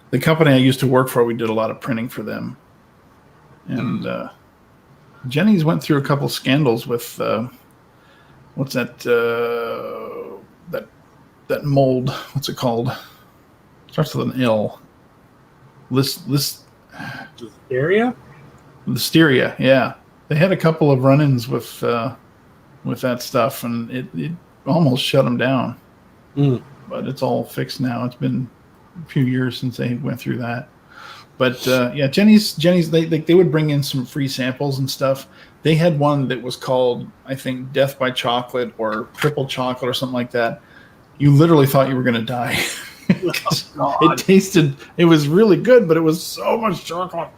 The company I used to work for, we did a lot of printing for them. And Jenny's went through a couple scandals with what's that that mold? What's it called? Starts with an L. Area? Listeria, yeah. They had a couple of run-ins with that stuff, and it almost shut them down. Mm. But it's all fixed now. It's been a few years since they went through that. But yeah, Jenny's they would bring in some free samples and stuff. They had one that was called, I think, Death by Chocolate or Triple Chocolate or something like that. You literally thought you were going to die. It was really good, but it was so much chocolate.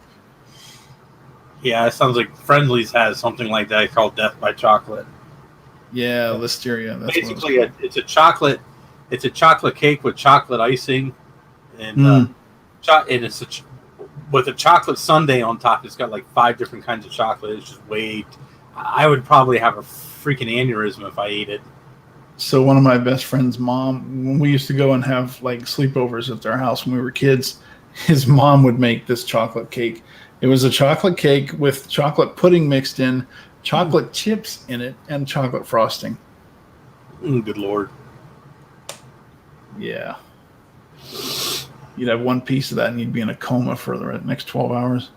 Yeah, it sounds like Friendly's has something like that called Death by Chocolate. Yeah, Listeria. That's basically it's a chocolate cake with chocolate icing, and it's with a chocolate sundae on top. It's got like 5 different kinds of chocolate. It's just way. I would probably have a freaking aneurysm if I ate it. So one of my best friend's mom, when we used to go and have like sleepovers at their house when we were kids, his mom would make this chocolate cake. It was a chocolate cake with chocolate pudding mixed in, chocolate chips in it, and chocolate frosting. Good Lord. Yeah. You'd have one piece of that and you'd be in a coma for the next 12 hours.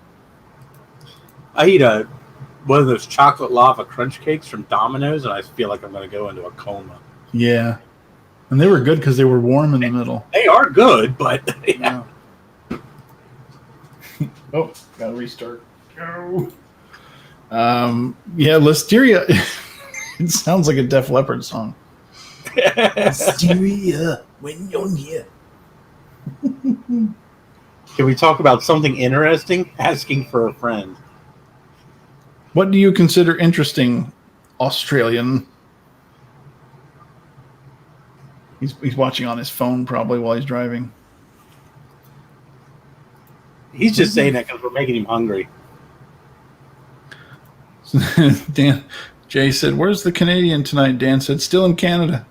I eat one of those chocolate lava crunch cakes from Domino's, and I feel like I'm going to go into a coma. Yeah. And they were good because they were warm in the middle. They are good, but... Yeah. Oh, got to restart. Go. Yeah, Listeria. It sounds like a Def Leppard song. Listeria, when you're near. Can we talk about something interesting? Asking for a friend. What do you consider interesting, Australian? He's watching on his phone probably while he's driving. He's just saying that because we're making him hungry. Dan, Jay said, "Where's the Canadian tonight?" Dan said, "Still in Canada."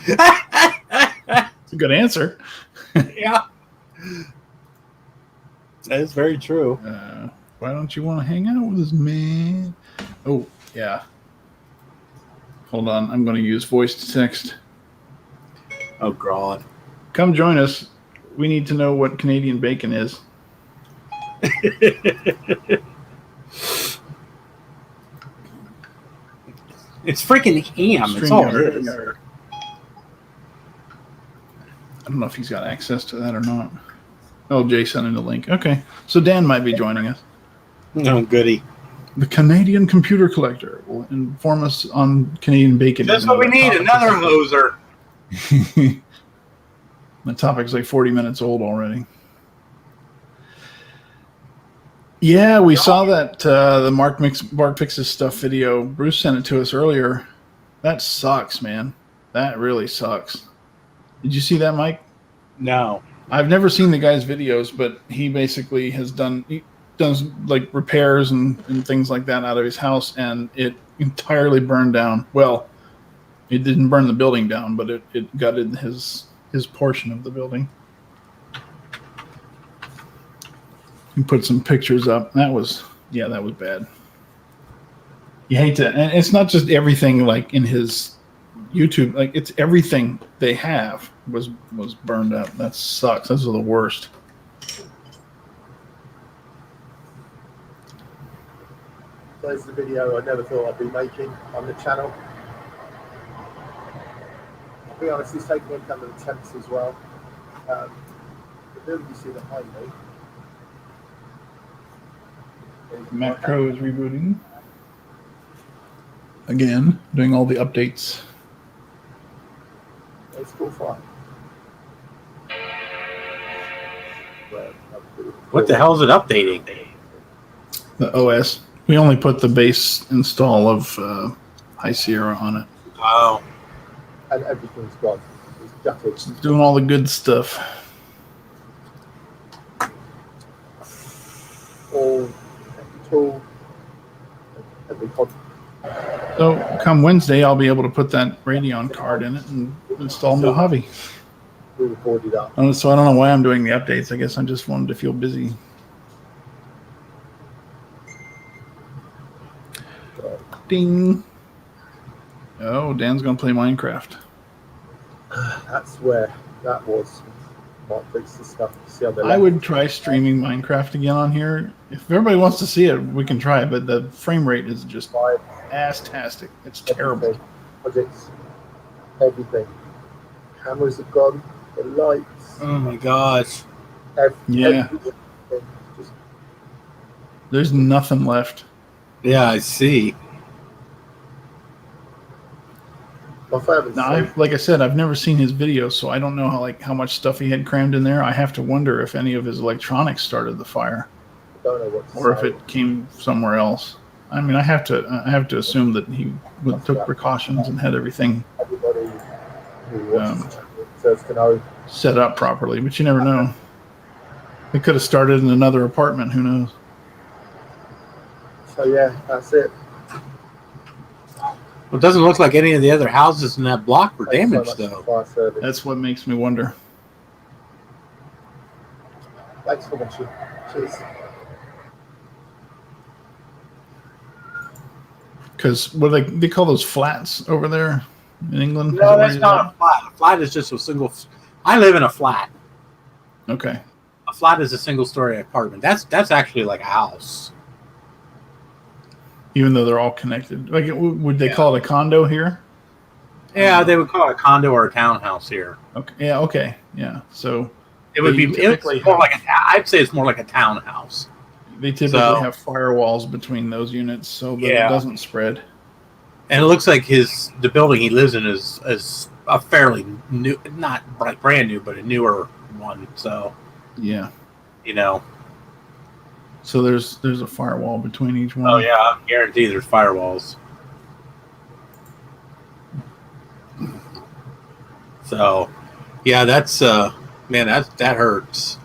It's a good answer. Yeah. That is very true. Why don't you want to hang out with us, man? Oh, yeah. Hold on. I'm going to use voice to text. Oh, God. Come join us. We need to know what Canadian bacon is. It's freaking ham. It's all it is. I don't know if he's got access to that or not. Oh, Jay sent in the link. Okay. So Dan might be joining us. Oh, goody. The Canadian Computer Collector will inform us on Canadian bacon. That's what we need, another hoser. The topic's like 40 minutes old already. Yeah, we saw that the Mark Fixes Stuff video. Bruce sent it to us earlier. That sucks, man. That really sucks. Did you see that, Mike? No. I've never seen the guy's videos, but he basically does like repairs and things like that out of his house, and it entirely burned down. Well, it didn't burn the building down, but it gutted his portion of the building. You put some pictures up. That was bad. You hate to, and it's not just everything like in his YouTube, like it's everything they have was burned up. That sucks. Those are the worst. There's the video I never thought I'd be making on the channel. I'll be honest, he's taking into account the temps as well. The building you see behind me. Mac Pro is rebooting. Again, doing all the updates. It's cool fun. What the hell is it updating? The OS. We only put the base install of High Sierra on it. Oh. And everything's gone. It's gutted. It's doing all the good stuff. All every tool, every pod. So come Wednesday, I'll be able to put that Radeon card in it and install Mojave. We recorded up. So I don't know why I'm doing the updates. I guess I just wanted to feel busy. Ding. Oh, Dan's going to play Minecraft. That's where that was. might fix the stuff. See how they I would try streaming Minecraft again on here. If everybody wants to see it, we can try it, but the frame rate is just ass-tastic. It's terrible. Projects, everything. Cameras have gone, the lights. Oh my gosh. Yeah. Everything. Just, There's nothing left. Yeah, I see. my family's Now, like I said, I've never seen his videos, so I don't know how much stuff he had crammed in there. I have to wonder if any of his electronics started the fire, don't know what to or say. if it came somewhere else. I mean, I have to assume that he took precautions and had everything Everybody who watches the channel deserves to know. set up properly, but you never know. It could have started in another apartment. Who knows? So yeah, that's it. Well, it doesn't look like any of the other houses in that block were Thanks so damaged, much though. for fire service. That's what makes me wonder. Thanks for watching. Cheers. Because what do they call those flats over there in England? Is No, that that's where not a flat. A flat is just a single. I live in a flat. Okay. A flat is a single-story apartment. That's actually like a house. Even though they're all connected, like would they call it a condo here? Yeah, they would call it a condo or a townhouse here. Okay. Yeah. Okay. Yeah. So It would They be. typically It's more like I'd say it's more like a townhouse. they typically So- have firewalls between those units so that Yeah. it doesn't spread. And it looks like the building he lives in is a fairly new, not like brand new, but a newer one. So Yeah. you know. So there's a firewall between each one. Oh yeah, I guarantee there's firewalls. So, yeah, that's man, that hurts.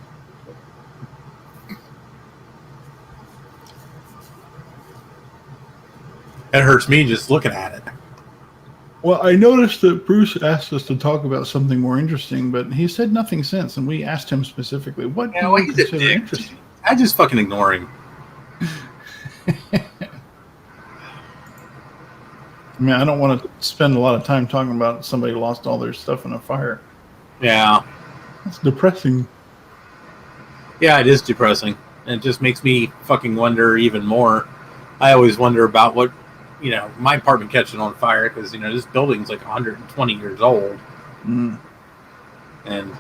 It hurts me just looking at it. Well, I noticed that Bruce asked us to talk about something more interesting, but he said nothing since, and we asked him specifically, "What Yeah, do well, you he's a consider dick. interesting?" I just fucking ignore him. I mean, I don't want to spend a lot of time talking about somebody who lost all their stuff in a fire. Yeah, It's depressing. yeah, it is depressing. And it just makes me fucking wonder even more. I always wonder about what, my apartment catching on fire because, this building's like 120 years old. Mm. And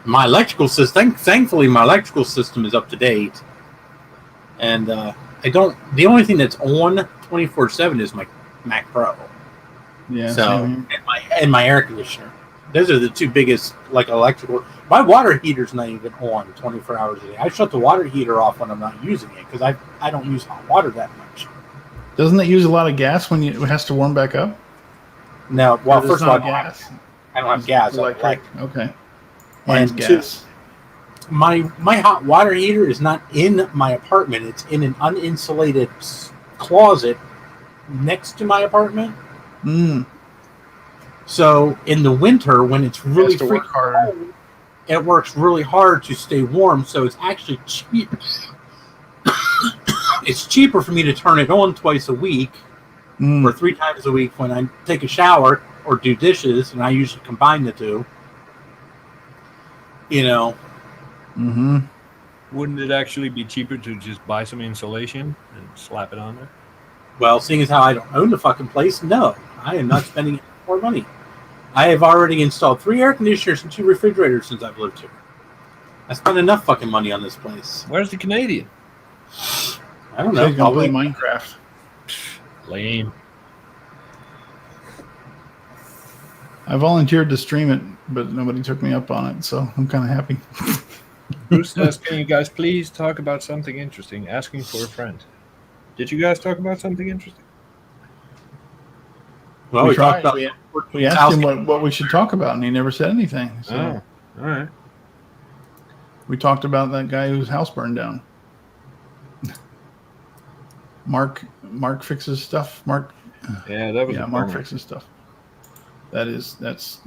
my electrical system, thankfully, my electrical system is up to date. And the only thing that's on 24/7 is my Mac Pro. Yeah. So, same here. and my air conditioner. Those are the two biggest, electrical. My water heater's not even on 24 hours a day. I shut the water heater off when I'm not using it because I don't use hot water that much. Doesn't it use a lot of gas when it has to warm back up? No, well, Or first it's of all, not gas. I don't have gas. Electric. Okay. Mine's And two- gas. My hot water heater is not in my apartment. It's in an uninsulated closet next to my apartment. Mm. So in the winter, when it's really to work freaking harder. cold, it works really hard to stay warm. So it's actually cheap. It's cheaper for me to turn it on twice a week Mm. or 3 times a week when I take a shower or do dishes, and I usually combine the two. Mm-hmm. Wouldn't it actually be cheaper to just buy some insulation and slap it on there? Well, seeing as how I don't own the fucking place, no, I am not spending any more money. I have already installed 3 air conditioners and 2 refrigerators since I've lived here. I spent enough fucking money on this place. Where's the Canadian? I don't So know. he's gonna play Probably. Minecraft. Lame. I volunteered to stream it, but nobody took me up on it, so I'm kind of happy. Bruce says, "Can you guys please talk about something interesting?" Asking for a friend. Did you guys talk about something interesting? Well, we tried. talked about. We asked him what we should talk about, and he never said anything. So Oh, all right. we talked about that guy whose house burned down. Mark fixes stuff. Mark Mark fixes stuff. That's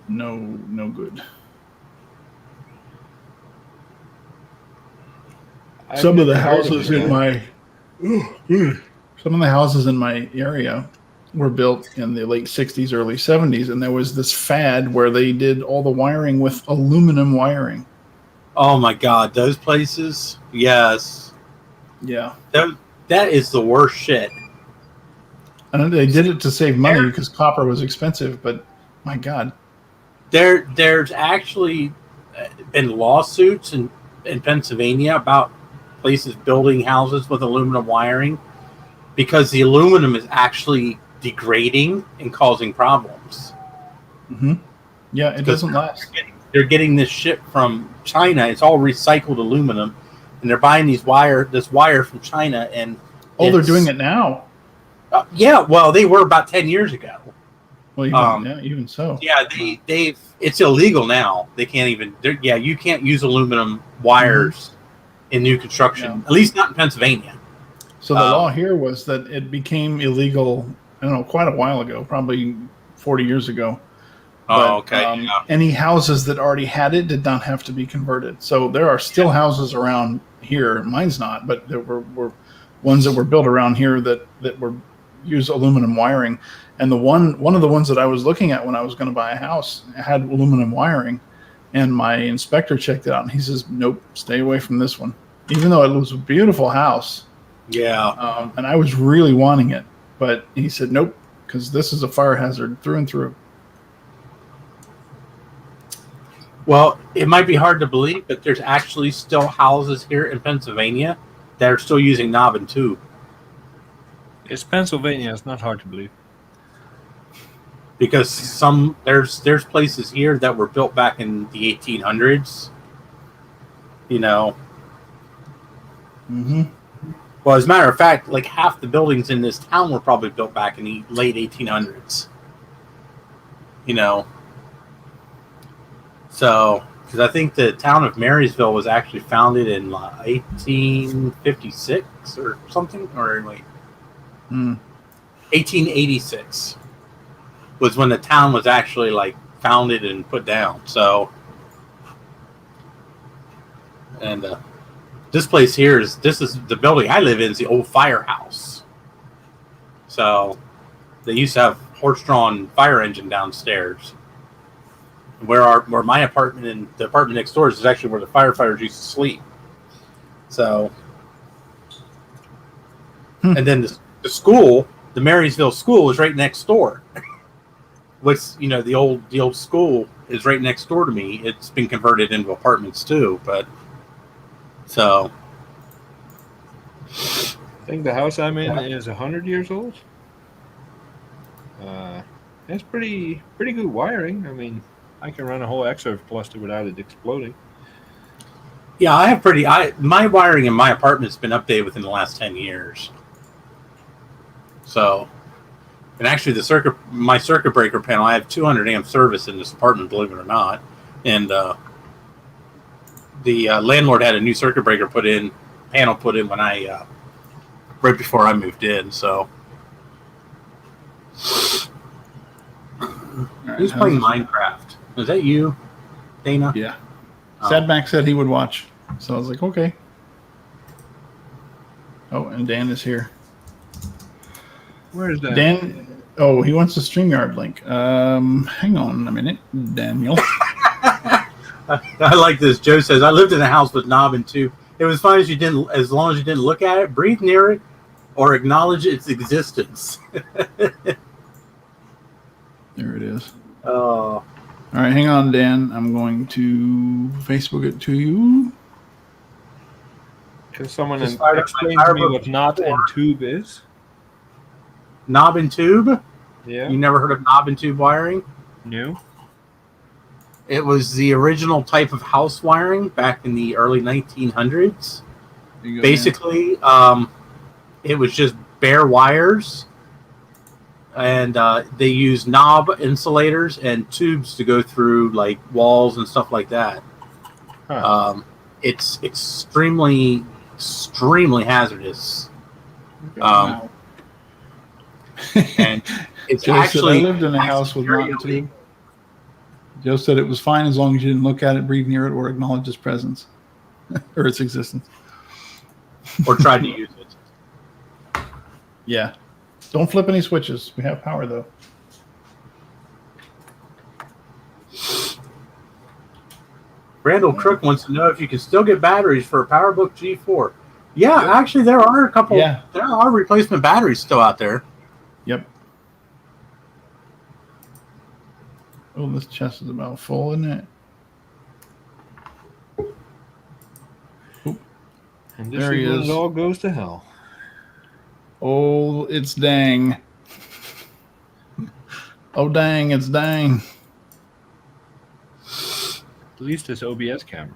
no good. Some of the houses in my area were built in the late 60s, early 70s, and there was this fad where they did all the wiring with aluminum wiring. Oh my God, those places. Yes. Yeah. That is the worst shit. And they did it to save money because copper was expensive, but my God. There's actually been lawsuits in Pennsylvania about places building houses with aluminum wiring because the aluminum is actually degrading and causing problems. Mm-hmm. Yeah, it doesn't last. They're getting this shit from China. It's all recycled aluminum, and they're buying this wire from China. And they're doing it now. Yeah, well, they were about 10 years ago. Well, even so. Yeah, they've it's illegal now. They can't even. You can't use aluminum wires in new construction. At least not in Pennsylvania. So the law here was that it became illegal. I don't know, quite a while ago, probably 40 years ago. Okay. Any houses that already had it did not have to be converted. So there are still houses around here. Mine's not, but there were ones that were built around here that were use aluminum wiring. And one of the ones that I was looking at when I was going to buy a house had aluminum wiring, and my inspector checked it out and he says, "Nope, stay away from this one." Even though it was a beautiful house. Yeah. And I was really wanting it, but he said, "Nope, because this is a fire hazard through and through." Well, it might be hard to believe, but there's actually still houses here in Pennsylvania that are still using knob and tube. It's Pennsylvania. It's not hard to believe. Because there's places here that were built back in the 1800s. You know. Mm-hmm. Well, as a matter of fact, like half the buildings in this town were probably built back in the late 1800s. You know. So, because I think the town of Marysville was actually founded in 1856 or something, or wait, 1886 was when the town was actually like founded and put down. So, and this place here is the building I live in is the old firehouse. So, they used to have horse-drawn fire engine downstairs. Where my apartment and the apartment next door is actually where the firefighters used to sleep. So, and then the school, the Marysville school, is right next door. Which, you know, the old school is right next door to me. It's been converted into apartments too, but so. I think the house I'm in is 100 years old. It's pretty good wiring. I mean, I can run a whole Exerve cluster without it exploding. Yeah, my wiring in my apartment's been updated within the last 10 years. So, and actually my circuit breaker panel, I have 200 amp service in this apartment, believe it or not. And the landlord had a new circuit breaker panel put in when right before I moved in. So, who's playing Minecraft? Is that you, Dana? Yeah. Sadmac said he would watch. So I was like, okay. Oh, and Dan is here. Where is that? Dan, he wants the StreamYard link. Hang on a minute, Daniel. I like this. Joe says, I lived in a house with knob and tube. It was fine as long as you didn't look at it, breathe near it, or acknowledge its existence. There it is. Oh. All right, hang on, Dan. I'm going to Facebook it to you. Can someone explain to me what knob and tube is? Knob and tube? Yeah. You never heard of knob and tube wiring? No. It was the original type of house wiring back in the early 1900s. Basically, it was just bare wires. And they use knob insulators and tubes to go through like walls and stuff like that. Huh. It's extremely hazardous. Wow. And it's Joe actually. said, I lived in a house with knob and tube. Joe said it was fine as long as you didn't look at it, breathe near it, or acknowledge its presence or its existence. Or tried to use it. Yeah. Don't flip any switches. We have power, though. Randall Crook wants to know if you can still get batteries for a PowerBook G4. Yeah, Yep. actually, there are a couple. Yeah. There are replacement batteries still out there. Yep. Oh, this chest is about full, isn't it? And this There he is when is. it all goes to hell. Oh, it's dang. Oh, dang, it's dang. At least it's OBS camera.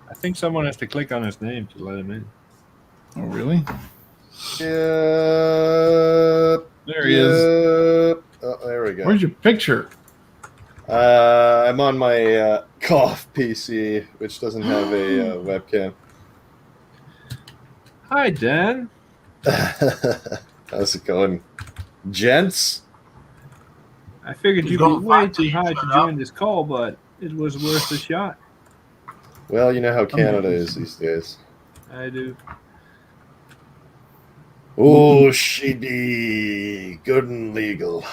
I think someone has to click on his name to let him in. Oh, really? There he is. Oh, there we go. Where's your picture? I'm on my cough PC, which doesn't have a webcam. Hi, Dan. How's it going, gents? I figured He's you'd be going way fast, too you high shut to up. join this call, but it was worth a shot. Well, you know how Canada is these days. I do. Oh, she be good and legal.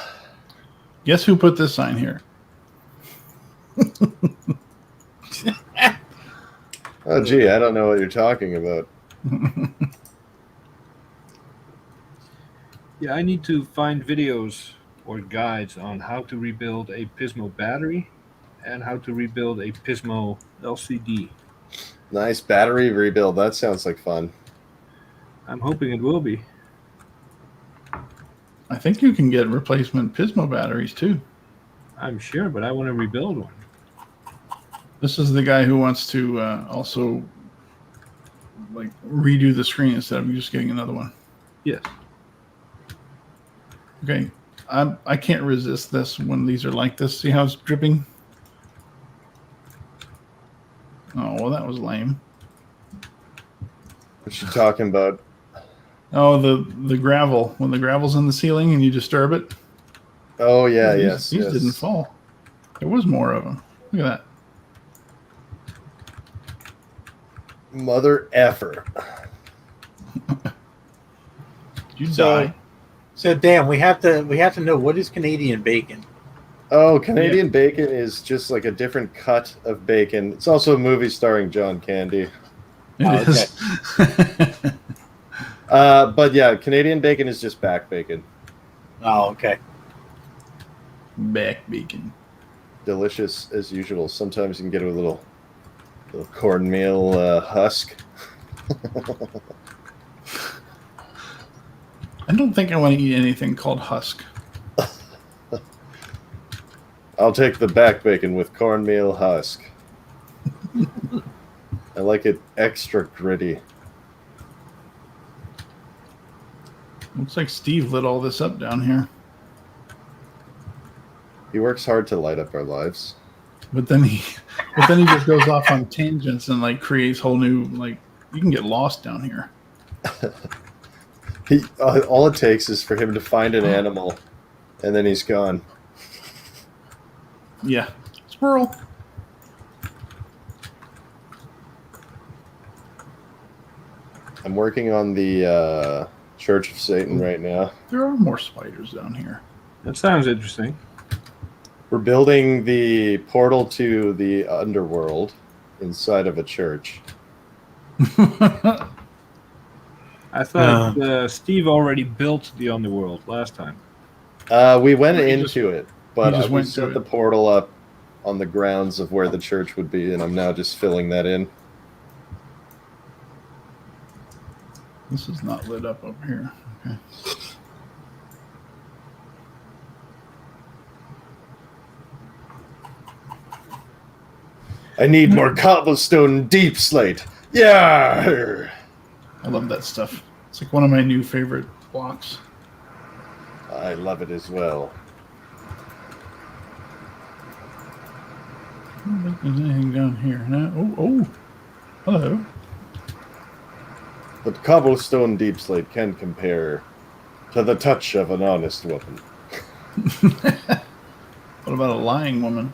Guess who put this sign here? Oh, gee, I don't know what you're talking about. Yeah, I need to find videos or guides on how to rebuild a Pismo battery and how to rebuild a Pismo LCD. Nice battery rebuild. That sounds like fun. I'm hoping it will be. I think you can get replacement Pismo batteries, too. I'm sure, but I want to rebuild one. This is the guy who wants to also like redo the screen instead of just getting another one. Yes. Okay, I can't resist this when these are like this. See how it's dripping? Oh, well, that was lame. What you talking about? Oh, the gravel. When the gravel's in the ceiling and you disturb it. Oh, yeah, These yes. didn't fall. There was more of them. Look at that. Mother effer. You So- die. So, Dan, we have to know, what is Canadian bacon? Oh, Canadian bacon is just like a different cut of bacon. It's also a movie starring John Candy. It is. But yeah, Canadian bacon is just back bacon. Oh, okay. Back bacon. Delicious as usual. Sometimes you can get it with a little cornmeal husk. I don't think I want to eat anything called husk. I'll take the back bacon with cornmeal husk. I like it extra gritty. Looks like Steve lit all this up down here. He works hard to light up our lives. But then he just goes off on tangents and like creates whole new, like, you can get lost down here. All it takes is for him to find an animal, and then he's gone. Yeah. Squirrel. I'm working on the Church of Satan right now. There are more spiders down here. That sounds interesting. We're building the portal to the underworld inside of a church. I thought Steve already built the underworld last time. We went He into it, but just we went set to the it. portal up on the grounds of where the church would be, and I'm now just filling that in. This is not lit up over here. Okay. I need more cobblestone deep slate. Yeah. I love that stuff. It's like one of my new favorite blocks. I love it as well. I don't think there's anything down here. No. Oh, hello. But cobblestone deep slate can compare to the touch of an honest woman. What about a lying woman?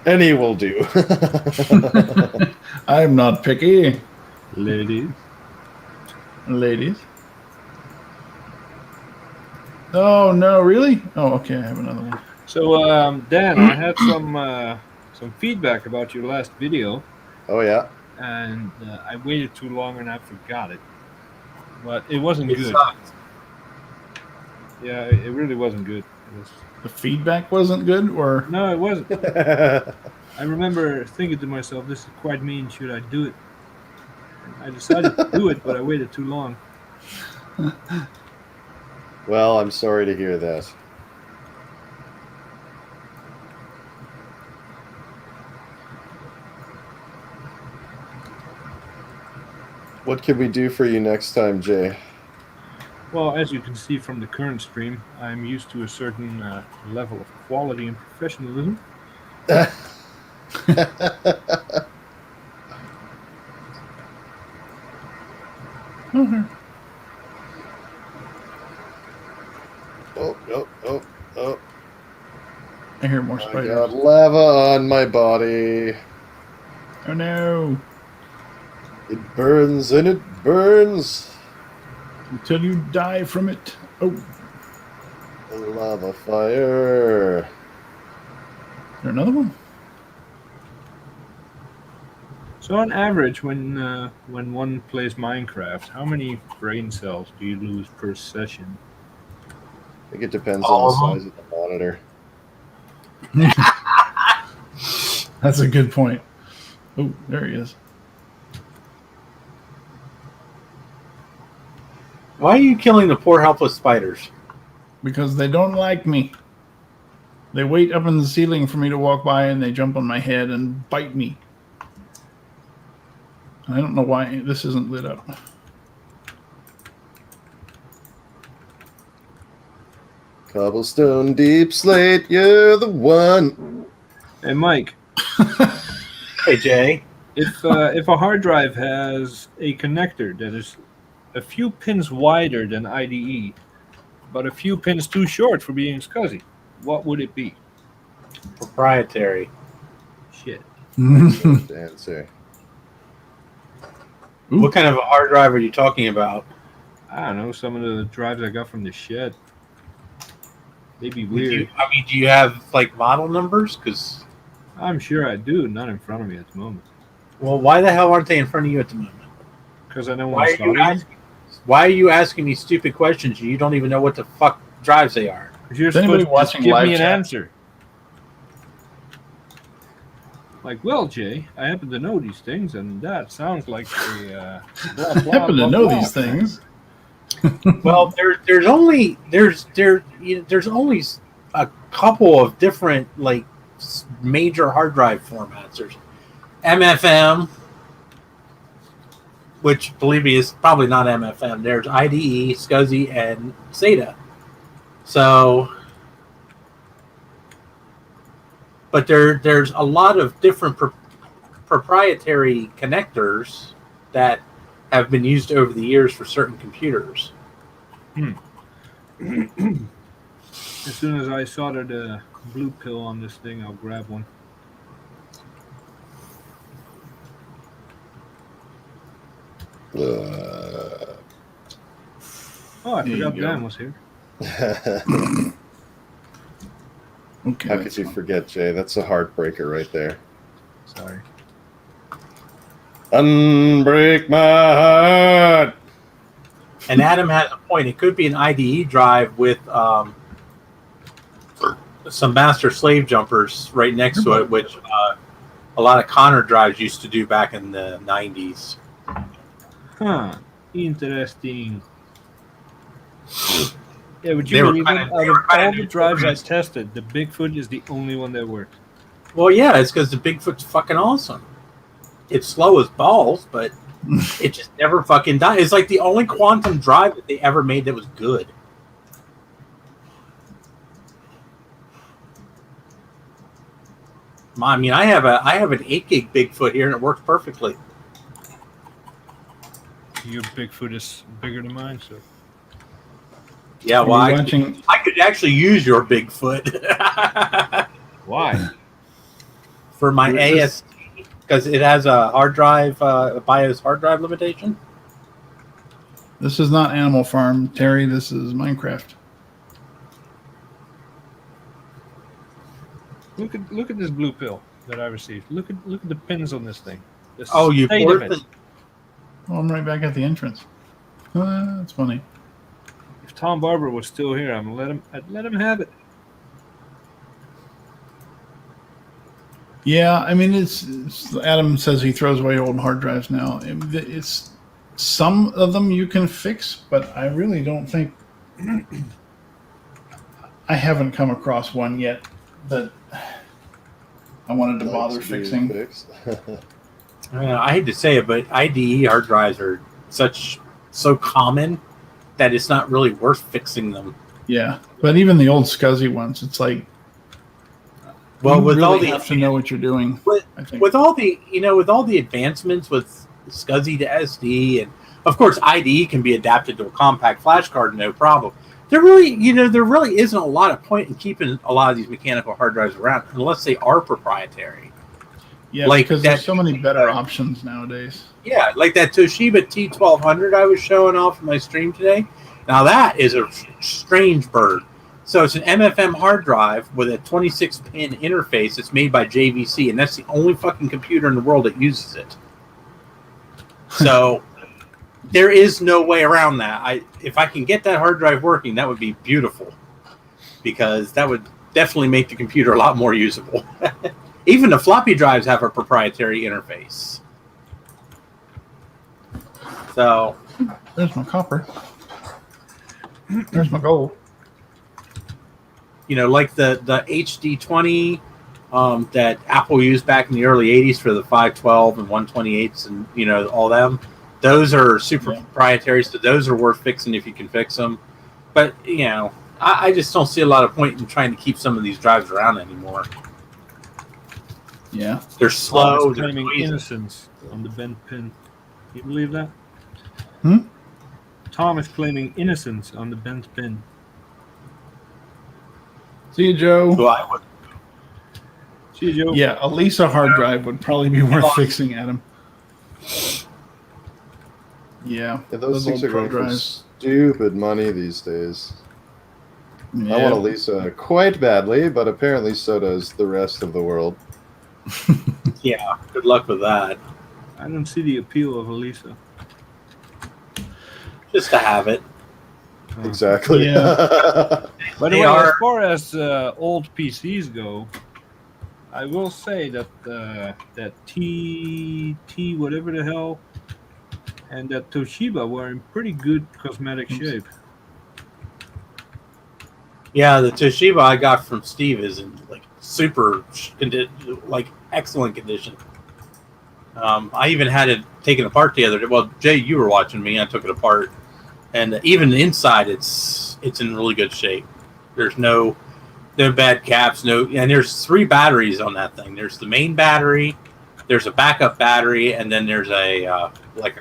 Any will do. I'm not picky, Ladies. ladies. Oh no, really? Oh, okay. I have another one. So, Dan, I had some feedback about your last video, Oh yeah. and I waited too long and I forgot it. But it wasn't It good. sucked. Yeah, it really wasn't good. It was, The feedback wasn't good, or no, it wasn't. I remember thinking to myself, "This is quite mean. Should I do it?" And I decided to do it, but I waited too long. Well, I'm sorry to hear that. What can we do for you next time, Jay? Well, as you can see from the current stream, I'm used to a certain level of quality and professionalism. okay. Oh. I hear more I spiders. got lava on my body. Oh no! It burns and it burns. Until you die from it. Oh, is The lava fire. there another one? So, on average, when one plays Minecraft, how many brain cells do you lose per session? I think it depends All on of the size of the monitor. That's a good point. Oh, there he is. Why are you killing the poor helpless spiders? Because they don't like me. They wait up in the ceiling for me to walk by, and they jump on my head and bite me. I don't know why this isn't lit up. Cobblestone deep slate, you're the one. Hey, Mike, Hey, Jay. if a hard drive has a connector that is a few pins wider than IDE, but a few pins too short for being SCSI, what would it be? Proprietary. Shit. Excellent answer. Ooh. What kind of a hard drive are you talking about? I don't know. Some of the drives I got from the shed. They'd be Do weird. do you have like model numbers? Because I'm sure I do. Not in front of me at the moment. well, why the hell aren't they in front of you at the moment? Because I don't Why want to are you solder them. asking? Why are you asking me stupid questions? You don't even know what the fuck drives they are. 'Cause you're Is anybody supposed to just watching give live me an chat? answer. Like, well, Jay, I happen to know these things, and that sounds like a blah, I blah, happen to blah, know blah. these things. Well, there's only a couple of different like major hard drive formats. There's MFM, which believe me is probably not MFM. There's IDE, SCSI, and SATA. So, but there's a lot of different proprietary connectors that have been used over the years for certain computers. As soon as I solder the blue pill on this thing, I'll grab one. Oh, I There you forgot go. Dan was here. Okay. How could you forget, Jay? That's a heartbreaker right there. Sorry. Unbreak my heart. And Adam has a point. It could be an IDE drive with some master slave jumpers right next to it, which a lot of Connor drives used to do back in the 90s. Huh. Interesting. Yeah, would They you were believe it? kinda- Out they of were kinda all the new drives I programs. tested, the Bigfoot is the only one that worked. Well, yeah, it's because the Bigfoot's fucking awesome. It's slow as balls, but it just never fucking died. It's like the only quantum drive that they ever made that was good. I mean, I have an 8 gig Bigfoot here, and it works perfectly. Your Bigfoot is bigger than mine, so. Yeah, Are well, you I watching? could actually use your Bigfoot Why? for my Where is AST because it has a hard drive, a BIOS hard drive limitation. This is not Animal Farm, Terry. This is Minecraft. look at this blue pill that I received. Look at the pins on this thing. The Oh, you state poured of it. Oh, I'm right back at the entrance. That's funny. If Tom Barber was still here, I'd let him have it. Yeah, I mean, it's Adam says he throws away old hard drives now. It's some of them you can fix, but I really don't think I haven't come across one yet that I wanted to bother fixing. I hate to say it, but IDE hard drives are so common that it's not really worth fixing them. Yeah, but even the old SCSI ones, it's like, well, you with really all the have to know what you're doing. With all the advancements with SCSI to SD, and of course IDE can be adapted to a compact flash card, no problem. There really isn't a lot of point in keeping a lot of these mechanical hard drives around unless they are proprietary. Yeah, like because there's so many better options nowadays. Yeah, like that Toshiba T1200 I was showing off in my stream today. Now that is a strange bird. So it's an MFM hard drive with a 26-pin interface that's made by JVC, and that's the only fucking computer in the world that uses it. So there is no way around that. If I can get that hard drive working, that would be beautiful, because that would definitely make the computer a lot more usable. Even the floppy drives have a proprietary interface. So there's my copper. There's my gold. Like the HD20 that Apple used back in the early 80s for the 512 and 128s and, all them. Those are super proprietary, so those are worth fixing if you can fix them. But, I just don't see a lot of point in trying to keep some of these drives around anymore. Yeah. They're slow. They're claiming innocence on the bent pin. Can you believe that? Tom is claiming innocence on the bent pin. See you, Joe. Well, I would. See you, Joe. Yeah, a Lisa hard drive would probably be worth fixing, Adam. Yeah, those things are going for stupid money these days. Yeah. I want a Lisa quite badly, but apparently so does the rest of the world. Yeah, good luck with that. I don't see the appeal of a Lisa. Just to have it. Exactly. Yeah. By the way, as far as old PCs go, I will say that that T whatever the hell and that Toshiba were in pretty good cosmetic shape. Yeah, the Toshiba I got from Steve is in super, excellent condition. I even had it taken apart the other day. Well, Jay, you were watching me. I took it apart, and even inside, it's in really good shape. There's no bad caps, and there's 3 batteries on that thing. There's the main battery, there's a backup battery, and then there's a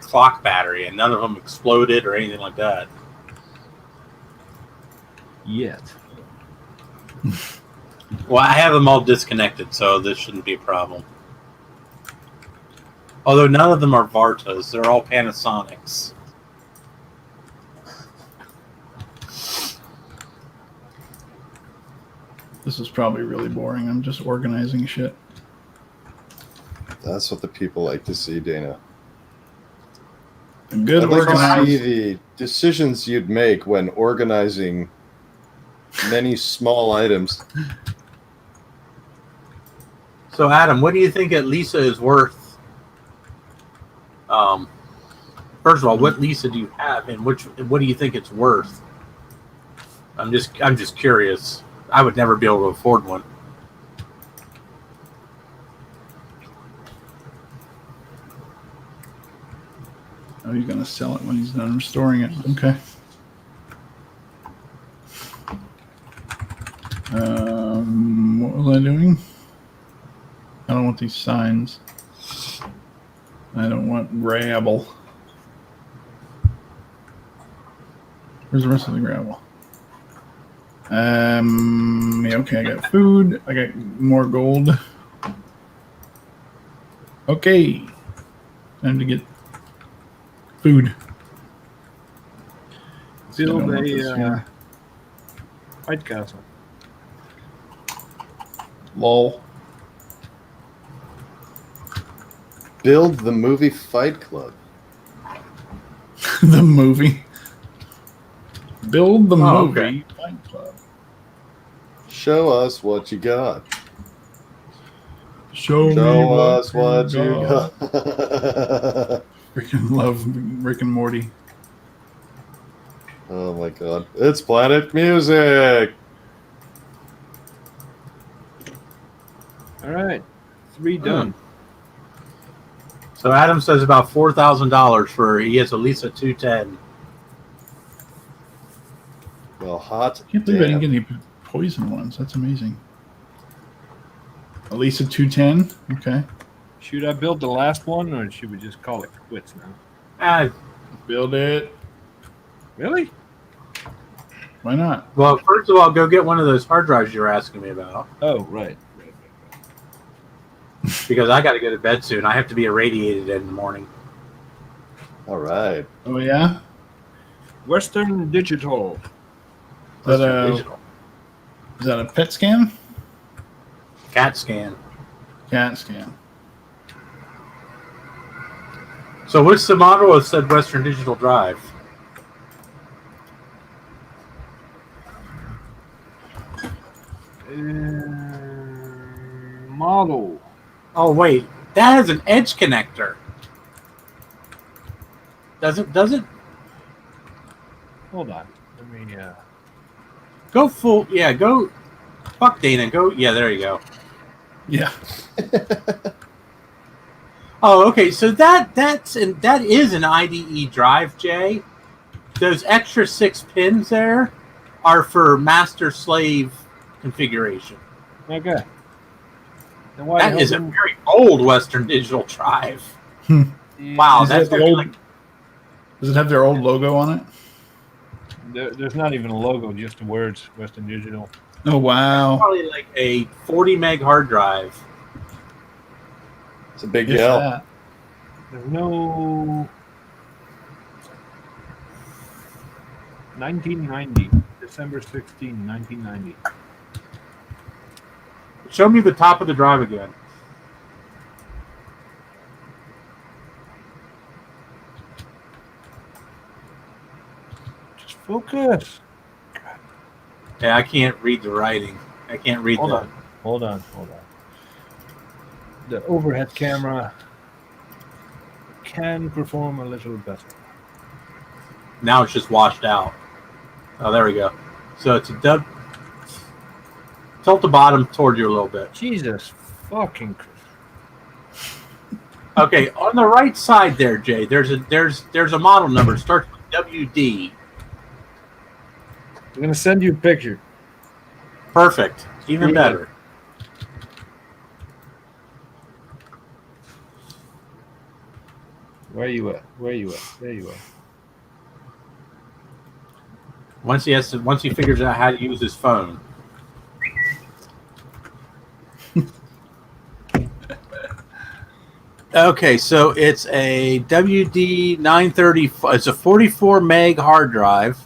clock battery, and none of them exploded or anything like that. Yet. Well, I have them all disconnected, so this shouldn't be a problem. Although none of them are Vartas, they're all Panasonics. This is probably really boring. I'm just organizing shit. That's what the people like to see, Dana. Good I'd like to organized. see the decisions you'd make when organizing many small items. So, Adam, what do you think that Lisa is worth? First of all, what Lisa do you have, and what do you think it's worth? I'm just curious. I would never be able to afford one. Oh, he's gonna sell it when he's done restoring it. Okay. What was I doing? I don't want these signs. I don't want gravel. Where's the rest of the gravel? Yeah, okay, I got food. I got more gold. Okay. Time to get food. Build So a White Castle. Lol. Build the movie Fight Club. The movie. Build the Oh, movie okay. Fight Club. Show us what you got. Show me Show us what you you got. Freaking love Rick and Morty. Oh my god. It's Planet Music. All right, 3 done. So Adam says about $4,000 for he has a Lisa 210. Well, hot. I can't believe I didn't damn. get any poison ones. That's amazing. Elisa 210. Okay. Should I build the last one, or should we just call it quits now? Build it. Really? Why not? Well, first of all, go get one of those hard drives you were asking me about Oh, right. because I got to go to bed soon. I have to be irradiated in the morning. All right. Oh, yeah? Western Digital. Is that Digital. is that a PET scan? CAT scan. CAT scan. So what's the model of said Western Digital drive? Model. Oh wait, that has an edge connector. Does it? Hold on. Let me. Go full. Yeah, go. Fuck Dana. Go. Yeah, there you go. Yeah. Oh, okay. So that is an IDE drive, Jay. Those extra 6 pins there are for master slave configuration. Okay. Then why That is a very old Western Digital drive. Wow, Is that's that the old? Does it have their old logo on it? There's not even a logo, just the words Western Digital. Oh wow! Probably like a 40 meg hard drive. It's a big If yell. that. There's no 1990, December 16, 1990. Show me the top of the drive again. Just focus. Yeah, I can't read the writing. I can't read Hold the. on. Hold on. The overhead camera can perform a little better. Now it's just washed out. Oh, there we go. So it's a dub. Tilt the bottom toward you a little bit. Jesus fucking Christ. Okay, on the right side there, Jay. There's a model number. It starts with WD. I'm gonna send you a picture. Perfect. Even better. Where you at? There you are. Once he figures out how to use his phone. Okay, so it's a WD 930. It's a 44 meg hard drive.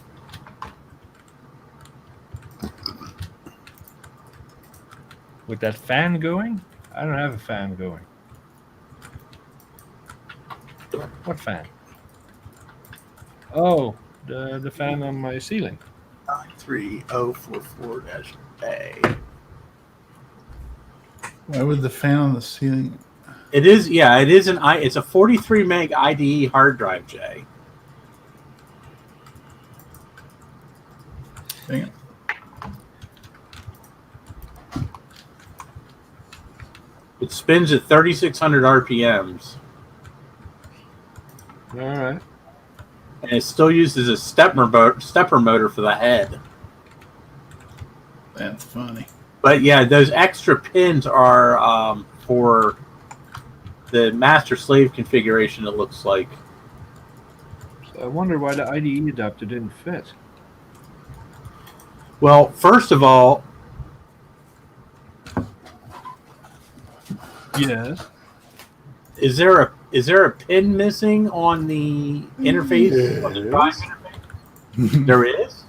With that fan going? I don't have a fan going. What fan? Oh, the fan on my ceiling. 93044-A. Why would the fan on the ceiling? It is, yeah, it is it's a 43 meg IDE hard drive, Jay. Dang it. It spins at 3,600 RPMs. All right. And it still uses a stepper motor for the head. That's funny. But yeah, those extra pins are for the master-slave configuration, it looks like. So I wonder why the IDE adapter didn't fit. Well, first of all, Yes. is there a pin missing on the interface? On the drive interface? There is?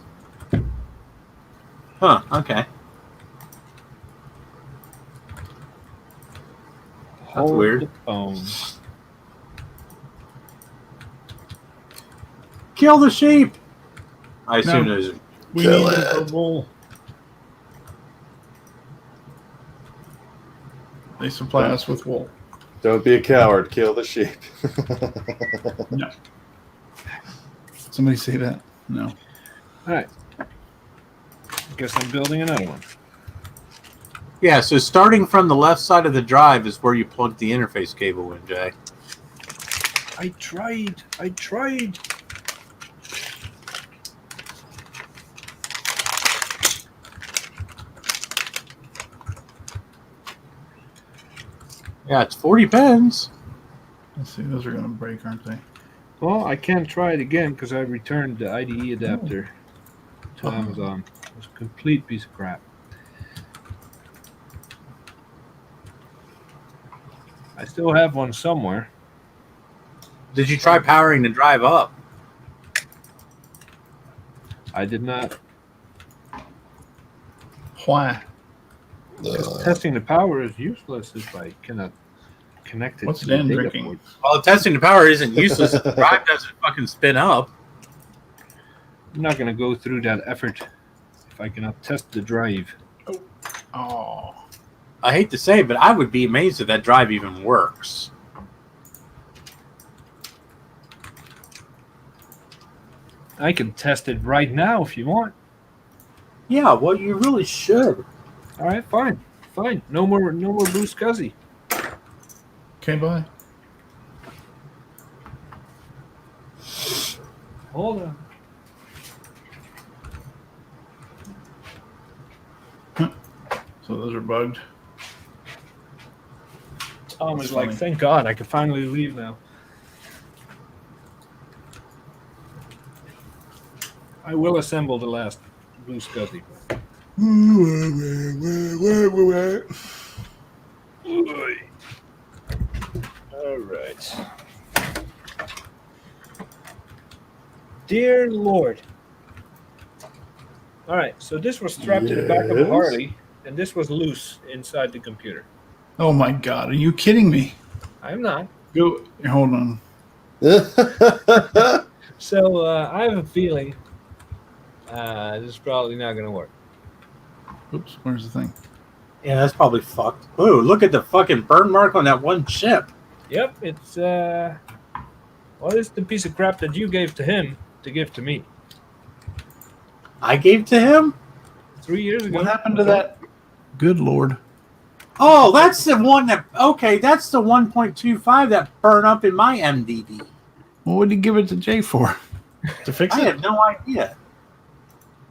Huh, okay. Hold weird. the phone. Kill the sheep. I assume No. there's. We Kill need it. the wool. They supply us with wool. Don't be a coward. Kill the sheep. No. Somebody say that? No. All right. Guess I'm building another one. Yeah, so starting from the left side of the drive is where you plug the interface cable in, Jay. I tried. Yeah, it's 40 pins. Let's see. Those are going to break, aren't they? Well, I can't try it again because I returned the IDE adapter to Amazon. It was a complete piece of crap. I still have one somewhere. Did you try powering the drive up? I did not. Why? Because testing the power is useless if I cannot connect it What's to the Dan data drinking? port. Well, testing the power isn't useless if the drive doesn't fucking spin up. I'm not going to go through that effort if I cannot test the drive. Oh. I hate to say it, but I would be amazed if that drive even works. I can test it right now if you want. Yeah, well, you really should. All right, fine. No more BlueSCSI. Okay, bye. Hold on. So those are bugged. Tom is That's like, funny. thank God, I can finally leave now. I will assemble the last BlueSCSI. All right. Dear Lord. All right, so this was strapped to the back of a Yes. Harley, and this was loose inside the computer. Oh my God. Are you kidding me? I'm not. Go. Hold on. So I have a feeling this is probably not going to work. Oops. Where's the thing? Yeah, that's probably fucked. Ooh, look at the fucking burn mark on that one chip. Yep, it's well, it's the piece of crap that you gave to him to give to me I gave to him? 3 years ago. What happened to that? Good Lord. Oh, that's the one that... Okay, that's the 1.25 that burned up in my MDD. What would you give it to Jay for? To fix I it? have no idea.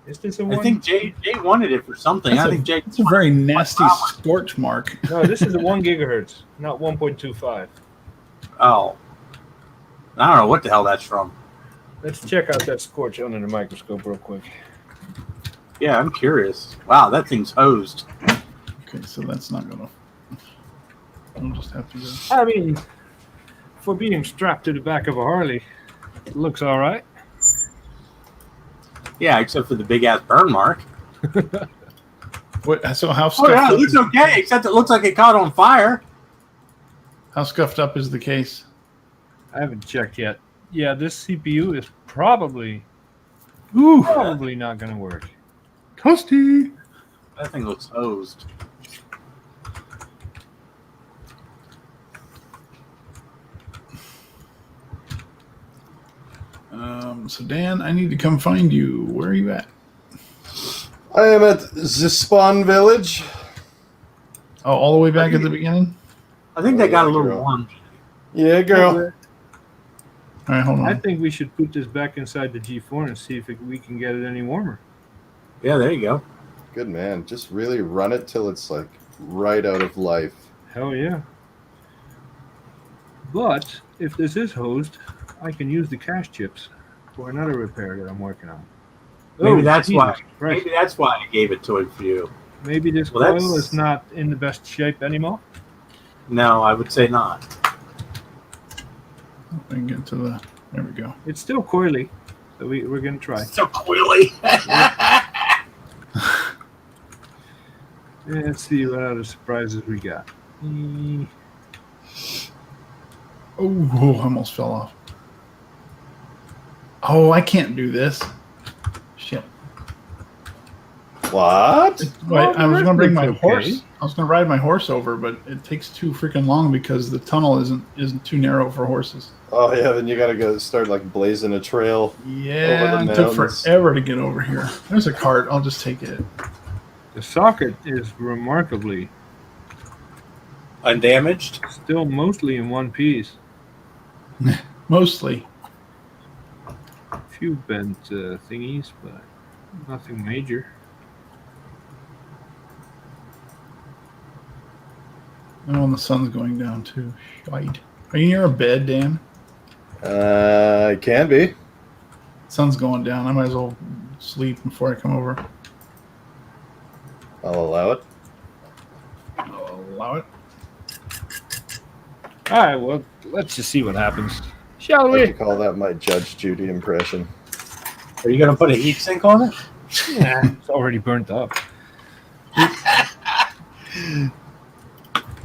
Is this a I one? think Jay wanted it for something. That's I think Jay... It's a very nasty scorch mark. No, this is a 1 gigahertz, not 1.25. Oh. I don't know what the hell that's from. Let's check out that scorch under the microscope real quick. Yeah, I'm curious. Wow, that thing's hosed. Okay, so that's not gonna. I'll just have to go. I mean, for being strapped to the back of a Harley, it looks all right. Yeah, except for the big-ass burn mark. What? So how Oh, scuffed yeah, it up? looks okay, except it looks like it caught on fire. How scuffed up is the case? I haven't checked yet. Yeah, this CPU is probably Ooh, not going to work. toasty. That thing looks hosed. So Dan, I need to come find you. Where are you at? I am at the Spawn Village. Oh, all the way back at the beginning. I think they got a little girl. warm. Yeah, girl. All right, hold I on. think we should put this back inside the G4 and see if we can get it any warmer. Yeah, there you go. Good man. Just really run it till it's like right out of life. Hell yeah. But if this is hosed, I can use the cache chips for another repair that I'm working on. Maybe that's Jesus why. Christ. Maybe that's why I gave it to him for you. Maybe this Well, coil that's- is not in the best shape anymore. No, I would say not. I can get to the. There we go. It's still coily, so we're going to try. So coily. Let's see what other surprises we got. Oh, I almost fell off. Oh, I can't do this. Shit. What? Wait, I was going to bring my okay. horse. I was going to ride my horse over, but it takes too freaking long because the tunnel isn't too narrow for horses. Oh yeah, then you gotta go start like blazing a trail. Yeah, Over the it took mountains. forever to get over here. There's a cart. I'll just take it. The socket is remarkably Undamaged. still mostly in one piece. Mostly. A few bent thingies, but nothing major. And when the sun's going down too. Shite. Are you near a bed, Dan? It can be. Sun's going down. I might as well sleep before I come over. I'll allow it. I'll allow it. All right, well, let's just see what happens. Shall I like to we? call that my Judge Judy impression. Are you gonna put a heat sink on it? Yeah, it's already burnt up.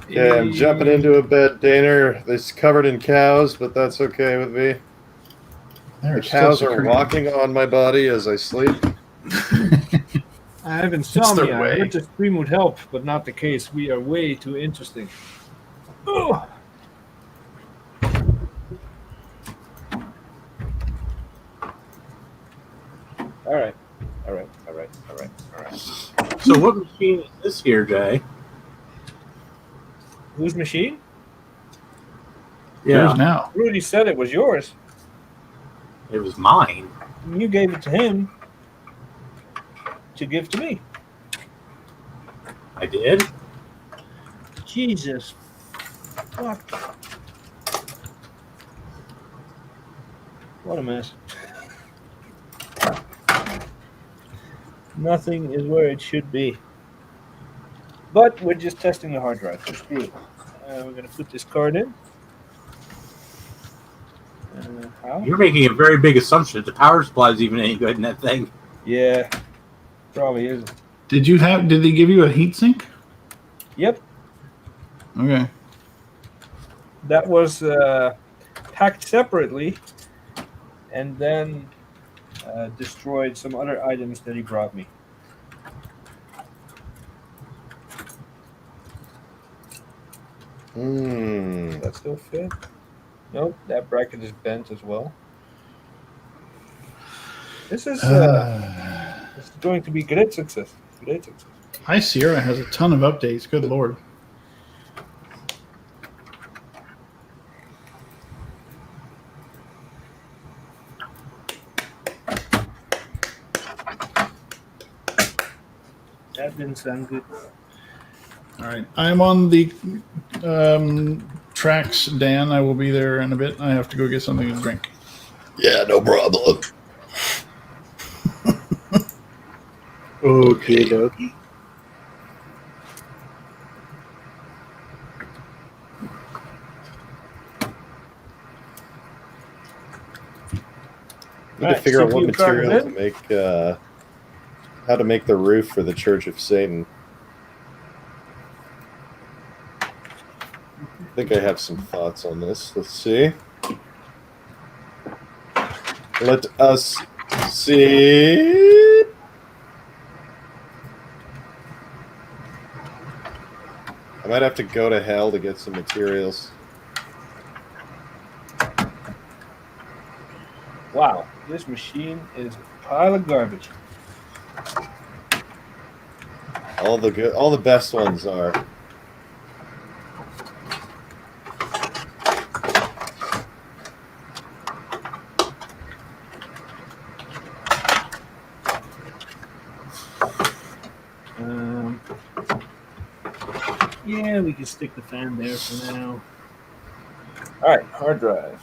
Yeah, I'm jumping into a bed, Daner. It's covered in cows, but that's okay with me. The cows are walking on my body as I sleep. I have their insomnia. I way. heard the stream would help, but not the case. We are way too interesting. Oh. All right. So what machine is this here, Jay? Whose machine? Yours now. Rudy said it was yours. It was mine. You gave it to him to give to me. I did. Jesus. Fuck. What a mess. Nothing is where it should be. But we're just testing the hard drive. So screw it. We're going to put this card in. How? You're making a very big assumption that the power supply is even any good in that thing. Yeah, probably isn't. Did they give you a heatsink? Yep, Okay. that was packed separately and then destroyed some other items that he brought me. That still fit? Nope, that bracket is bent as well. This is going to be great success. Great success. High Sierra has a ton of updates. Good lord. That didn't sound good. All right. I'm on the tracks, Dan. I will be there in a bit. I have to go get something to drink. Yeah, no problem. Okay, dokie. Need to figure out what CPU card material to in? make, how to make the roof for the Church of Satan. I think I have some thoughts on this. Let's see. Let us see. I might have to go to hell to get some materials. Wow, this machine is a pile of garbage. All the best ones are. Yeah, we can stick the fan there for now. All right, hard drive.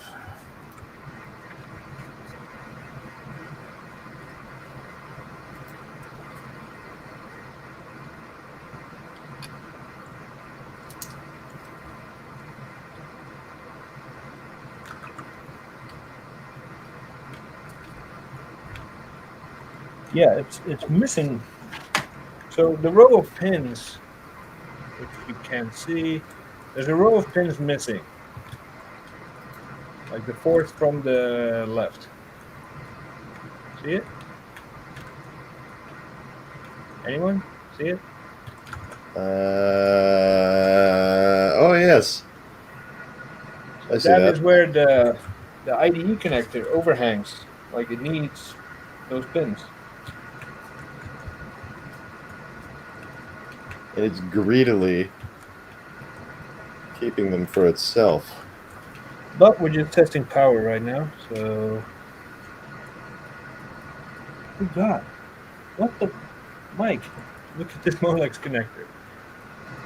Yeah, it's missing. So the row of pins, if you can see, there's a row of pins missing. Like the fourth from the left. See it? Anyone? See it? Oh, yes. I see That that. is where the IDE connector overhangs. Like it needs those pins. And it's greedily keeping them for itself. But we're just testing power right now, so. Good God. What the? Mike, look at this Molex connector.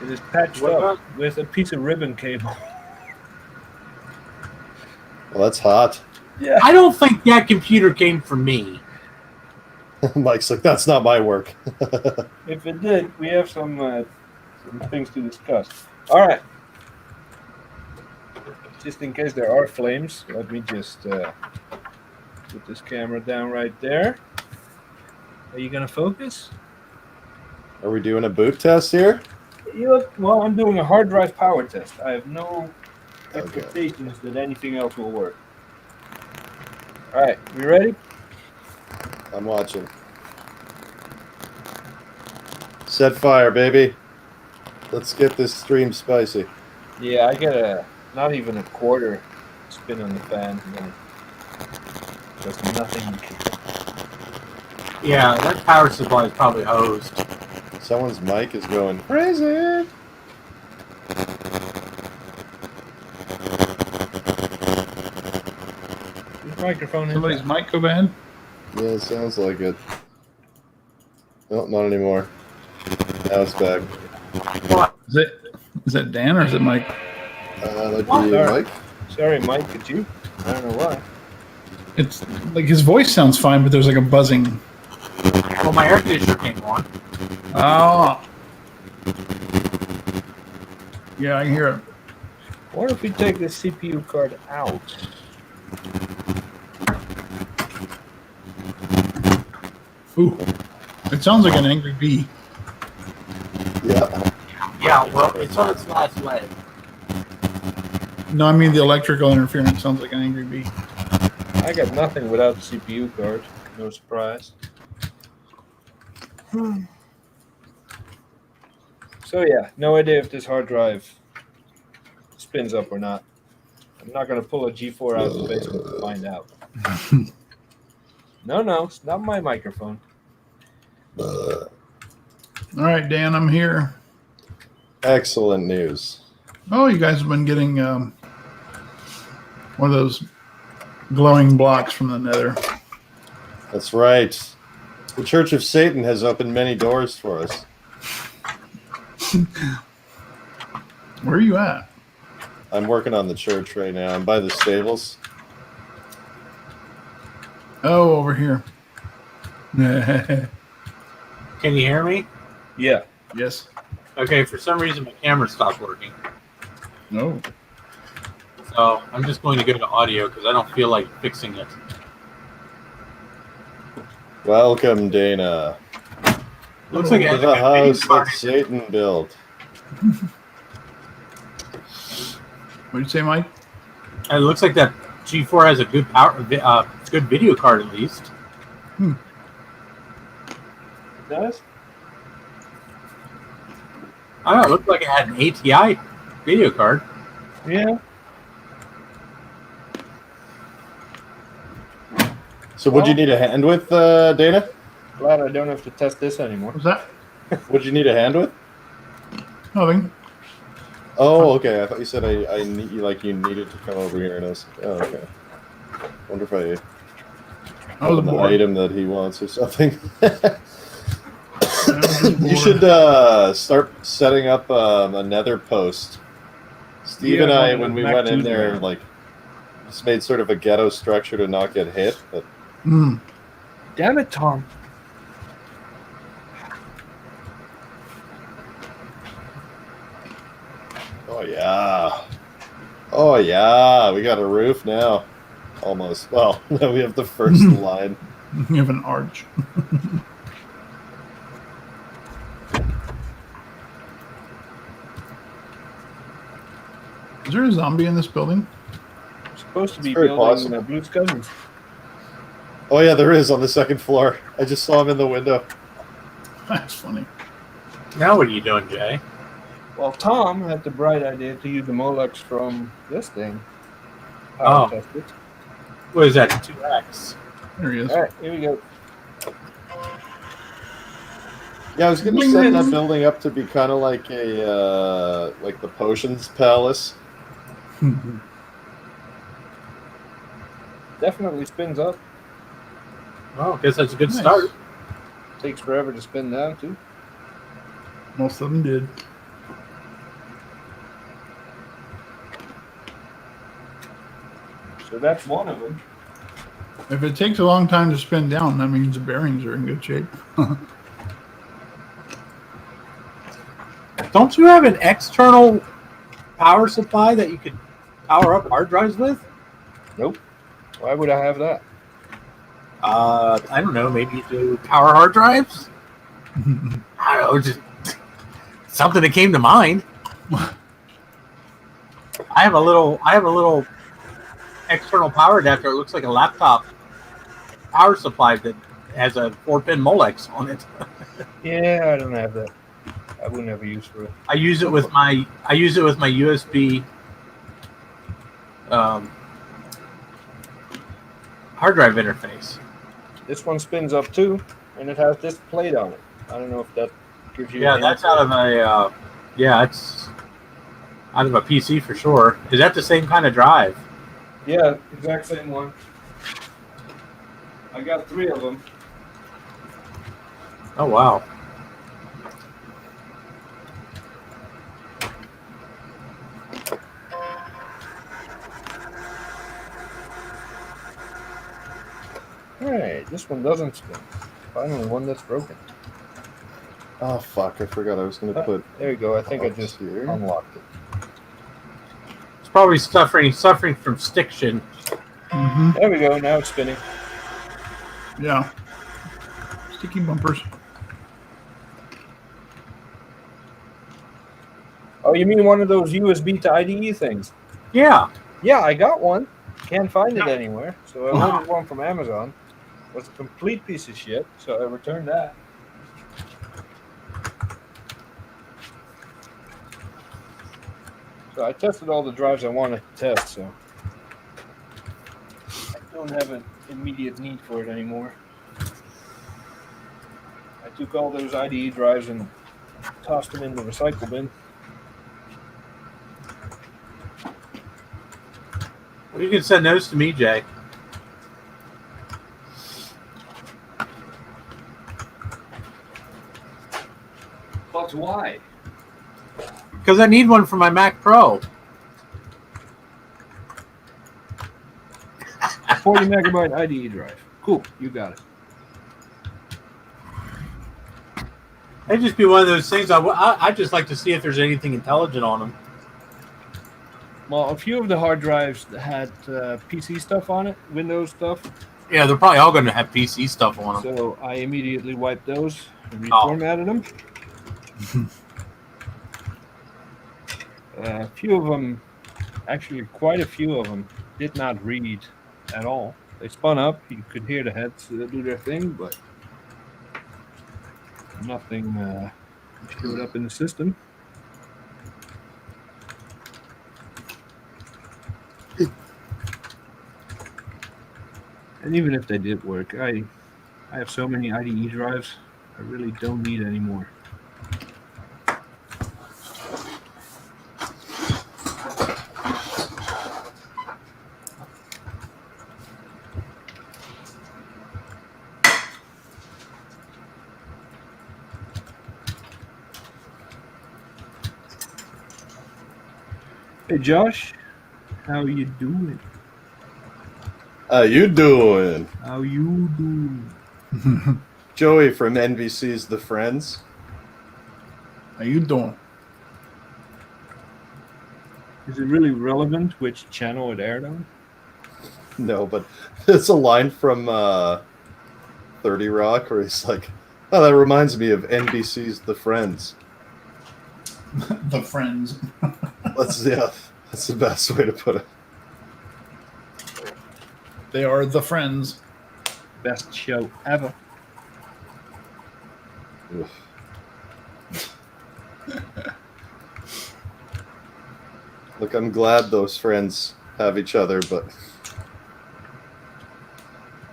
It is patched What up about- with a piece of ribbon cable. Well, that's hot. Yeah. I don't think that computer came from me. Mike's like, that's not my work. If it did, we have some things to discuss. All right. Just in case there are flames, let me just put this camera down right there. Are you gonna focus? Are we doing a boot test here? You look, well, I'm doing a hard drive power test. I have no Okay. expectations that anything else will work. All right, we ready? I'm watching. Set fire, baby. Let's get this stream spicy. Yeah, I get not even a quarter spin on the fan. And then there's nothing. Yeah, that power supply is probably hosed. Someone's mic is going crazy. Whose microphone is Somebody's that? mic go bad? Yeah, it sounds like it. No, not anymore. Now it's back. Is that Dan or is it Mike? That'd What? be Mike. Sorry, Mike, could you? I don't know why. It's like his voice sounds fine, but there's like a buzzing. Well, my air conditioner came on. Oh. Yeah, I can hear it. What if we take the CPU card out? Ooh. It sounds like an angry bee. Yeah. Yeah, well, it's on its last leg. No, I mean the electrical interference sounds like an angry bee. I got nothing without the CPU card. No surprise. So yeah, no idea if this hard drive spins up or not. I'm not going to pull a G4 out of the basement to find out. No, it's not my microphone. All right, Dan, I'm here. Excellent news. Oh, you guys have been getting one of those glowing blocks from the Nether. That's right. The Church of Satan has opened many doors for us. Where are you at? I'm working on the church right now. I'm by the stables. Oh, over here. Can you hear me? Yeah. Yes. Okay, for some reason my camera stopped working. No. So I'm just going to go to audio because I don't feel like fixing it. Welcome, Dana. Looks like it To has the a good video house card. that Satan built. What'd you say, Mike? And it looks like that G4 has a good good video card at least. It does? I don't know, it looked like it had an ATI video card. Yeah. So what'd you need a hand with, Dana? Glad I don't have to test this anymore. What's that? What'd you need a hand with? Nothing. Oh, okay. I thought you said I need you needed to come over here, and I was like, oh, okay. Wonder if I I was have an bored. item that he wants or something. I was You bored. should start setting up a nether post. Steve Yeah, and I, one of when those we Mac went in 2s there, around. just made sort of a ghetto structure to not get hit. But Mm. Damn it, Tom. oh yeah, we got a roof now. Almost. Well, we have the first line. You have an arch. Is there a zombie in this building? There's supposed to be very building possible. BlueSCSI. Oh yeah, there is on the second floor. I just saw him in the window. That's funny. Now what are you doing, Jay? Well, Tom had the bright idea to use the Molex from this thing. Oh. Test it. What is that? 2X. There he is. All right, here we go. Yeah, I was going to set that building up to be kind of like a like the Potions Palace. Definitely spins up. Well, I guess that's a good Nice. start. Takes forever to spin down too. Most of them did. So that's one of them. If it takes a long time to spin down, that means the bearings are in good shape. Don't you have an external power supply that you could power up hard drives with? Nope. Why would I have that? I don't know. Maybe you do power hard drives. I don't know. Just something that came to mind. I have a little external power adapter. It looks like a laptop power supply that has a 4-pin Molex on it. Yeah, I don't have that. I wouldn't have a use for it. I use it with my USB hard drive interface. This one spins up too, and it has this plate on it. I don't know if that gives you. Yeah, that's out of a it's out of a PC for sure. Is that the same kind of drive? Yeah, exact same one. I got 3 of them. Oh wow. Hey, this one doesn't spin. Finally, one that's broken. Oh fuck! I forgot I was going to put. There you go. I think I just here. unlocked it. It's probably suffering from stiction. Mm-hmm. There we go. Now it's spinning. Yeah. Sticky bumpers. Oh, you mean one of those USB to IDE things? Yeah. Yeah, I got one. Can't find it anywhere. So I ordered one from Amazon. It was a complete piece of shit, so I returned that. So I tested all the drives I wanted to test, so I don't have an immediate need for it anymore. I took all those IDE drives and tossed them in the recycle bin. Well, you can send those to me, Jay. But why? Because I need one for my Mac Pro. 40 megabyte IDE drive. Cool, you got it. It'd just be one of those things. I'd just like to see if there's anything intelligent on them. Well, a few of the hard drives had PC stuff on it, Windows stuff. Yeah, they're probably all going to have PC stuff on them. So I immediately wiped those and reformatted them. A few of them, actually quite a few of them, did not read at all. They spun up. You could hear the heads do their thing, but nothing showed up in the system. And even if they did work, I have so many IDE drives, I really don't need any more. Hey Josh, how you doing? How you doing? How you doing? Joey from NBC's The Friends. How you doing? Is it really relevant which channel it aired on? No, but it's a line from 30 Rock where he's like, oh, that reminds me of NBC's The Friends. The Friends. That's the best way to put it. They are the Friends. Best show ever. Ugh. Look, I'm glad those friends have each other, but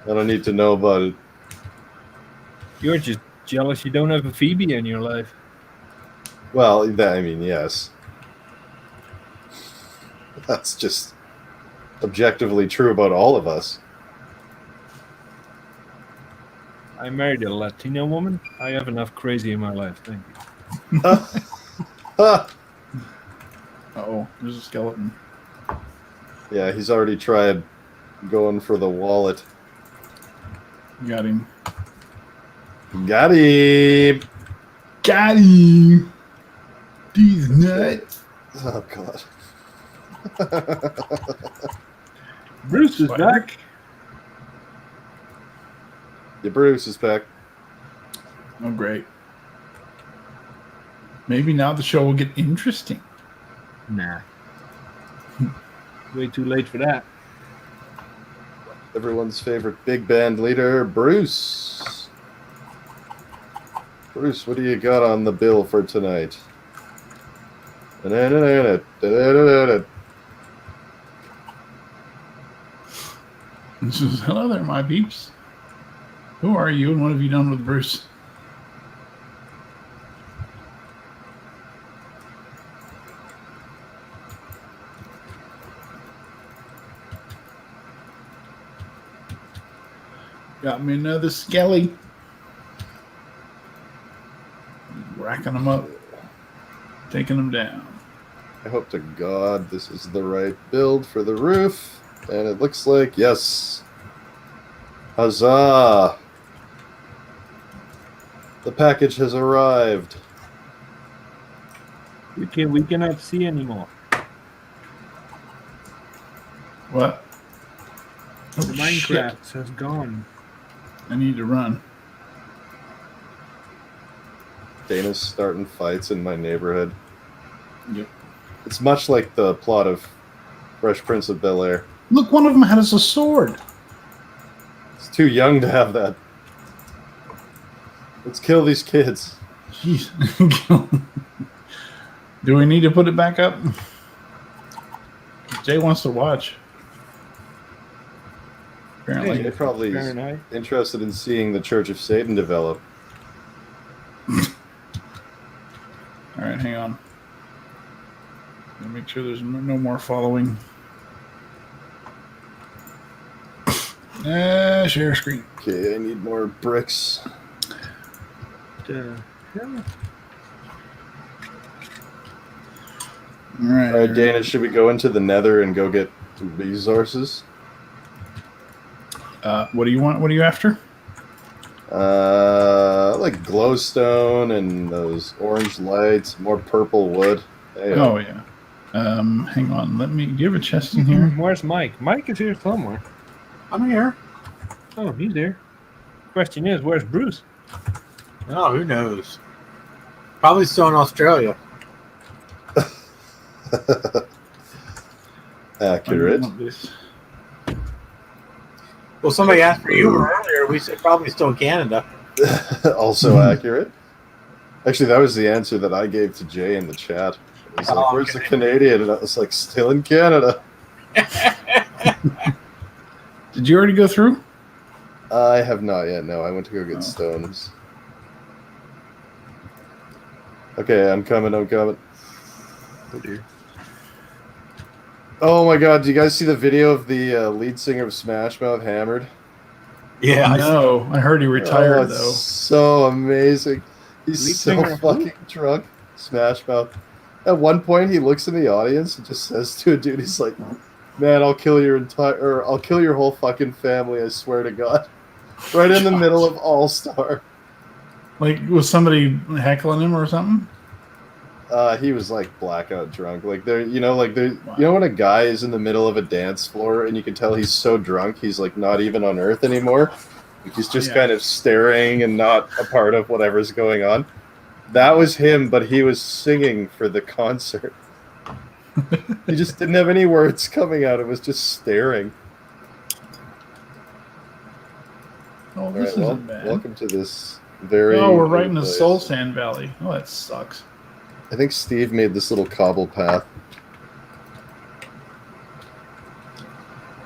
I don't need to know about it. You're just jealous you don't have a Phoebe in your life. Well, I mean, yes. That's just objectively true about all of us. I married a Latino woman. I have enough crazy in my life. Thank you. Uh-oh, there's a skeleton. Yeah, he's already tried going for the wallet. Got him. Got him! Got him! These nuts. Oh, God. Bruce is back. Yeah, Bruce is back. Oh, great. Maybe now the show will get interesting. Nah. Way too late for that. Everyone's favorite big band leader, Bruce. Bruce, what do you got on the bill for tonight? Hello there, my peeps. Who are you and what have you done with Bruce? Got me another skelly. Racking them up. Taking them down. I hope to God this is the right build for the roof. And it looks like, yes. Huzzah! The package has arrived. We cannot see anymore. What? Oh, The Minecraft has gone. I need to run. Dana's starting fights in my neighborhood. Yep. It's much like the plot of Fresh Prince of Bel-Air. Look, one of them has a sword. It's too young to have that. Let's kill these kids. Jeez. Do we need to put it back up? Jay wants to watch. Apparently. You're probably Fahrenheit. interested in seeing the Church of Satan develop. All right, hang on. Let me make sure there's no more following. Share screen. Okay, I need more bricks. Hell? All right. All right, Dana, should we go into the Nether and go get resources? What do you want? What are you after? Like glowstone and those orange lights, more purple wood. Hey, Oh yeah. Hang on. Let me. Do you have a chest in here? Where's Mike? Mike is here somewhere. I'm here. Oh, he's there. Question is, where's Bruce? Oh, who knows? Probably still in Australia. accurate. Well, somebody asked for you earlier. We said probably still in Canada. Also accurate. Actually, that was the answer that I gave to Jay in the chat. It was like, where's the Canadian? And I was like, still in Canada. Did you already go through? I have not yet. No, I went to go get stones. Okay, I'm coming. Oh dear. Oh my God! Do you guys see the video of the lead singer of Smash Mouth hammered? Yeah, No, I heard he retired it's though. so amazing. He's Lead so singer of fucking drunk. Smash Mouth. At one point, he looks in the audience and just says to a dude, "He's like, man, I'll kill your whole fucking family. I swear to God." Right in the middle of All Star. Like, was somebody heckling him or something? He was like blackout drunk. Like you know when a guy is in the middle of a dance floor and you can tell he's so drunk he's like not even on Earth anymore. Like, he's just kind of staring and not a part of whatever's going on. That was him, but he was singing for the concert. He just didn't have any words coming out. It was just staring. Oh, All this right, well, isn't bad. welcome to this very. Oh, we're right new in the place. Soul Sand Valley. Oh, that sucks. I think Steve made this little cobble path.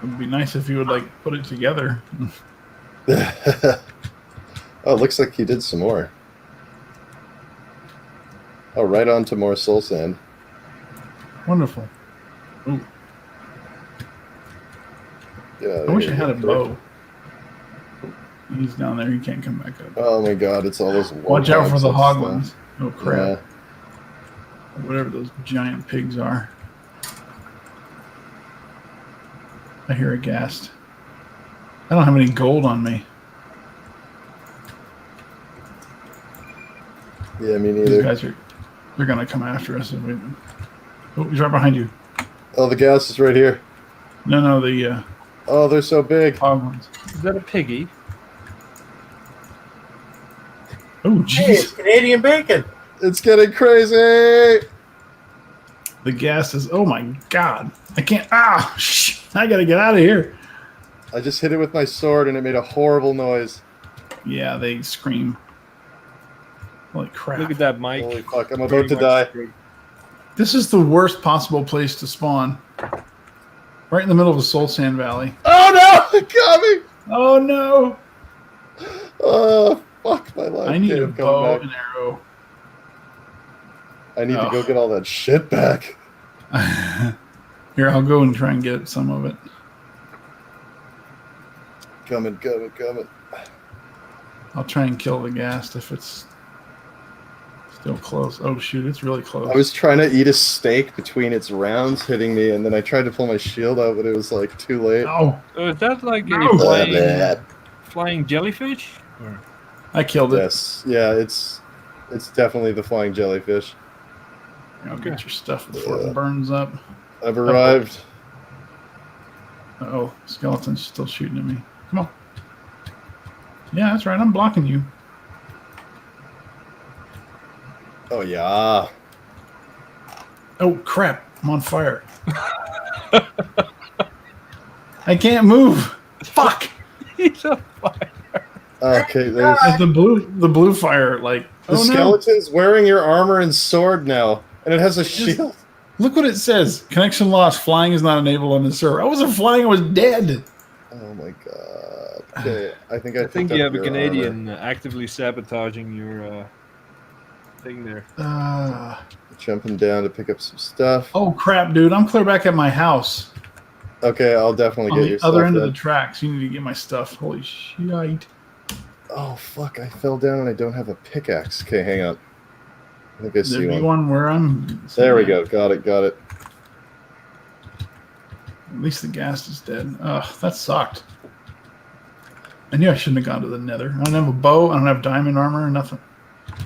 It would be nice if you would like put it together. Oh, it looks like he did some more. Oh, right on to more soul sand. Wonderful. Ooh, Yeah. I wish I here had a you go. bow. He's down there. He can't come back up. Oh my God! It's all those. Watch out for warthogs the and hog stuff. ones. Oh crap! Yeah. Whatever those giant pigs are. I hear a ghast. I don't have any gold on me. Yeah, me These neither. guys they're gonna come after us. Oh, he's right behind you. Oh, the gas is right here. No, the Oh, they're so big. hog ones. Is that a piggy? Oh, Hey, it's jeez. Canadian bacon. It's getting crazy. The gas is. Oh my God! I can't. Ah! I gotta get out of here. I just hit it with my sword and it made a horrible noise. Yeah, they scream. Holy crap! Look at that, Mike. Holy fuck! I'm Very about to much die. screwed. This is the worst possible place to spawn. Right in the middle of the Soul Sand Valley. Oh no! It got me. Oh no! Oh fuck my life. I need Okay, a I'm coming bow back. and arrow. I need to go get all that shit back. Here, I'll go and try and get some of it. Coming. I'll try and kill the ghast if it's still close. Oh shoot, it's really close. I was trying to eat a steak between its rounds hitting me, and then I tried to pull my shield out, but it was like too late. Oh, Is that like No. a flying jellyfish? Or? I killed it. Yes, yeah, it's definitely the flying jellyfish. I'll get your stuff before it burns up. I've arrived. Oh, skeleton's still shooting at me. Come on. Yeah, that's right. I'm blocking you. Oh yeah. Oh crap! I'm on fire. I can't move. Fuck! He's a fire. Okay, there's The blue fire. Like the oh no! skeleton's wearing your armor and sword now, and it has a shield. Look what it says. Connection lost. Flying is not enabled on the server. I wasn't flying. I was dead. Oh my god. Okay, I think I think picked you up have a your Canadian actively sabotaging your thing there. armor. Jumping down to pick up some stuff. Oh crap, dude! I'm clear back at my house. Okay, I'll definitely On get the your other stuff end of then. the tracks. You need to get my stuff. Holy shit! Oh fuck! I fell down and I don't have a pickaxe. Okay, hang on. I think I There'd see be one. one where I'm. There we go. Got it. At least the ghast is dead. Ugh, that sucked. I knew I shouldn't have gone to the nether. I don't have a bow. I don't have diamond armor or nothing.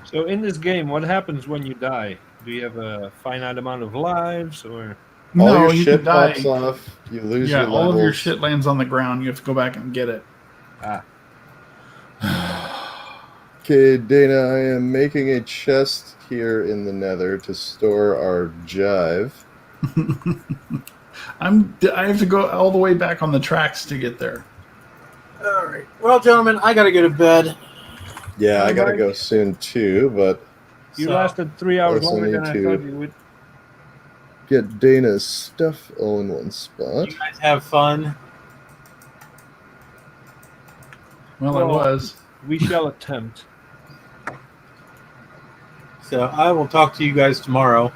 So in this game, what happens when you die? Do you have a finite amount of lives, or All No, your you shit can die. pops off. You lose Yeah, your all levels. of your shit lands on the ground. You have to go back and get it. Okay, Dana, I am making a chest here in the nether to store our jive. I have to go all the way back on the tracks to get there. All right. Well, gentlemen, I got to go to bed. Yeah, I gotta Alright. go soon too, but you So, lasted 3 hours also longer than need I to- thought you would? get Dana's stuff all in one spot. You guys have fun. Well, I Well, was. We shall attempt. So I will talk to you guys tomorrow.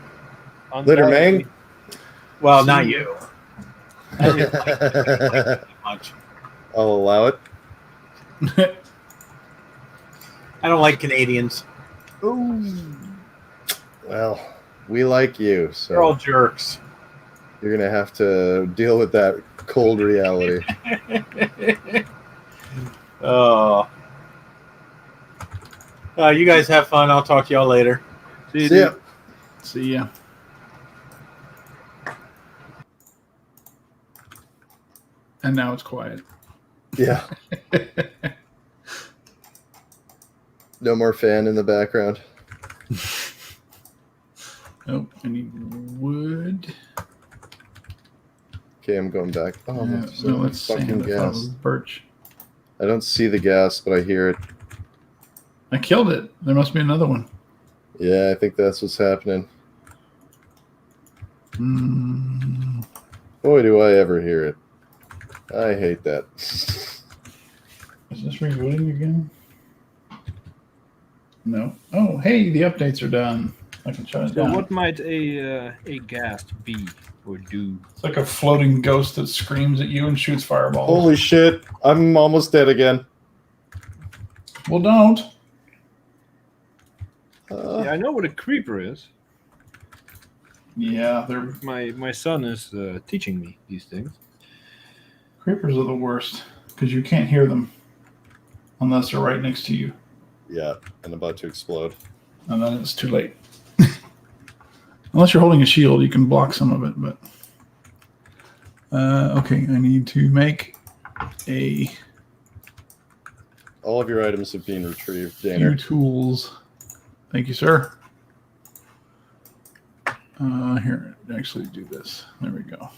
Later, Mang. Well, See not you. you. I didn't like it much. I'll allow it. I don't like Canadians. Well, we like you, They're all so jerks. you're gonna have to deal with that cold reality. Oh. You guys have fun. I'll talk to y'all later. See you, See ya. dude. See ya. And now it's quiet. Yeah. No more fan in the background. Oh, I need wood. Okay, I'm going back. Oh, Yeah, that's no, it's fucking sand. I thought it was gas. birch. I don't see the ghast, but I hear it. I killed it. There must be another one. Yeah, I think that's what's happening. Boy, do I ever hear it. I hate that. Is this rebooting again? No. Oh, hey, the updates are done. I can shut it So down. what might a ghast be or do? It's like a floating ghost that screams at you and shoots fireballs. Holy shit! I'm almost dead again. Well, don't. Yeah, I know what a creeper is. Yeah, they're My son is teaching me these things. creepers are the worst because you can't hear them unless they're right next to you, Yeah, and about to explode. and then it's too late. Unless you're holding a shield, you can block some of it. But okay, I need to make a All of your items have been retrieved, few Danner. tools. Thank you, sir. Here, actually do this. There we go.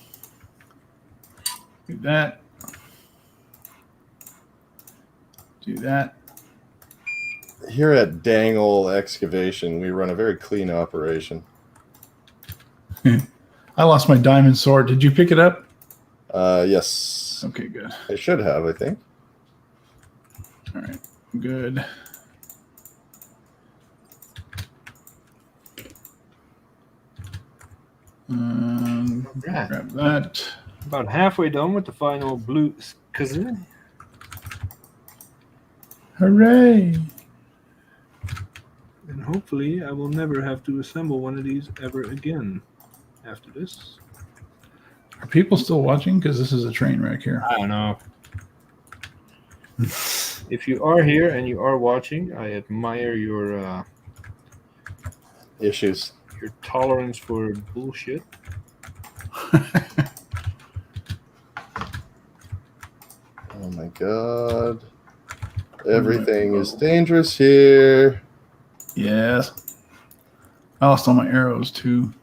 Do that. Do that. Here at Dang Ol' Excavation, we run a very clean operation. I lost my diamond sword. Did you pick it up? Yes. Okay, good. I should have, I think. All right, good. Right. Grab that. About halfway done with the final BlueSCSI. Hooray! And hopefully I will never have to assemble one of these ever again after this. Are people still watching? Because this is a train wreck here. I don't know. If you are here and you are watching, I admire your Issues. tolerance for bullshit. Oh my god. Everything is dangerous here. Yes. I lost all my arrows too.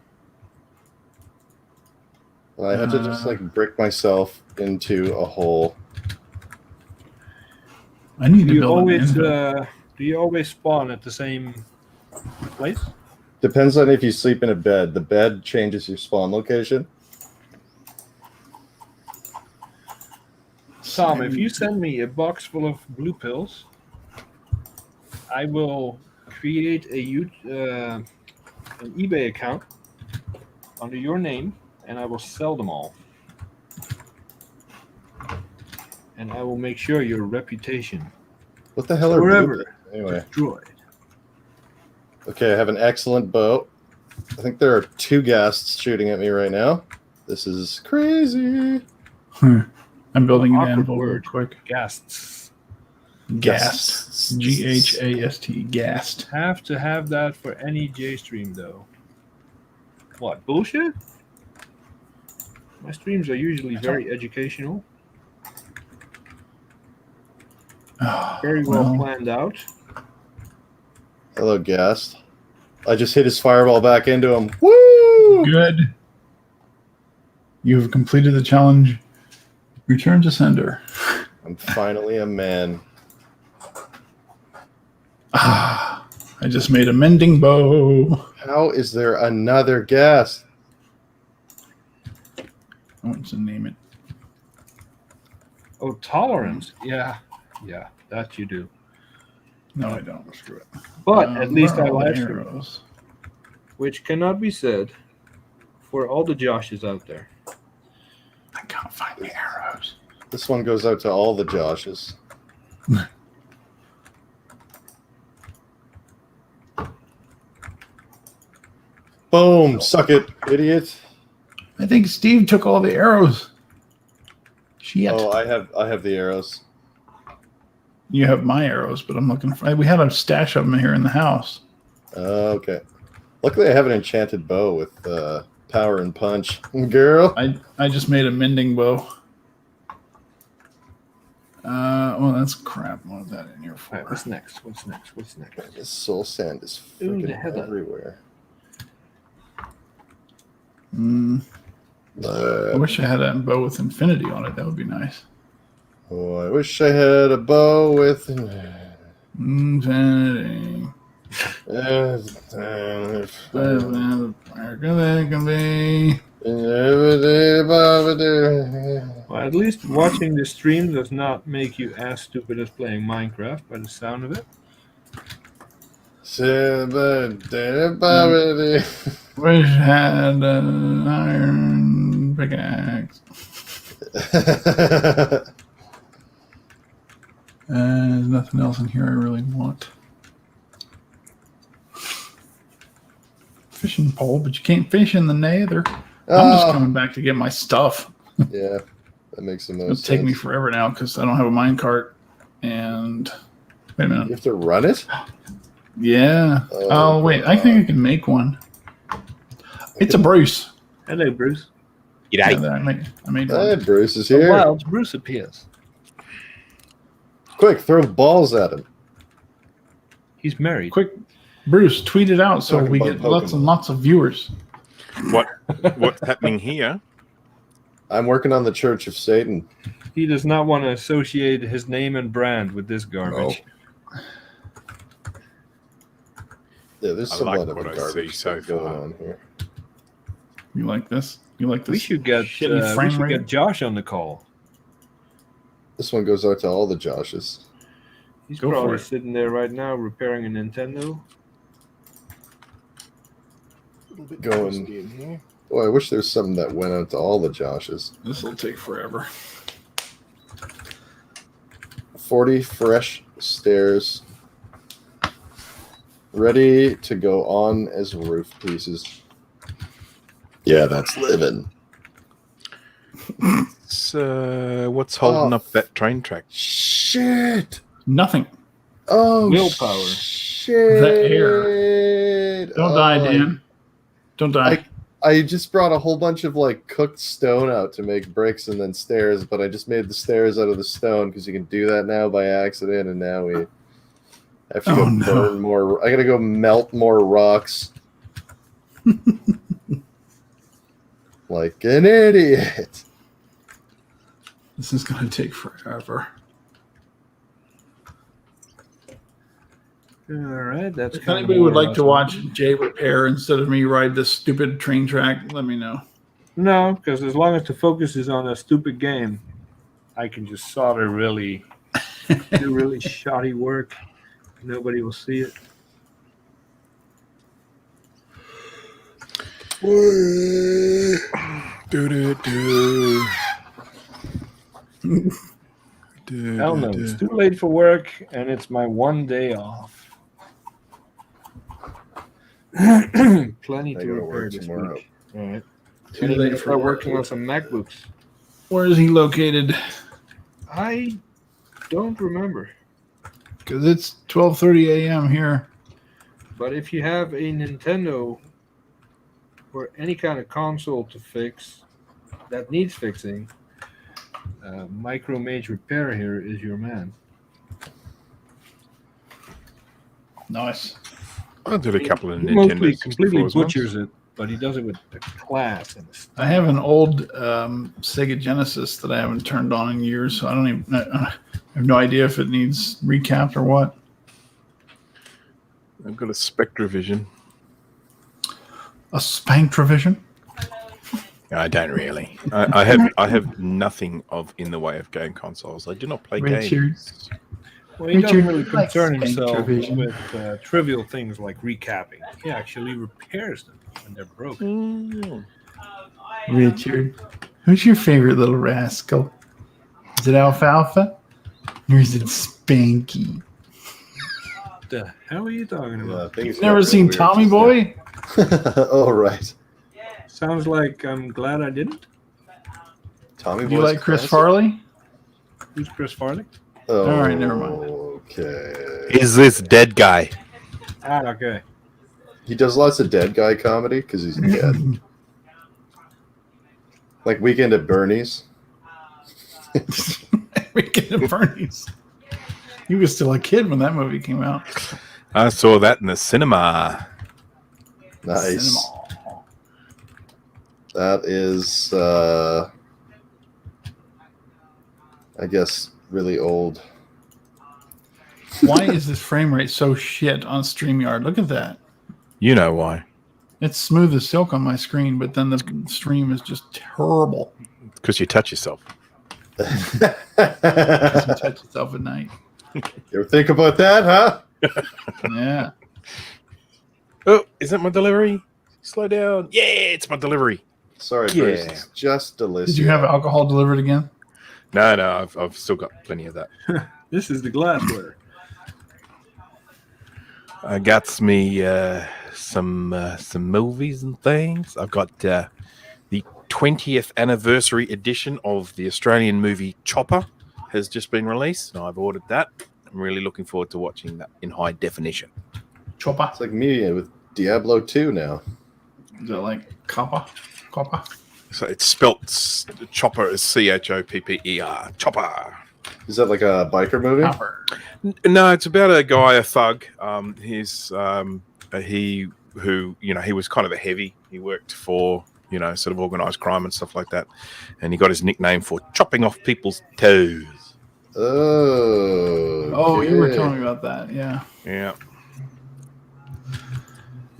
I had to just like brick myself into a hole. I need Do to you build always an anvil. do you always spawn at the same place? Depends on if you sleep in a bed. The bed changes your spawn location. Tom, if you send me a box full of blue pills, I will create an eBay account under your name, and I will sell them all. And I will make sure your reputation What the hell are forever blue pills? Anyway. destroyed. Okay, I have an excellent bow. I think there are 2 ghasts shooting at me right now. This is crazy. I'm building an Awkward anvil real word. quick. Ghasts. Ghast. Ghast. Ghast. Have to have that for any J stream, though. What, bullshit? My streams are usually very educational, very well planned out. Hello, ghast. I just hit his fireball back into him. Woo! Good. You have completed the challenge. Return to sender. I'm finally a man. I just made a mending bow. How is there another ghast? I want to name it. Oh, tolerance. Yeah, that you do. No, I don't. Screw it. But at least I where are all the live stream, arrows. which cannot be said for all the Joshes out there. I can't find the arrows. This one goes out to all the Joshes. Boom! Suck it, idiot. I think Steve took all the arrows. Shit. Oh, I have the arrows. You have my arrows, but I'm looking for. We had a stash of them here in the house. Okay. Luckily, I have an enchanted bow with power and punch. Girl. I just made a mending bow. Well, that's crap. What is that in here for? All right, what's next? What's next? This soul sand is Ooh, the freaking heather. everywhere. I wish I had a bow with infinity on it. That would be nice. Oh, I wish I had a bow with. Infinity. Uh, Well, at least watching the stream does not make you as stupid as playing Minecraft by the sound of it. Wish I had an iron pickaxe. There's nothing else in here I really want. Fishing pole, but you can't fish in the nether. I'm just coming back to get my stuff. Yeah, that makes the most It'll take me sense. forever now because I don't have a minecart. And wait a minute. You have to run it? Yeah. Oh, wait. I think I can make one. It's a Bruce. Hello, Bruce. Yeah, I made Hey, one. Bruce is The here. wild Bruce appears. Quick, throw balls at him. He's married. Quick, Bruce, tweet it out so Talking we about get lots and Pokemon. lots of viewers. What's happening here? I'm working on the Church of Satan. He does not want to associate his name and brand with this garbage. Yeah, there's I some like lot of what I garbage see so stuff going far. on here. You like this? You like this? We should get shitty frame rate? get Josh on the call. This one goes out to all the Joshes. He's Go for probably it. sitting there right now repairing a Nintendo. Going. Oh, I wish there's something that went out to all the Joshes. This will take forever. 40 fresh stairs. Ready to go on as roof pieces. Yeah, that's living. So, what's holding up that train track? Shit! Nothing. Oh, Willpower. Shit! The air. Don't die, Dan. Don't die. I just brought a whole bunch of like cooked stone out to make bricks and then stairs, but I just made the stairs out of the stone because you can do that now by accident, and now we have to go burn more. I gotta go melt more rocks. Like an idiot. This is going to take forever. All right, that's If anybody would like to watch Jay repair instead of me ride this stupid train track, let me know. No, because as long as the focus is on a stupid game, I can just solder really, do really shoddy work. Nobody will see it. Hell no, it's too late for work, and it's my one day off. Plenty I to gotta repair work this tomorrow. week. All right. Too And late I'm for start work. working on some MacBooks. Where is he located? I don't remember. Because it's 12:30 a.m. here. But if you have a Nintendo or any kind of console to fix that needs fixing, Micro Mage Repair here is your man. Nice. I did a couple of He mostly Nintendo completely 64s once. butchers it, but he does it with the class and the stuff. I have an old Sega Genesis that I haven't turned on in years, so I don't even. I have no idea if it needs recapped or what. I've got a Spectravision. A Spanktravision? I don't really. I have nothing in the way of game consoles. I do not play Richard. games. Well, he doesn't really Richard likes concern himself Spanktravision. with trivial things like recapping. He actually repairs them when they're broken. Richard, who's your favorite little rascal? Is it Alfalfa? Or is it Spanky? What the hell are you talking about? Things Never got seen real Tommy weird Boy? just now. Oh, right. Sounds like I'm glad I didn't. Tommy Do you Boy's like Chris classic? Farley? Who's Chris Farley? Oh, All right, never mind. Okay. Is this dead guy? Ah, okay. He does lots of dead guy comedy because he's dead. Like Weekend at Bernie's. Weekend at Bernie's. He was still a kid when that movie came out. I saw that in the cinema. Nice. Cinema. That is, I guess, really old. Why is this frame rate so shit on StreamYard? Look at that. You know why? It's smooth as silk on my screen, but then the stream is just terrible. Because you touch yourself. Because you touch yourself at night. You ever think about that, huh? Yeah. Oh, is that my delivery? Slow down. Yeah, it's my delivery. Sorry, Yeah. Bruce. It's just delicious. Did you have alcohol delivered again? No, I've still got plenty of that. This is the glassware. I got me some movies and things. I've got the 20th anniversary edition of the Australian movie Chopper has just been released, and I've ordered that. I'm really looking forward to watching that in high definition. Chopper. It's like me with Diablo 2 now. Is it like copper? Copper? So it's spelt Chopper as Chopper. Chopper. Is that like a biker movie? Copper. No, it's about a guy, a thug. He was kind of a heavy. He worked for, sort of organized crime and stuff like that. And he got his nickname for chopping off people's toes. Oh, you were telling me about that. Yeah. Yeah.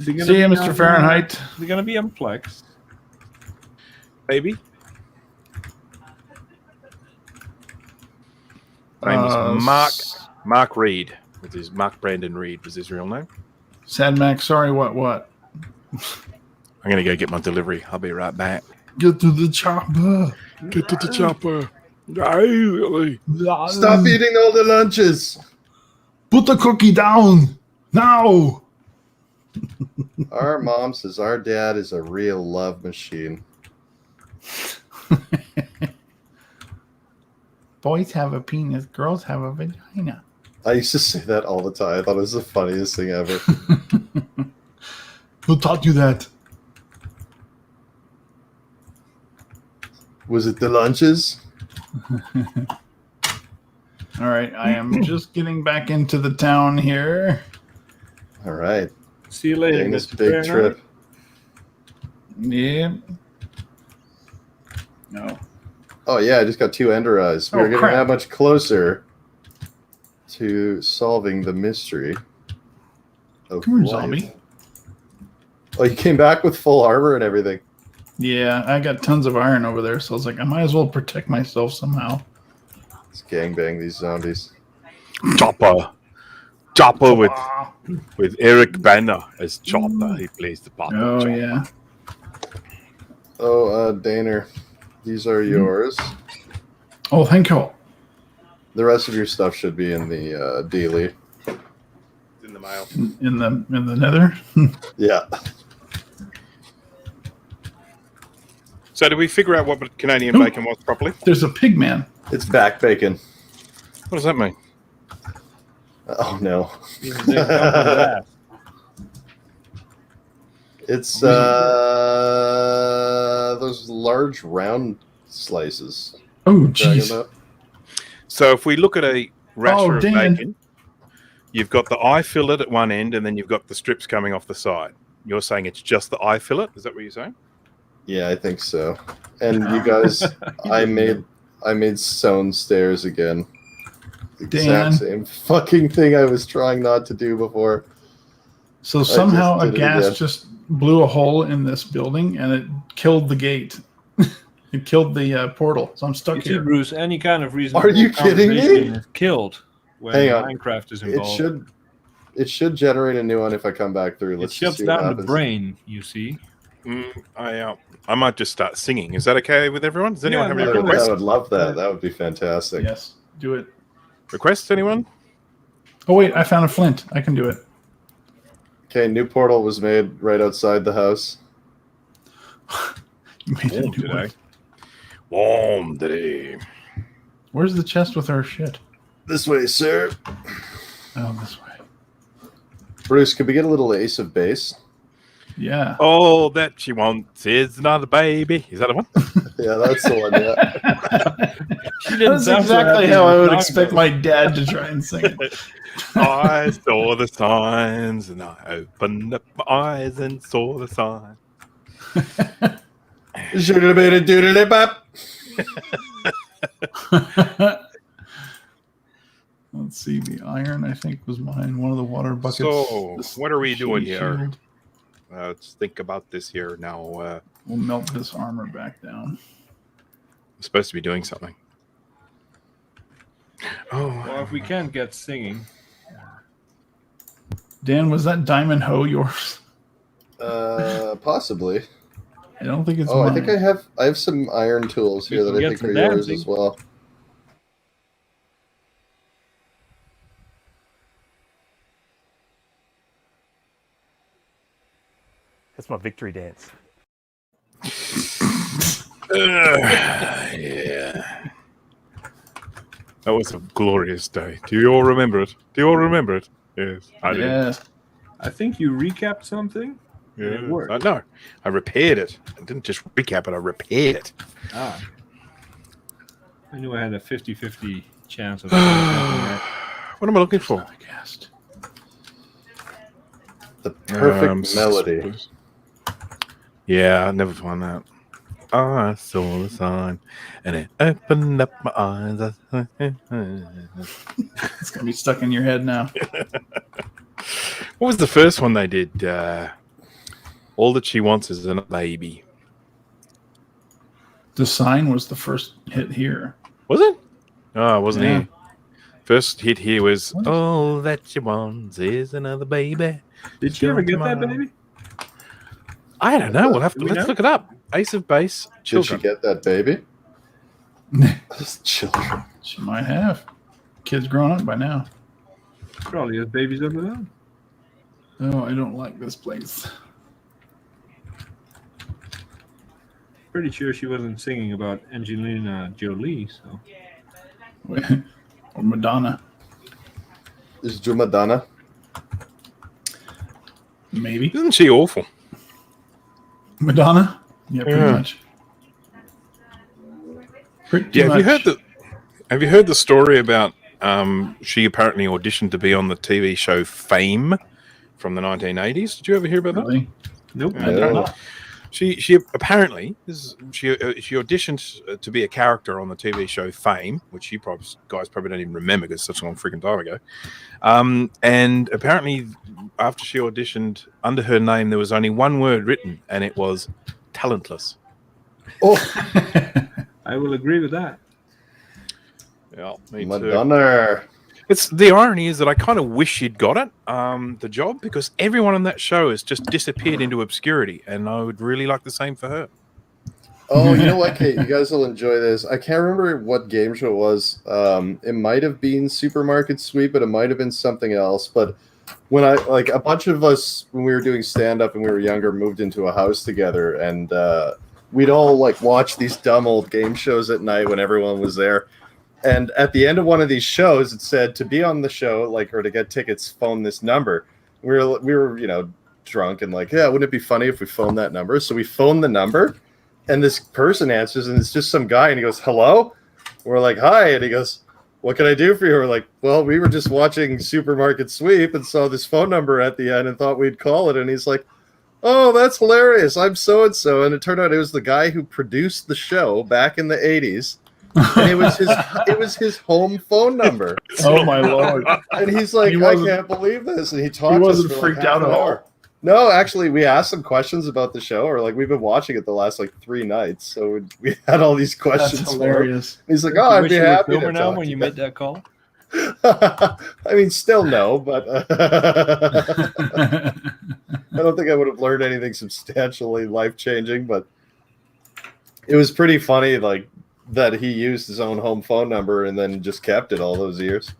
See you, Mr. Fahrenheit. Is it going to be on Plex? Baby. Name is Mark Reed. With his Mark Brandon Reed was his real name. Sad Mac, sorry, what? I'm gonna go get my delivery. I'll be right back. Get to the chopper. Get to the chopper. Really? Stop eating all the lunches. Put the cookie down. Now. Our mom says our dad is a real love machine. Boys have a penis, girls have a vagina. I used to say that all the time. I thought it was the funniest thing ever. Who taught you that? Was it the lunches? All right, I am just getting back into the town here. All right. See you later, Getting this Mr. big Fahrenheit. trip. Yeah. No. Oh, yeah, I just got 2 ender eyes. We're getting crap. that much closer to solving the mystery of Come here, life. zombie. Oh, you came back with full armor and everything. Yeah, I got tons of iron over there, so I was like, I might as well protect myself somehow. Let's gangbang these zombies. Chopper with Eric Banner as Chopper. He plays the part. Oh, of Chopper. yeah. Oh, Daner, these are yours. Oh, thank you. The rest of your stuff should be in the dealie. It's in the mail. In the nether. Yeah. So did we figure out what Canadian Nope. bacon was properly? There's a pig man. It's back bacon. What does that mean? Oh, no. It's those large round slices. Oh, Talking jeez. about? So if we look at a rasher of Dan. bacon, you've got the eye fillet at one end, and then you've got the strips coming off the side. You're saying it's just the eye fillet? Is that what you're saying? Yeah, I think so. And you guys, I made sewn stairs again. The Dan. exact same fucking thing I was trying not to do before. So somehow a did it gas again. just blew a hole in this building, and it killed the gate. It killed the portal. So I'm stuck You see, here. Bruce, any kind of reason. Are you kidding me? Is killed when Hang on. Minecraft is It involved. should generate a new one if I come back through. It Let's just shuts see what down the happens. brain, you see. I might just start singing. Is that okay with everyone? Does anyone Yeah, have no, any I would, requests? I would love that. That would be fantastic. Yes, do it. Requests, anyone? Oh wait, I found a flint. I can do it. Okay, new portal was made right outside the house. You made a Warm new one. today. Warm today. Where's the chest with our shit? This way, sir. Oh, this way. Bruce, could we get a little ace of base? Yeah. All that she wants is another baby. Is that the one? Yeah, that's the one. Yeah. That's exactly how I would expect my dad to try and sing it. I saw the signs and I opened up my eyes and saw the sign. Let's see. The iron, I think, was mine. One of the water buckets. So, This what are we doing shitty here? shield. Let's think about this here now. We'll melt this armor back down. I'm supposed to be doing something. Oh, Well, if we can't get singing, Dan, was that diamond hoe yours? Possibly. I don't think it's Oh, mine. I think I have some iron tools We here can that I get think some are yours dancing. as well. That's my victory dance. yeah. That was a glorious day. Do you all remember it? Yes, I do. Yeah. I think you recapped something. Yeah. It worked. No, I repaired it. I didn't just recap it, I repaired it. Ah. I knew I had a 50-50 chance of that. What am I looking for? Podcast. The perfect melody. Yeah, I never found that. I saw the sign and it opened up my eyes. It's gonna be stuck in your head now. What was the first one they did? All that she wants is a baby. The sign was the first hit here. Was it? Oh, it wasn't Yeah. here. First hit here was all that she wants is another baby. Did she ever get that baby? I don't know. Let's Do we know? look it up. Ace of Base. Did Children. she get that baby? Children. She might have. Kids grown up by now. Probably has babies of her own. Oh, I don't like this place. Pretty sure she wasn't singing about Angelina Jolie. So Or Madonna, Is Jumadana? maybe. Isn't she awful? Madonna? Yeah, pretty Yeah. much. Pretty Yeah. much. Have you heard the story about she apparently auditioned to be on the TV show Fame from the 1980s? Did you ever hear about that? Really? nope. I don't know. She apparently she auditioned to be a character on the TV show Fame, which you guys probably don't even remember because it's such a long freaking time ago. And apparently, after she auditioned, under her name there was only one word written, and it was talentless. Oh, I will agree with that. Yeah, me too. Madonna. It's the irony is that I kind of wish she'd got it, the job, because everyone on that show has just disappeared into obscurity, and I would really like the same for her. Oh, you know what, Kate? You guys will enjoy this. I can't remember what game show it was. It might have been Supermarket Sweep, but it might have been something else. But when a bunch of us, when we were doing stand-up and we were younger, moved into a house together, and we'd all watch these dumb old game shows at night when everyone was there. And at the end of one of these shows, it said to be on the show, or to get tickets, phone this number. We were drunk and yeah, wouldn't it be funny if we phoned that number? So we phoned the number, and this person answers, and it's just some guy, and he goes, "Hello?" We're like, "Hi," and he goes, "What can I do for you?" We're like, "Well, we were just watching Supermarket Sweep and saw this phone number at the end and thought we'd call it." And he's like, "Oh, that's hilarious. I'm so and so." And it turned out it was the guy who produced the show back in the 80s. And it was his home phone number. Oh my lord! And he's like, "I can't believe this." And he talked to us wasn't for freaked half out an at all. hour. No, actually, we asked some questions about the show, or we've been watching it the last 3 nights, so we had all these questions. That's for him. hilarious. He's like, You "Oh, I'd wish be you were happy to sober now talk when to you made that call. I mean, still no, but I don't think I would have learned anything substantially life-changing, but it was pretty funny, that he used his own home phone number and then just kept it all those years.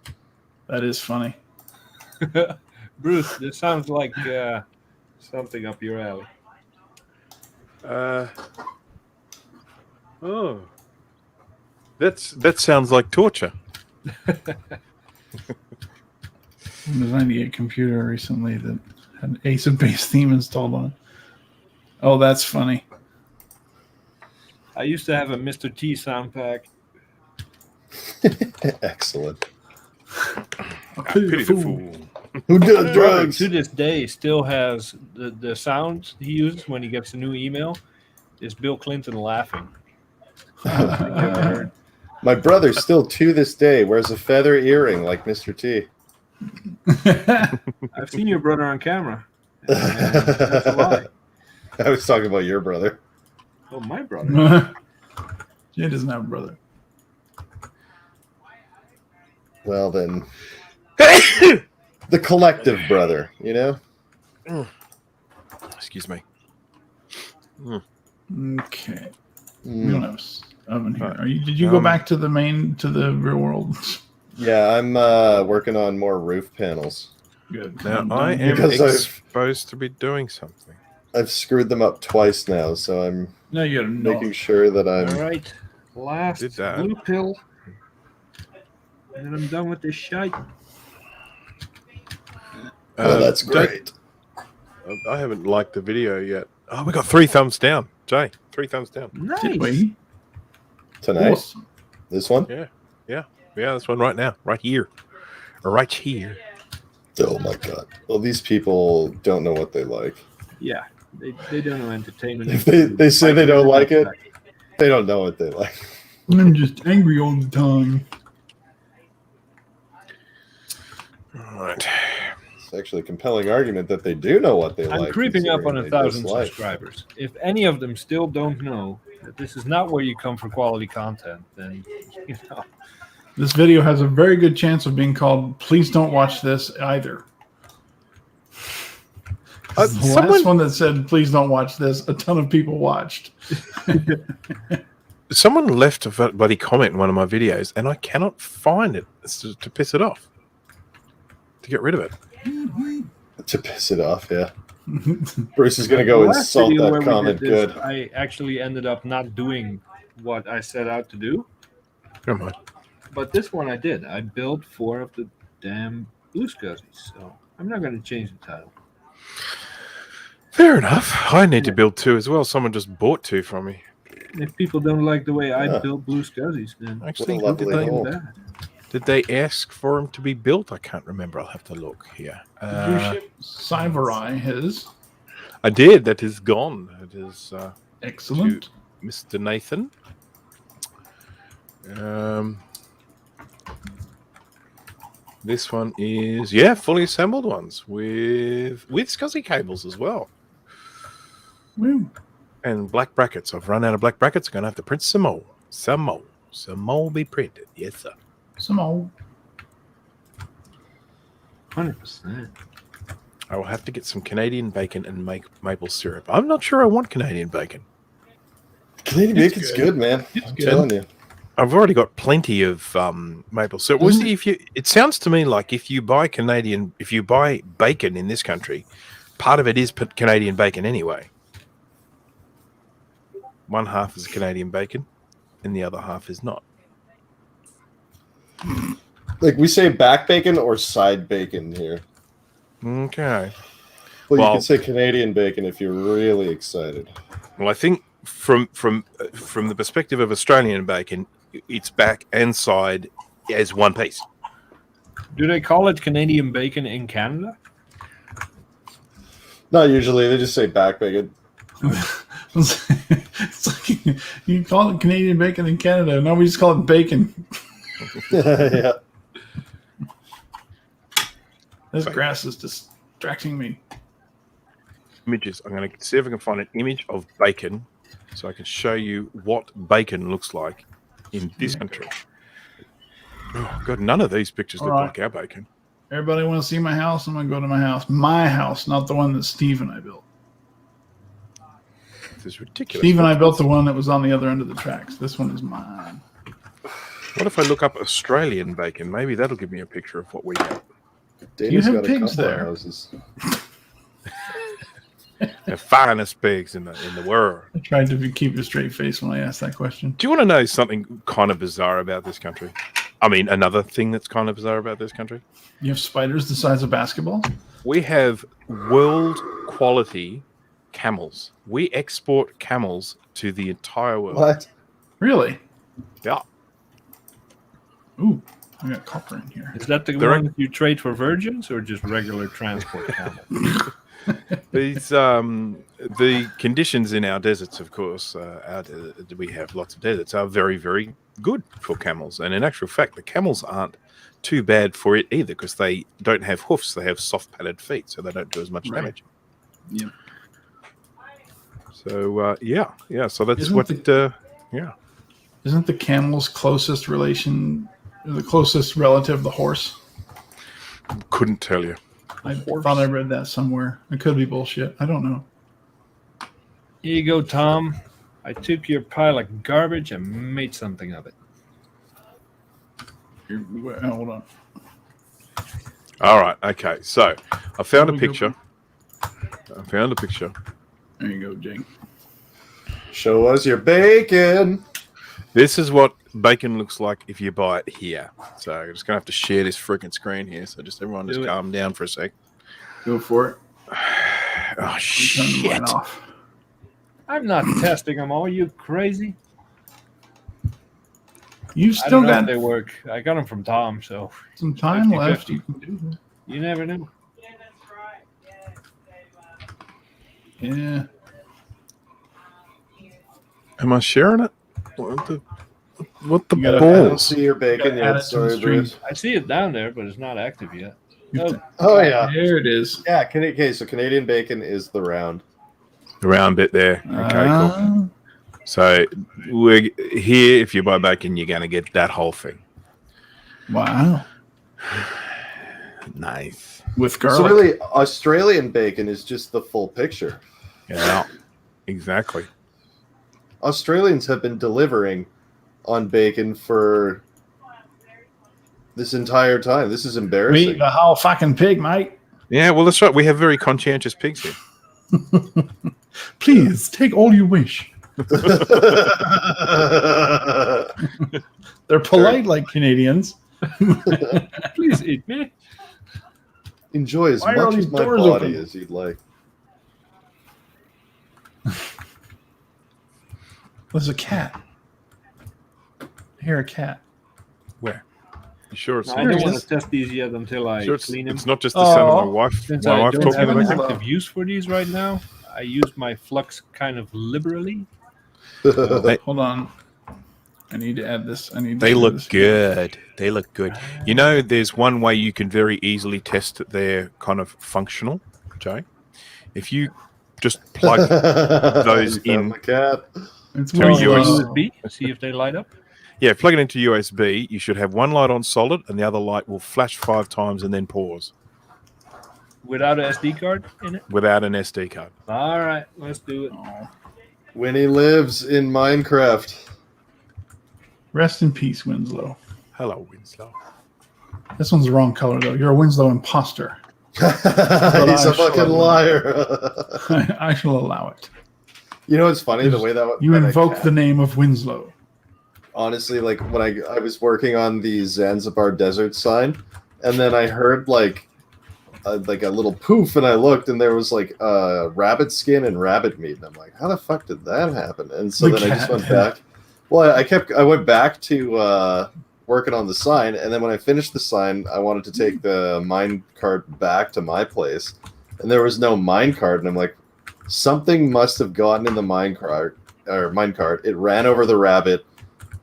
That is funny. Bruce, this sounds like something up your alley. Oh, that sounds like torture. I designed a computer recently that had an Ace of Base theme installed on it. Oh, that's funny. I used to have a Mr. T sound pack. Excellent. Pity the fool. Who did drugs? To this day, still has the sound he uses when he gets a new email is Bill Clinton laughing. I don't think you ever heard. My brother still to this day wears a feather earring like Mr. T. I've seen your brother on camera. That's a lie. I was talking about your brother. Oh, my brother. Jay doesn't have a brother. Well, then. The collective brother, you know? Excuse me. Okay. We don't have an oven here. Right. Did you go back to the real world? Yeah, I'm working on more roof panels. Good. Now, I am supposed to be doing something. I've screwed them up twice now, so I'm making sure that I'm... All right. Last blue pill. And then I'm done with this shite. Oh, that's great. I haven't liked the video yet. Oh, we got 3 thumbs down. Jay, 3 thumbs down. Nice. Tonight? Awesome. This one? Yeah, this one right now. Right here. Right here. Oh, my God. Well, these people don't know what they like. Yeah, they don't know entertainment. If they say they don't like it, they don't know what they like. I'm just angry all the time. All right. It's actually a compelling argument that they do know what they like. I'm creeping up on considering 1,000 they dislike. subscribers. If any of them still don't know that this is not where you come for quality content, then, you know. This video has a very good chance of being called "Please Don't Watch This" either. The last one that said "Please don't watch this," a ton of people watched. Someone left a bloody comment in one of my videos, and I cannot find it to piss it off. To get rid of it. To piss it off, yeah. Bruce is going to go insult that comment good. I actually ended up not doing what I set out to do. Come on. But this one I did. I built 4 of the damn BlueSCSIs, so I'm not going to change the title. Fair enough. I need to build 2 as well. Someone just bought 2 from me. If people don't like the way I build BlueSCSIs, then actually, did they ask for them to be built? I can't remember. I'll have to look here. Did you ship Cyberai his? I did. That is gone. It is excellent, Mr. Nathan. This one is fully assembled ones with SCSI cables as well. Woo. And black brackets. I've run out of black brackets. I'm going to have to print some more. Some more be printed. Yes, sir. Some more. 100%. I will have to get some Canadian bacon and make maple syrup. I'm not sure I want Canadian bacon. Canadian bacon's good, man. I'm telling you. I've already got plenty of maple syrup. Well, see, it sounds to me like if you buy bacon in this country, part of it is Canadian bacon anyway. One half is Canadian bacon, and the other half is not. Like we say back bacon or side bacon here. Okay. Well, you can say Canadian bacon if you're really excited. Well, I think from the perspective of Australian bacon, it's back and side as one piece. Do they call it Canadian bacon in Canada? Not usually. They just say back bacon. It's like you call it Canadian bacon in Canada. Now we just call it bacon. Yeah. This grass is distracting me. Images. I'm going to see if I can find an image of bacon so I can show you what bacon looks like in this country. Oh, God, none of these pictures look like our bacon. Everybody want to see my house? I'm going to go to my house. My house, not the one that Steve and I built. This is ridiculous. Steve and I built the one that was on the other end of the tracks. This one is mine. What if I look up Australian bacon? Maybe that'll give me a picture of what we have. Dana's you have got pigs a couple there. of houses. The finest pigs in the world. I tried to keep a straight face when I asked that question. Do you want to know something kind of bizarre about this country? I mean, another thing that's kind of bizarre about this country? You have spiders the size of basketballs? We have world quality camels. We export camels to the entire world. What? Really? Yeah. Ooh, I got copper in here. Is that the one you trade for virgins or just regular transport camels? These the conditions in our deserts, of course, we have lots of deserts, are very, very good for camels. And in actual fact, the camels aren't too bad for it either because they don't have hoofs; they have soft padded feet, so they don't do as much damage. Yep. So yeah. So that's yeah. Isn't the camel's closest relation, the closest relative, the horse? Couldn't tell you. I thought I read that somewhere. It could be bullshit. I don't know. Here you go, Tom. I took your pile of garbage and made something of it. Hold on. All right. Okay. So I found a There we picture. There you go, Jake. Show us your bacon. This is what bacon looks like if you buy it here. So I'm just gonna have to share this freaking screen here. So just everyone just calm down for a sec. Go for it. Oh Turn shit! mine off. I'm not testing them all. You crazy? You I still don't know got if they work. I got them from Tom, so some time 50-50. left. You can do that. you never know. Yeah. Am I sharing it? What the You gotta I don't balls? see your bacon Gotta add yet. it to the Sorry, stream. Bruce. I see it down there, but it's not active yet. You have to- Oh yeah, There it is. yeah. Okay, so Canadian bacon is the round. The round bit there. Okay, cool. So we're here. If you buy bacon, you're gonna get that whole thing. Wow. Nice. With So garlic. really, Australian bacon is just the full picture. Yeah. Exactly. Australians have been delivering on bacon for this entire time. This is We embarrassing. eat the whole fucking pig, mate. Yeah. Well, that's right. We have very conscientious pigs here. Please take all you wish. They're polite like Canadians. Please eat me. Enjoy as Why are all much as these my doors body open? as you'd like. There's a cat. I hear a cat. Where? You sure it's No, not I don't Where want is to test these yet until I sure it's, clean them. it's not just the sound of my Oh. wife. Since My I wife don't talking have an about it. active use for these right now, I use my flux kind of liberally. Hold on. I need to add this. They look good. They look good. You know, there's one way you can very easily test that they're kind of functional, Jay. If you just plug those You found in. my cat. It's to one a of US. those- USB. See if they light up. Yeah, plug it into USB. You should have one light on solid, and the other light will flash 5 times and then pause Without an SD card in it. without an SD card. All right, let's do it. Oh. Winnie lives in Minecraft. Rest in peace, Winslow. Hello, Winslow. This one's the wrong color, though. You're a Winslow imposter. He's a fucking liar. I shall allow it. You know what's funny? The way that You that invoke cat- the name of Winslow. honestly, like when I was working on the Zanzibar desert sign, and then I heard like a little poof, and I looked, and there was like rabbit skin and rabbit meat, and I'm like, how the fuck did that happen? And so The then I just cat. went back. Well, I went back to working on the sign, and then when I finished the sign, I wanted to take the mine cart back to my place, and there was no mine cart, and I'm like, something must have gotten in the mine cart. It ran over the rabbit,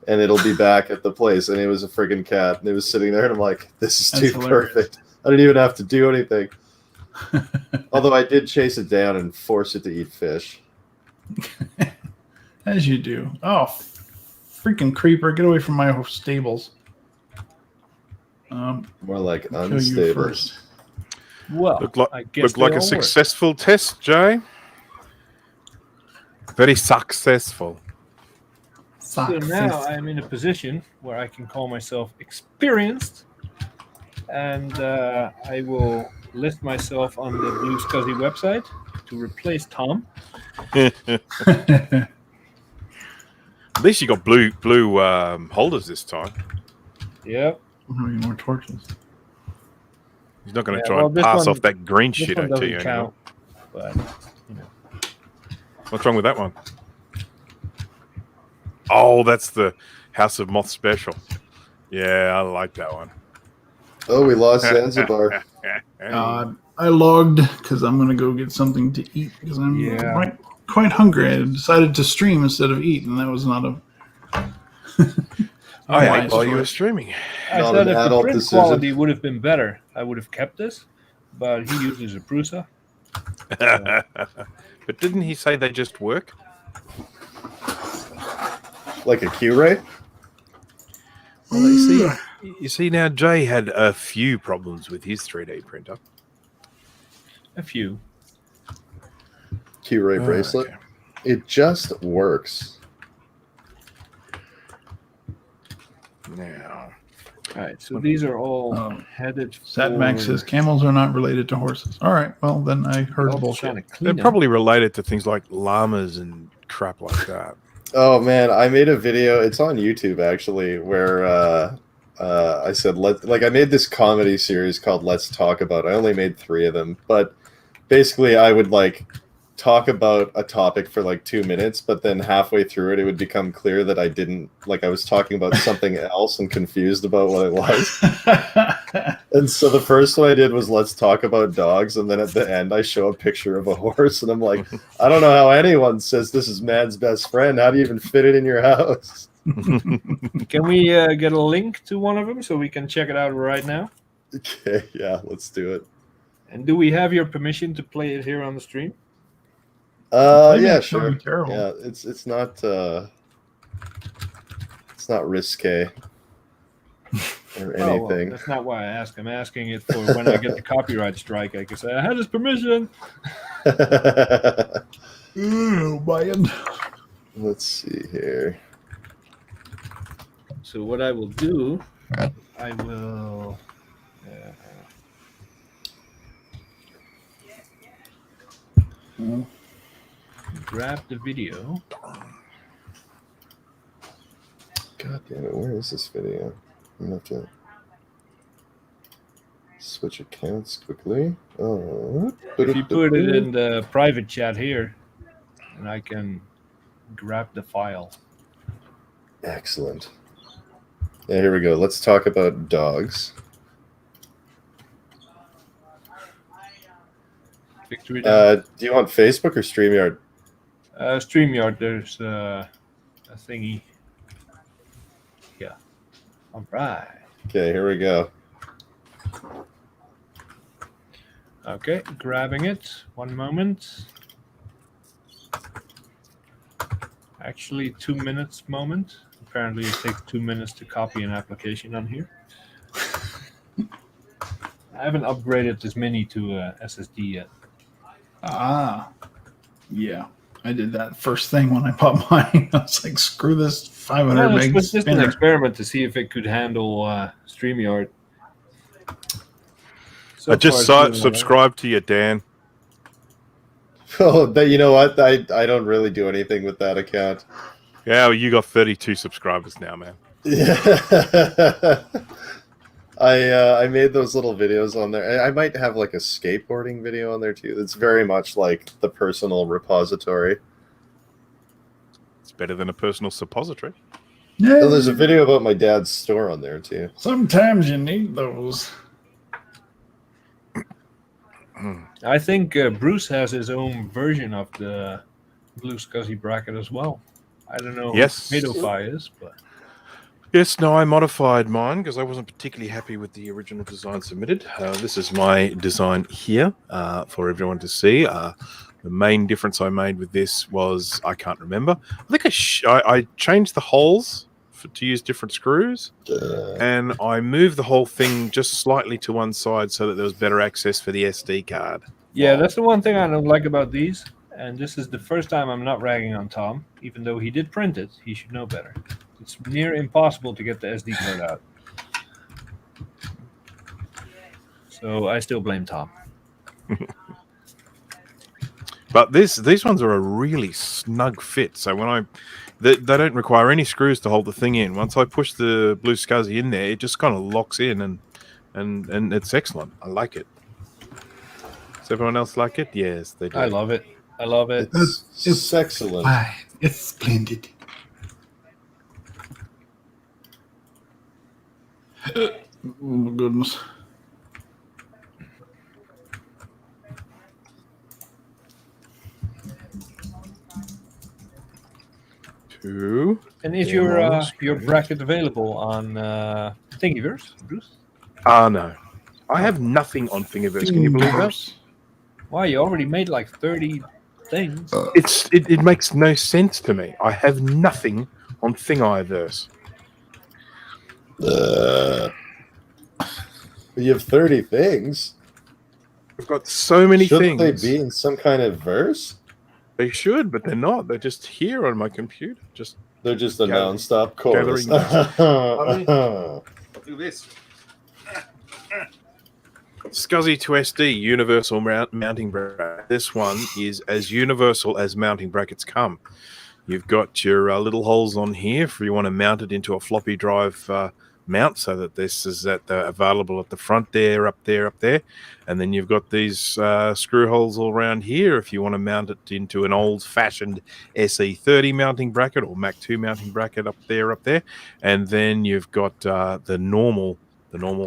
and it'll be back at the place. And it was a friggin' cat, and it was sitting there, and I'm like, this is That's too hilarious. perfect. I didn't even have to do anything. Although I did chase it down and force it to eat fish. As you do. Oh, freaking creeper. Get away from my stables. More like I'll kill you unstable. first. Well, I guess Looked like they a all work. successful test, Jay. Very successful. So now I'm in a position where I can call myself experienced, and I will list myself on the BlueSCSI website to replace Tom. At least you got blue holders this time. Yep. How many more torches? He's not going to Yeah, try well, and this pass one- off that green This shit one to you. doesn't Anymore. count, but you know. What's wrong with that one? Oh, that's the House of Moth special. Yeah, I like that one. Oh, we lost Zanzibar. I logged because I'm going to go get something to eat because I'm quite hungry. I decided to stream instead of eat, and that was not a. I ate while you were streaming. I Not said an if the adult print decision. quality would have been better, I would have kept this. But he uses a Prusa. But didn't he say they just work? Like a Q-Ray? Well, you see now, Jay had a few problems with his 3D printer. A few. Q-Ray bracelet. Okay. It just works. Now, All right, so these are all headed for... Satmax says camels are not related to horses. All right, well, then I heard bullshit. they're probably related to things like llamas and crap like that. Oh man, I made a video. It's on YouTube actually, where I said I made this comedy series called Let's Talk About. I only made 3 of them, but basically I would talk about a topic for 2 minutes, but then halfway through it would become clear that I didn't I was talking about something else and confused about what it was. And so the first one I did was let's talk about dogs, and then at the end I show a picture of a horse, and I'm like, I don't know how anyone says this is man's best friend. How do you even fit it in your house? Can we get a link to one of them so we can check it out right now? Okay, yeah, let's do it. And do we have your permission to play it here on the stream? Yeah, sure. Terrible. Yeah, it's not risque or anything. Oh, well, that's not why I ask. I'm asking it for when I get the copyright strike. I can say I had his permission. Ooh, man. Let's see here. So what I will do, I will. Grab the video. God damn it, where is this video? I'm gonna have to switch accounts quickly. Oh. If you put it in the private chat here, and I can grab the file. Excellent. Yeah, here we go. Let's talk about dogs. Victory. Do you want Facebook or StreamYard? StreamYard, there's a thingy. Yeah. All right. Okay, here we go. Okay, grabbing it. 1 moment. Actually, 2 minutes moment. Apparently, it takes 2 minutes to copy an application on here. I haven't upgraded this mini to SSD yet. Yeah. I did that first thing when I bought mine. I was like, screw this 500 meg It was just an spinner. experiment to see if it could handle StreamYard. So I just subscribed to you, Dan. Oh, but you know what? I don't really do anything with that account. Yeah, well, you got 32 subscribers now, man. Yeah. I made those little videos on there. I might have a skateboarding video on there too. It's very much like the personal repository. It's better than a personal suppository. Yeah. Oh, there's a video about my dad's store on there too. Sometimes you need those. I think Bruce has his own version of the BlueSCSI bracket as well. I don't know Yes. who Tomato is, but Yes, no, I modified mine because I wasn't particularly happy with the original design submitted. This is my design here for everyone to see. The main difference I made with this was, I can't remember. I think I changed the holes to use different screws, and I moved the whole thing just slightly to one side so that there was better access for the SD card. yeah, that's the one thing I don't like about these. And this is the first time I'm not ragging on Tom, even though he did print it. He should know better. It's near impossible to get the SD card out. So I still blame Tom. But these ones are a really snug fit. So when they don't require any screws to hold the thing in. Once I push the BlueSCSI in there, it just kind of locks in, and it's excellent. I like it. Does everyone else like it? Yes, they do. I love it. I love it. It's excellent. It's splendid. Oh, goodness. 2. And is your bracket available on Thingiverse, Bruce? No. I have nothing on Thingiverse. Can you believe that? Wow, you already made like 30 things. It makes no sense to me. I have nothing on Thingiverse. You have 30 things. I've got so many Shouldn't things. they be in some kind of verse? They should, but they're not. They're just here on my computer. They're just a Gathering- non-stop chorus. I'll do this. SCSI II SD universal mounting bracket. This one is as universal as mounting brackets come. You've got your little holes on here for you want to mount it into a floppy drive mount, so that this is available at the front there, up there, and then you've got these screw holes all around here if you want to mount it into an old-fashioned SE30 mounting bracket or Mac 2 mounting bracket up there, and then you've got the normal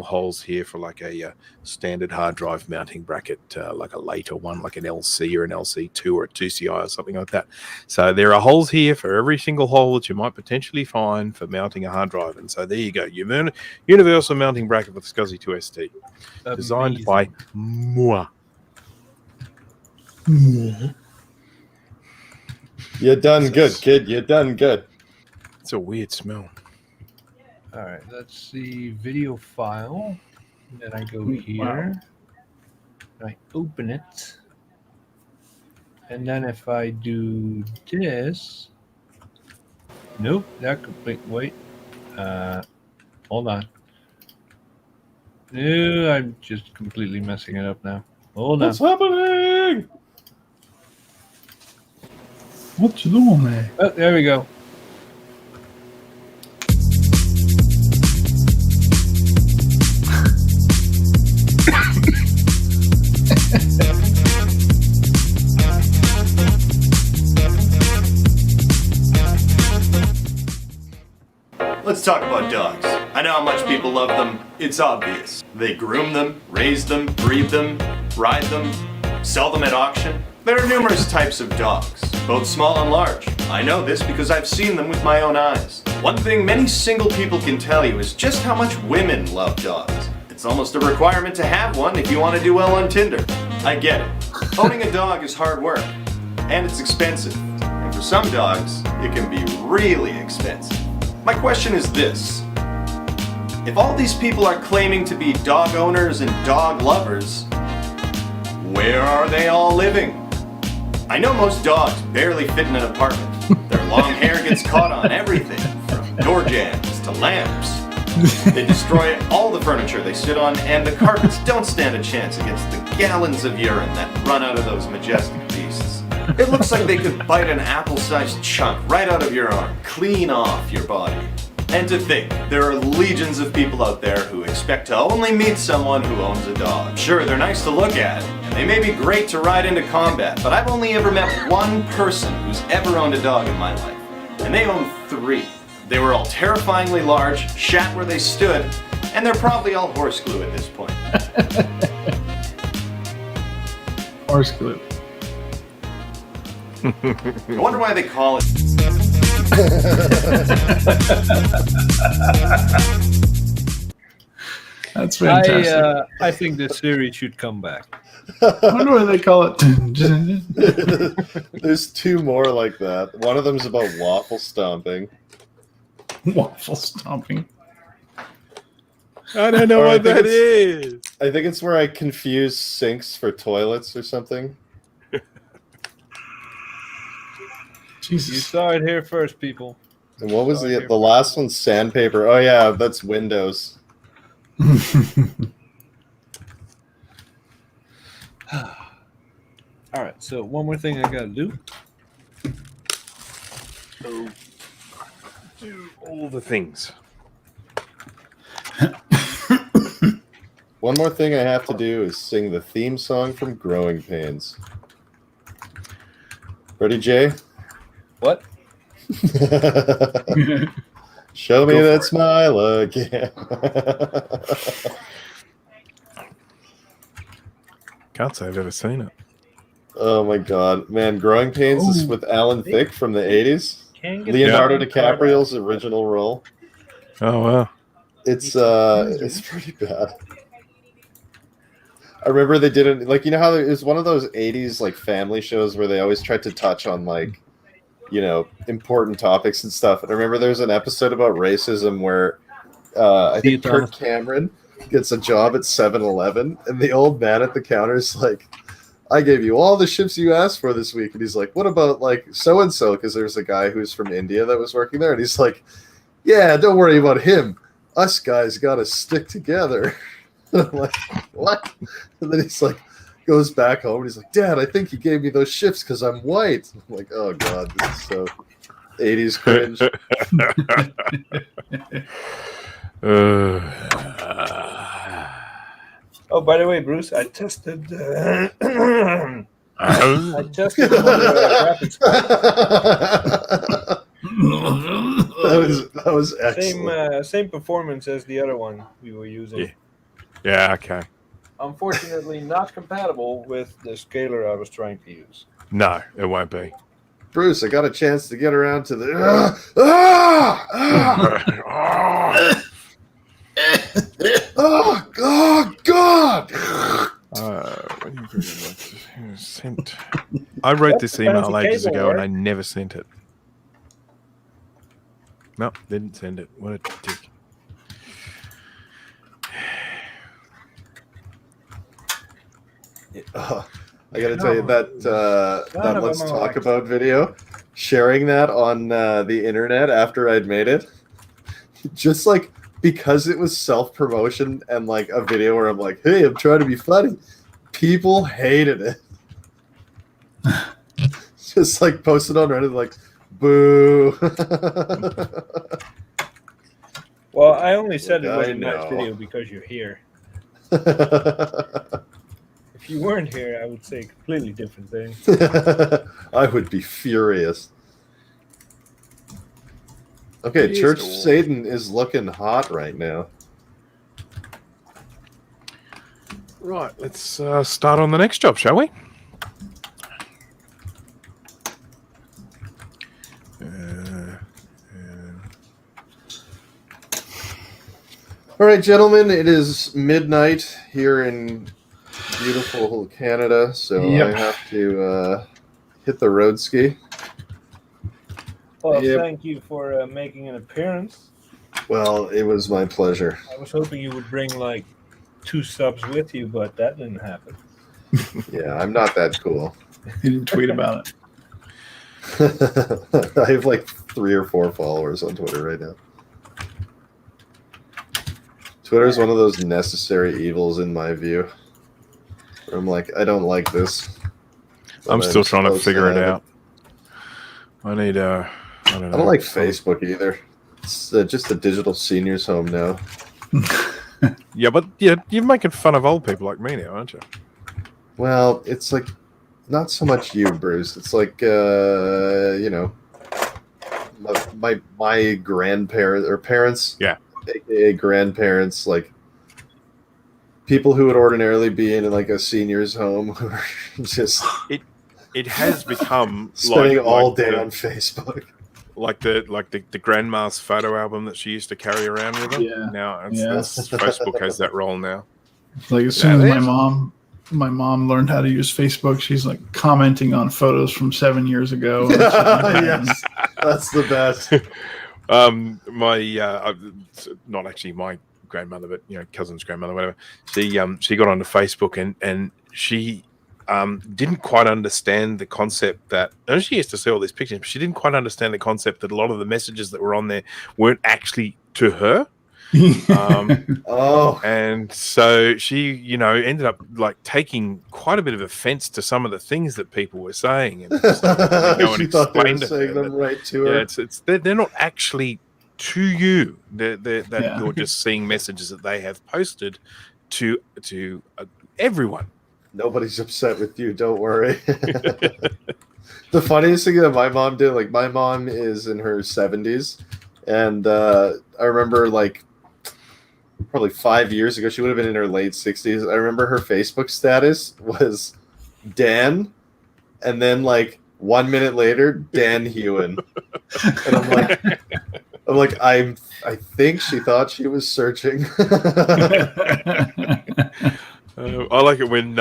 holes here for like a standard hard drive mounting bracket, like a later one, like an LC or an LC2 or a 2CI or something like that. So there are holes here for every single hole that you might potentially find for mounting a hard drive. And so there you go. Universal mounting bracket with SCSI II SD. Designed by moi. You done good, kid. You done good. It's a weird smell. All right, let's see video file. Then I go here. I open it. And then if I do this, nope, that complete. Wait, hold on. No, I'm just completely messing it up now. Hold on. What's happening? What you doing there? Oh, there we go. Let's talk about dogs. I know how much people love them. It's obvious. They groom them, raise them, breed them, ride them, sell them at auction. There are numerous types of dogs, both small and large. I know this because I've seen them with my own eyes. One thing many single people can tell you is just how much women love dogs. It's almost a requirement to have one if you want to do well on Tinder. I get it. Owning a dog is hard work, and it's expensive. And for some dogs, it can be really expensive. My question is this. If all these people are claiming to be dog owners and dog lovers, where are they all living? I know most dogs barely fit in an apartment. Their long hair gets caught on everything, from door jambs to lamps. They destroy all the furniture they sit on, and the carpets don't stand a chance against the gallons of urine that run out of those majestic beasts. It looks like they could bite an apple-sized chunk right out of your arm, clean off your body. And to think, there are legions of people out there who expect to only meet someone who owns a dog. Sure, they're nice to look at, and they may be great to ride into combat, but I've only ever met one person who's ever owned a dog in my life. And they own 3. They were all terrifyingly large, shat where they stood, and they're probably all horse glue at this point. Horse glue. I wonder why they call it. That's fantastic. I think this series should come back. I wonder why they call it. There's 2 more like that. One of them's about waffle stomping. Waffle stomping. I don't know what that is. I think it's where I confuse sinks for toilets or something. Jesus. You saw it here first, people. And what was the last one? Sandpaper. Oh yeah, that's Windows. All right, so one more thing I gotta do. So, do all the things. One more thing I have to do is sing the theme song from Growing Pains. Ready, Jay? What? Show me that smile again. Can't say I've ever seen it. Oh my god. Man, Growing Pains is with Alan Thicke from the 80s. can't get Leonardo the card DiCaprio's original role. Oh wow. It's pretty bad. I remember they did it like, you know how it was one of those 80s like family shows where they always tried to touch on like, you know, important topics and stuff. And I remember there's an episode about racism where I think Kirk Cameron gets a job at 7-Eleven, and the old man at the counter is like, I gave you all the ships you asked for this week. And he's like, what about like so-and-so? Because there's a guy who's from India that was working there. And he's like, yeah, don't worry about him. Us guys got to stick together. And I'm like, what? And then he's like, goes back home and he's like, Dad, I think he gave me those shifts because I'm white. I'm like, oh God, this is so 80s cringe. Oh, by the way, Bruce, I tested. I tested the graphics card. That was excellent. Same performance as the other one we were using. Yeah. Okay. Unfortunately, not compatible with the scaler I was trying to use. No, it won't be. Bruce, I got a chance to get around to the. Oh God! Sent. I wrote this email ages ago and I never sent it. No, didn't send it. What a dick. I gotta tell you that Let's Talk About video, sharing that on the internet after I'd made it, just like because it was self-promotion and like a video where I'm like, hey, I'm trying to be funny, people hated it. Just like posted on Reddit like, boo. Well, I only said it was a nice video because you're here. If you weren't here, I would say a completely different thing. I would be furious. Okay, Church Satan is looking hot right now. Right, let's start on the next job, shall we? All right, gentlemen, it is midnight here in beautiful Canada, so I have to hit the road ski. Well, thank you for making an appearance. Well, it was my pleasure. I was hoping you would bring like 2 subs with you, but that didn't happen. Yeah, I'm not that cool. He didn't tweet about it. I have like 3 or 4 followers on Twitter right now. Twitter is one of those necessary evils in my view. I'm like, I don't like this. I'm still trying to figure it out. I need I don't like Facebook either. It's just a digital seniors home now. Yeah, but you're making fun of old people like me now, aren't you? Well, it's like not so much you, Bruce. It's like you know, my grandparents or parents, aka grandparents, like people who would ordinarily be in like a seniors home who are just it has become spending all day on Facebook. Like the grandma's photo album that she used to carry around with her. Yeah. Now Facebook has that role now. Like as soon as my mom learned how to use Facebook, she's like commenting on photos from 7 years ago. Yes, that's the best. Not actually my grandmother, but cousin's grandmother, whatever. She got onto Facebook and she didn't quite understand the concept that she used to see all these pictures, but she didn't quite understand the concept that a lot of the messages that were on there weren't actually to her. And so she, ended up like taking quite a bit of offense to some of the things that people were saying, and just, go and she thought they were to saying them right to her. They're not actually to you. You're just seeing messages that they have posted to everyone. Nobody's upset with you. Don't worry. The funniest thing that my mom did, like my mom is in her 70s, and I remember like probably 5 years ago, she would have been in her late 60s. I remember her Facebook status was Dan, and then like 1 minute later, Dan Hewen. And I think she thought she was searching. I like it when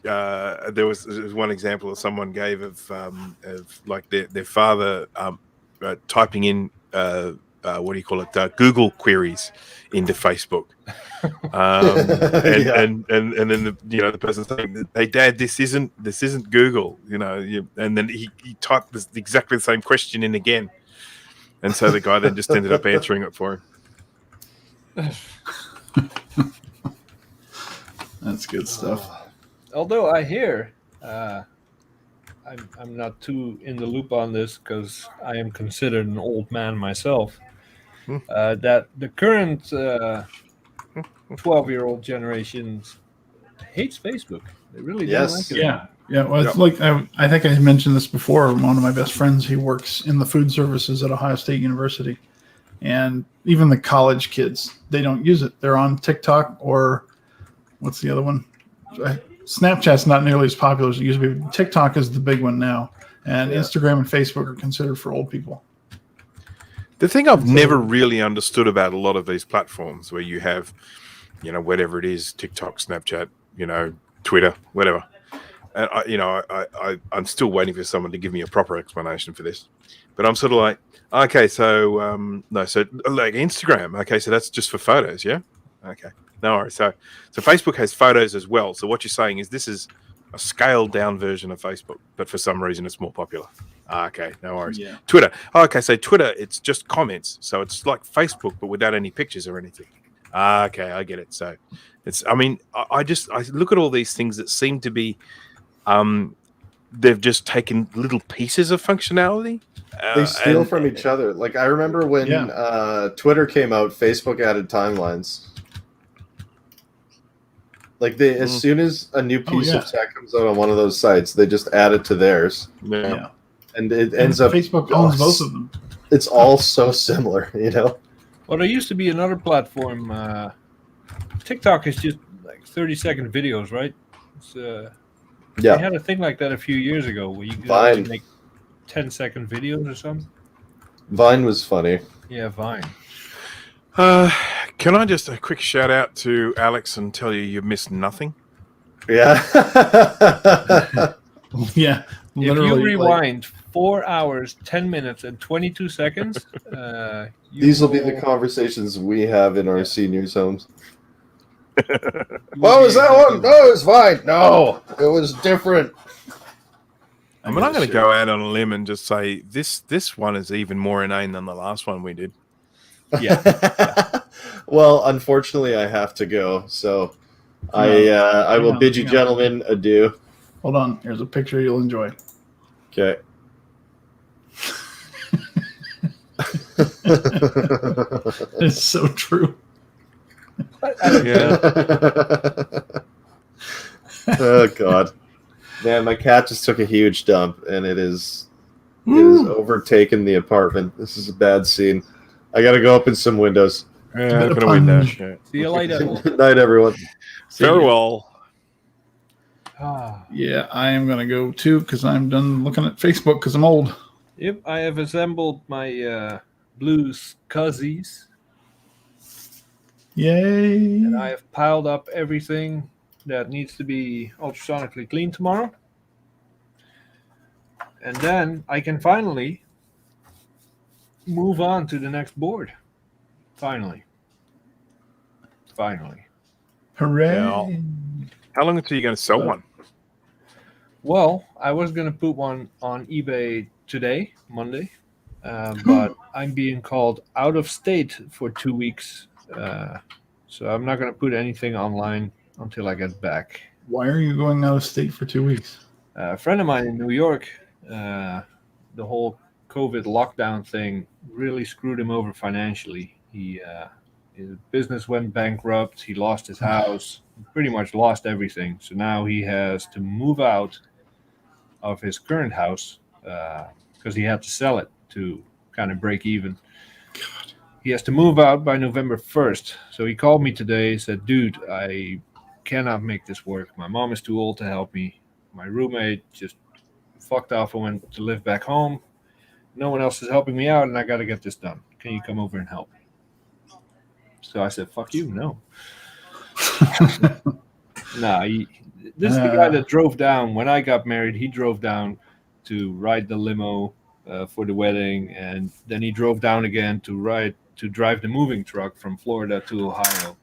there was one example that someone gave of like their father typing in what do you call it, Google queries into Facebook, and then the person saying, "Hey Dad, this isn't Google," and then he typed exactly the same question in again, and so the guy then just ended up answering it for him. That's good stuff. Although I hear, I'm not too in the loop on this because I am considered an old man myself, that the current 12-year-old generation hates Facebook. They really don't like it. Yeah. Well, it's like I think I mentioned this before. One of my best friends, he works in the food services at Ohio State University, and even the college kids, they don't use it. They're on TikTok or what's the other one? Snapchat's not nearly as popular as it used to be. TikTok is the big one now, and Instagram and Facebook are considered for old people. The thing I've never really understood about a lot of these platforms where you have, whatever it is, TikTok, Snapchat, Twitter, whatever. And I'm still waiting for someone to give me a proper explanation for this. But I'm sort of like, okay, so like Instagram, okay, so that's just for photos, yeah? Okay. No worries. So Facebook has photos as well. So what you're saying is this is a scaled down version of Facebook, but for some reason it's more popular. Okay, no worries. Yeah. Twitter. Okay, so Twitter, it's just comments. So it's like Facebook, but without any pictures or anything. Okay, I get it. So it's, I look at all these things that seem to be, they've just taken little pieces of functionality. They steal from each other. Like I remember when Twitter came out, Facebook added timelines. Like as soon as a new piece of tech comes out on one of those sites, they just add it to theirs. Yeah. And it ends up Facebook owns both of them. It's all so similar, Well, there used to be another platform. TikTok is just like 30-second videos, right? It's, They had a thing like that a few years ago where you could make 10-second videos or something. Vine was funny. Yeah, Vine. Can I just a quick shout out to Alex and tell you missed nothing? Yeah. Yeah. If you rewind 4 hours, 10 minutes, and 22 seconds, these will be the conversations we have in our seniors' homes. What was that one? No, it was fine. No, it was different. I'm going to go out on a limb and just say this one is even more inane than the last one we did. Yeah. Well, unfortunately, I have to go, so I will bid you gentlemen adieu. Hold on. Here's a picture you'll enjoy. Okay. It's so true. Yeah. Oh God, man, my cat just took a huge dump, and it is overtaken the apartment. This is a bad scene. I gotta go open some windows. Yeah, open a window. See you later. Good night, everyone. Farewell. Yeah, I am gonna go too because I'm done looking at Facebook because I'm old. Yep, I have assembled my BlueSCSIs. Yay! And I have piled up everything that needs to be ultrasonically cleaned tomorrow. And then I can finally move on to the next board. Finally. Hooray! Yeah. How long until you're going to sell one? Well, I was going to put one on eBay today, Monday, but I'm being called out of state for 2 weeks. So I'm not going to put anything online until I get back. Why are you going out of state for 2 weeks? A friend of mine in New York, the whole COVID lockdown thing really screwed him over financially. His business went bankrupt. He lost his house, pretty much lost everything. So now he has to move out of his current house because he had to sell it to kind of break even. God. He has to move out by November 1st. So he called me today, said, dude, I cannot make this work. My mom is too old to help me. My roommate just fucked off. I went to live back home. No one else is helping me out, and I got to get this done. Can you come over and help? So I said, fuck you, no. Nah, this is the guy that drove down. When I got married, he drove down to ride the limo for the wedding, and then he drove down again to drive the moving truck from Florida to Ohio.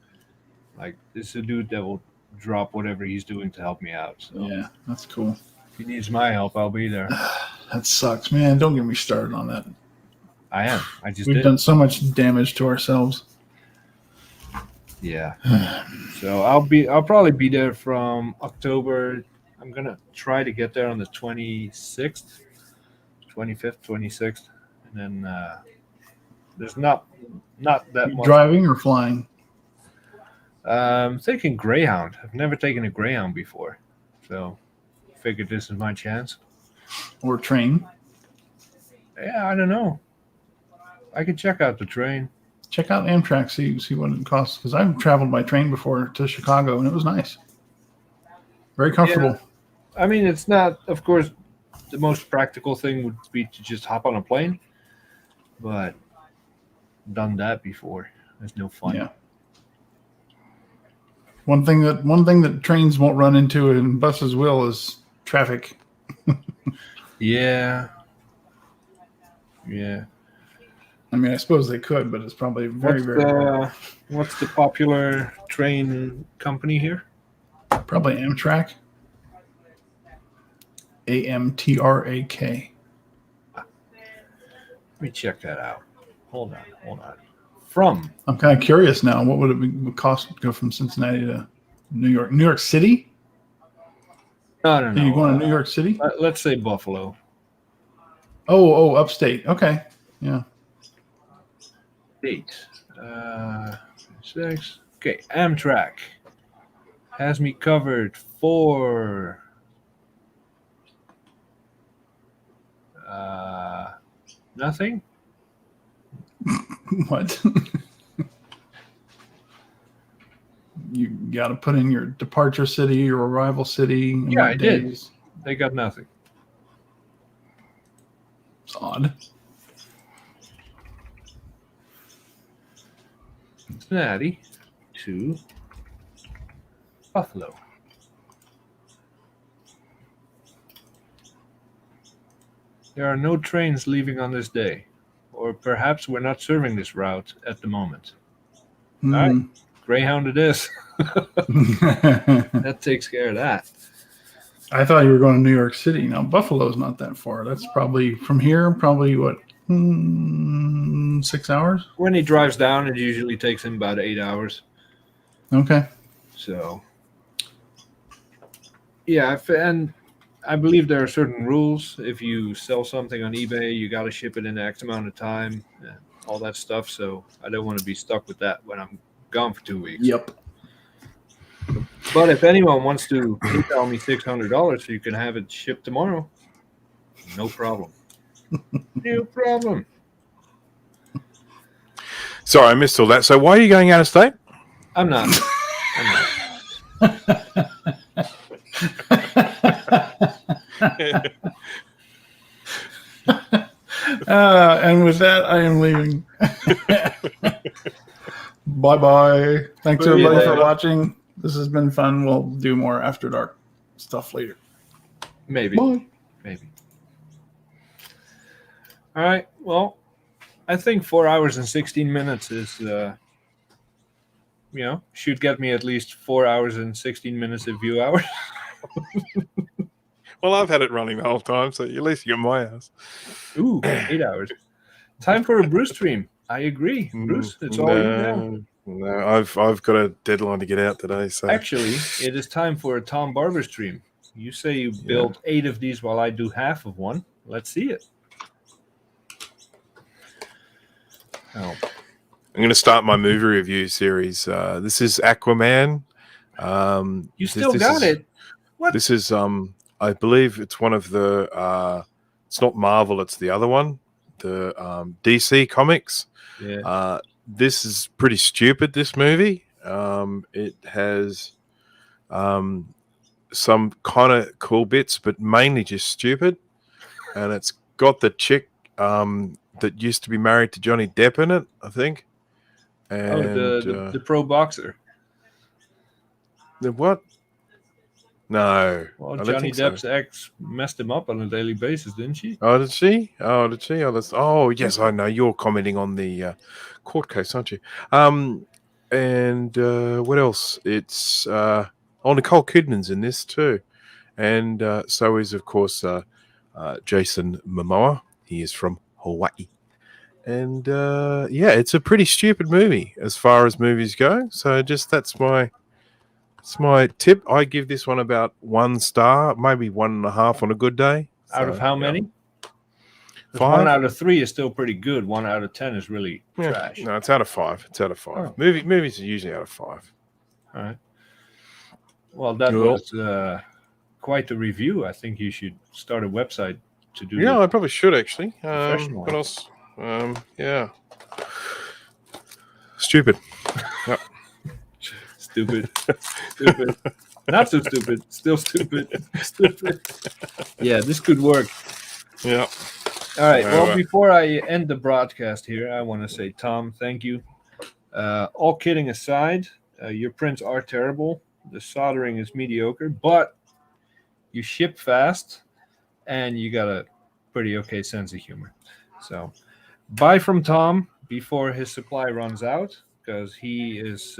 Like, this is a dude that will drop whatever he's doing to help me out. So Yeah, that's cool. if he needs my help, I'll be there. That sucks, man. Don't get me started on that. I am. I just We've did. done so much damage to ourselves. Yeah. So I'll probably be there from October. I'm gonna try to get there on the 26th, 25th, 26th, and then there's not that much. Driving or flying? Taking Greyhound. I've never taken a Greyhound before, so figured this is my chance. Or train? Yeah, I don't know. I could check out the train. Check out Amtrak, see what it costs. Because I've traveled by train before to Chicago, and it was nice. Very comfortable. Yeah. I mean, it's not, of course, the most practical thing would be to just hop on a plane, but done that before. It's no fun. Yeah. One thing that trains won't run into and buses will is traffic. Yeah. Yeah. I mean, I suppose they could, but it's probably very rare. What's the popular train company here? Probably Amtrak. Amtrak. Let me check that out. Hold on. From? I'm kind of curious now. What would it would cost to go from Cincinnati to New York? New York City? I don't know. Are you going to New York City? Let's say Buffalo. Oh, upstate. Okay. Yeah. Date. 6. Okay, Amtrak has me covered for nothing. What? You got to put in your departure city, your arrival city. and Yeah, what I did. days. They got nothing. It's odd. Cincinnati to Buffalo. There are no trains leaving on this day, or perhaps we're not serving this route at the moment. All right, Greyhound it is. That takes care of that. I thought you were going to New York City. Now, Buffalo's not that far. That's probably from here, what, 6 hours? When he drives down, it usually takes him about 8 hours. Okay. So, yeah, and I believe there are certain rules. If you sell something on eBay, you got to ship it in X amount of time, all that stuff. So I don't want to be stuck with that when I'm gone for 2 weeks. Yep. But if anyone wants to PayPal me $600 so you can have it shipped tomorrow, no problem. No problem. Sorry, I missed all that. So why are you going out of state? I'm not. And with that, I am leaving. Bye-bye. Thanks, everybody, for watching. This has been fun. We'll do more After Dark stuff later. Maybe. Bye. Maybe. All right. Well, I think 4 hours and 16 minutes is, should get me at least 4 hours and 16 minutes of view hours. Well, I've had it running the whole time, so at least you're my house. Ooh, 8 hours. Time for a Bruce stream. I agree. Bruce, it's all you now. No, I've got a deadline to get out today. So Actually, it is time for a Tom Barber stream. You say you build 8 of these while I do half of one. Let's see it. Oh. I'm going to start my movie review series. This is Aquaman. You still got it. What? This is I believe it's one of the. It's not Marvel. It's the other one, the DC comics. Yeah. This is pretty stupid. This movie. It has some kind of cool bits, but mainly just stupid. and it's got the chick that used to be married to Johnny Depp in it, I think. And the pro boxer. The what? No. Well, I don't Johnny think so. Depp's ex messed him up on a daily basis, didn't she? Oh, did she? Oh, did she? Oh, yes, I know. You're commenting on the court case, aren't you? And what else? It's Nicole Kidman's in this too, and so is of course Jason Momoa. He is from Hawaii, and yeah, it's a pretty stupid movie as far as movies go. So that's my tip. I give this one about 1 star, maybe 1.5 on a good day. Out of how many? 5. 1 out of 3 is still pretty good. 1 out of 10 is really trash. No, it's out of 5. It's out of 5. Oh. Movies are usually out of 5. All right. Well, that was quite the review. I think you should start a website to do. Yeah, I probably should actually. Professional. What else? Yeah. Stupid. Yep. Stupid. Stupid. Not so stupid. Still stupid. Stupid. Yeah, this could work. Yeah. All right. Well, before I end the broadcast here, I want to say, Tom, thank you. All kidding aside, your prints are terrible. The soldering is mediocre, but you ship fast and you got a pretty okay sense of humor. So buy from Tom before his supply runs out, because he is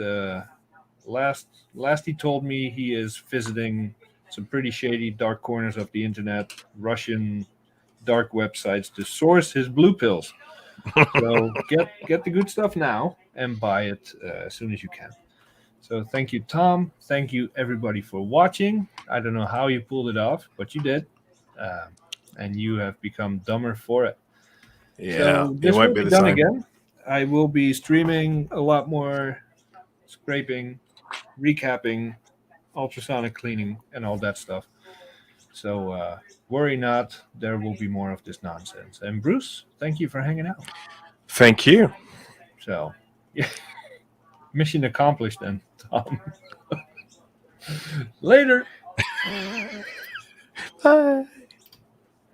last he told me he is visiting some pretty shady dark corners of the internet, Russian dark websites, to source his blue pills. So get the good stuff now and buy it as soon as you can. So thank you, Tom. Thank you, everybody, for watching. I don't know how you pulled it off, but you did. And you have become dumber for it. Yeah, so this it won't will be be the done same. again. I will be streaming a lot more scraping, recapping, ultrasonic cleaning, and all that stuff. So worry not, there will be more of this nonsense. And Bruce, thank you for hanging out. Thank you. So, yeah, mission accomplished then, Tom. Later. Bye.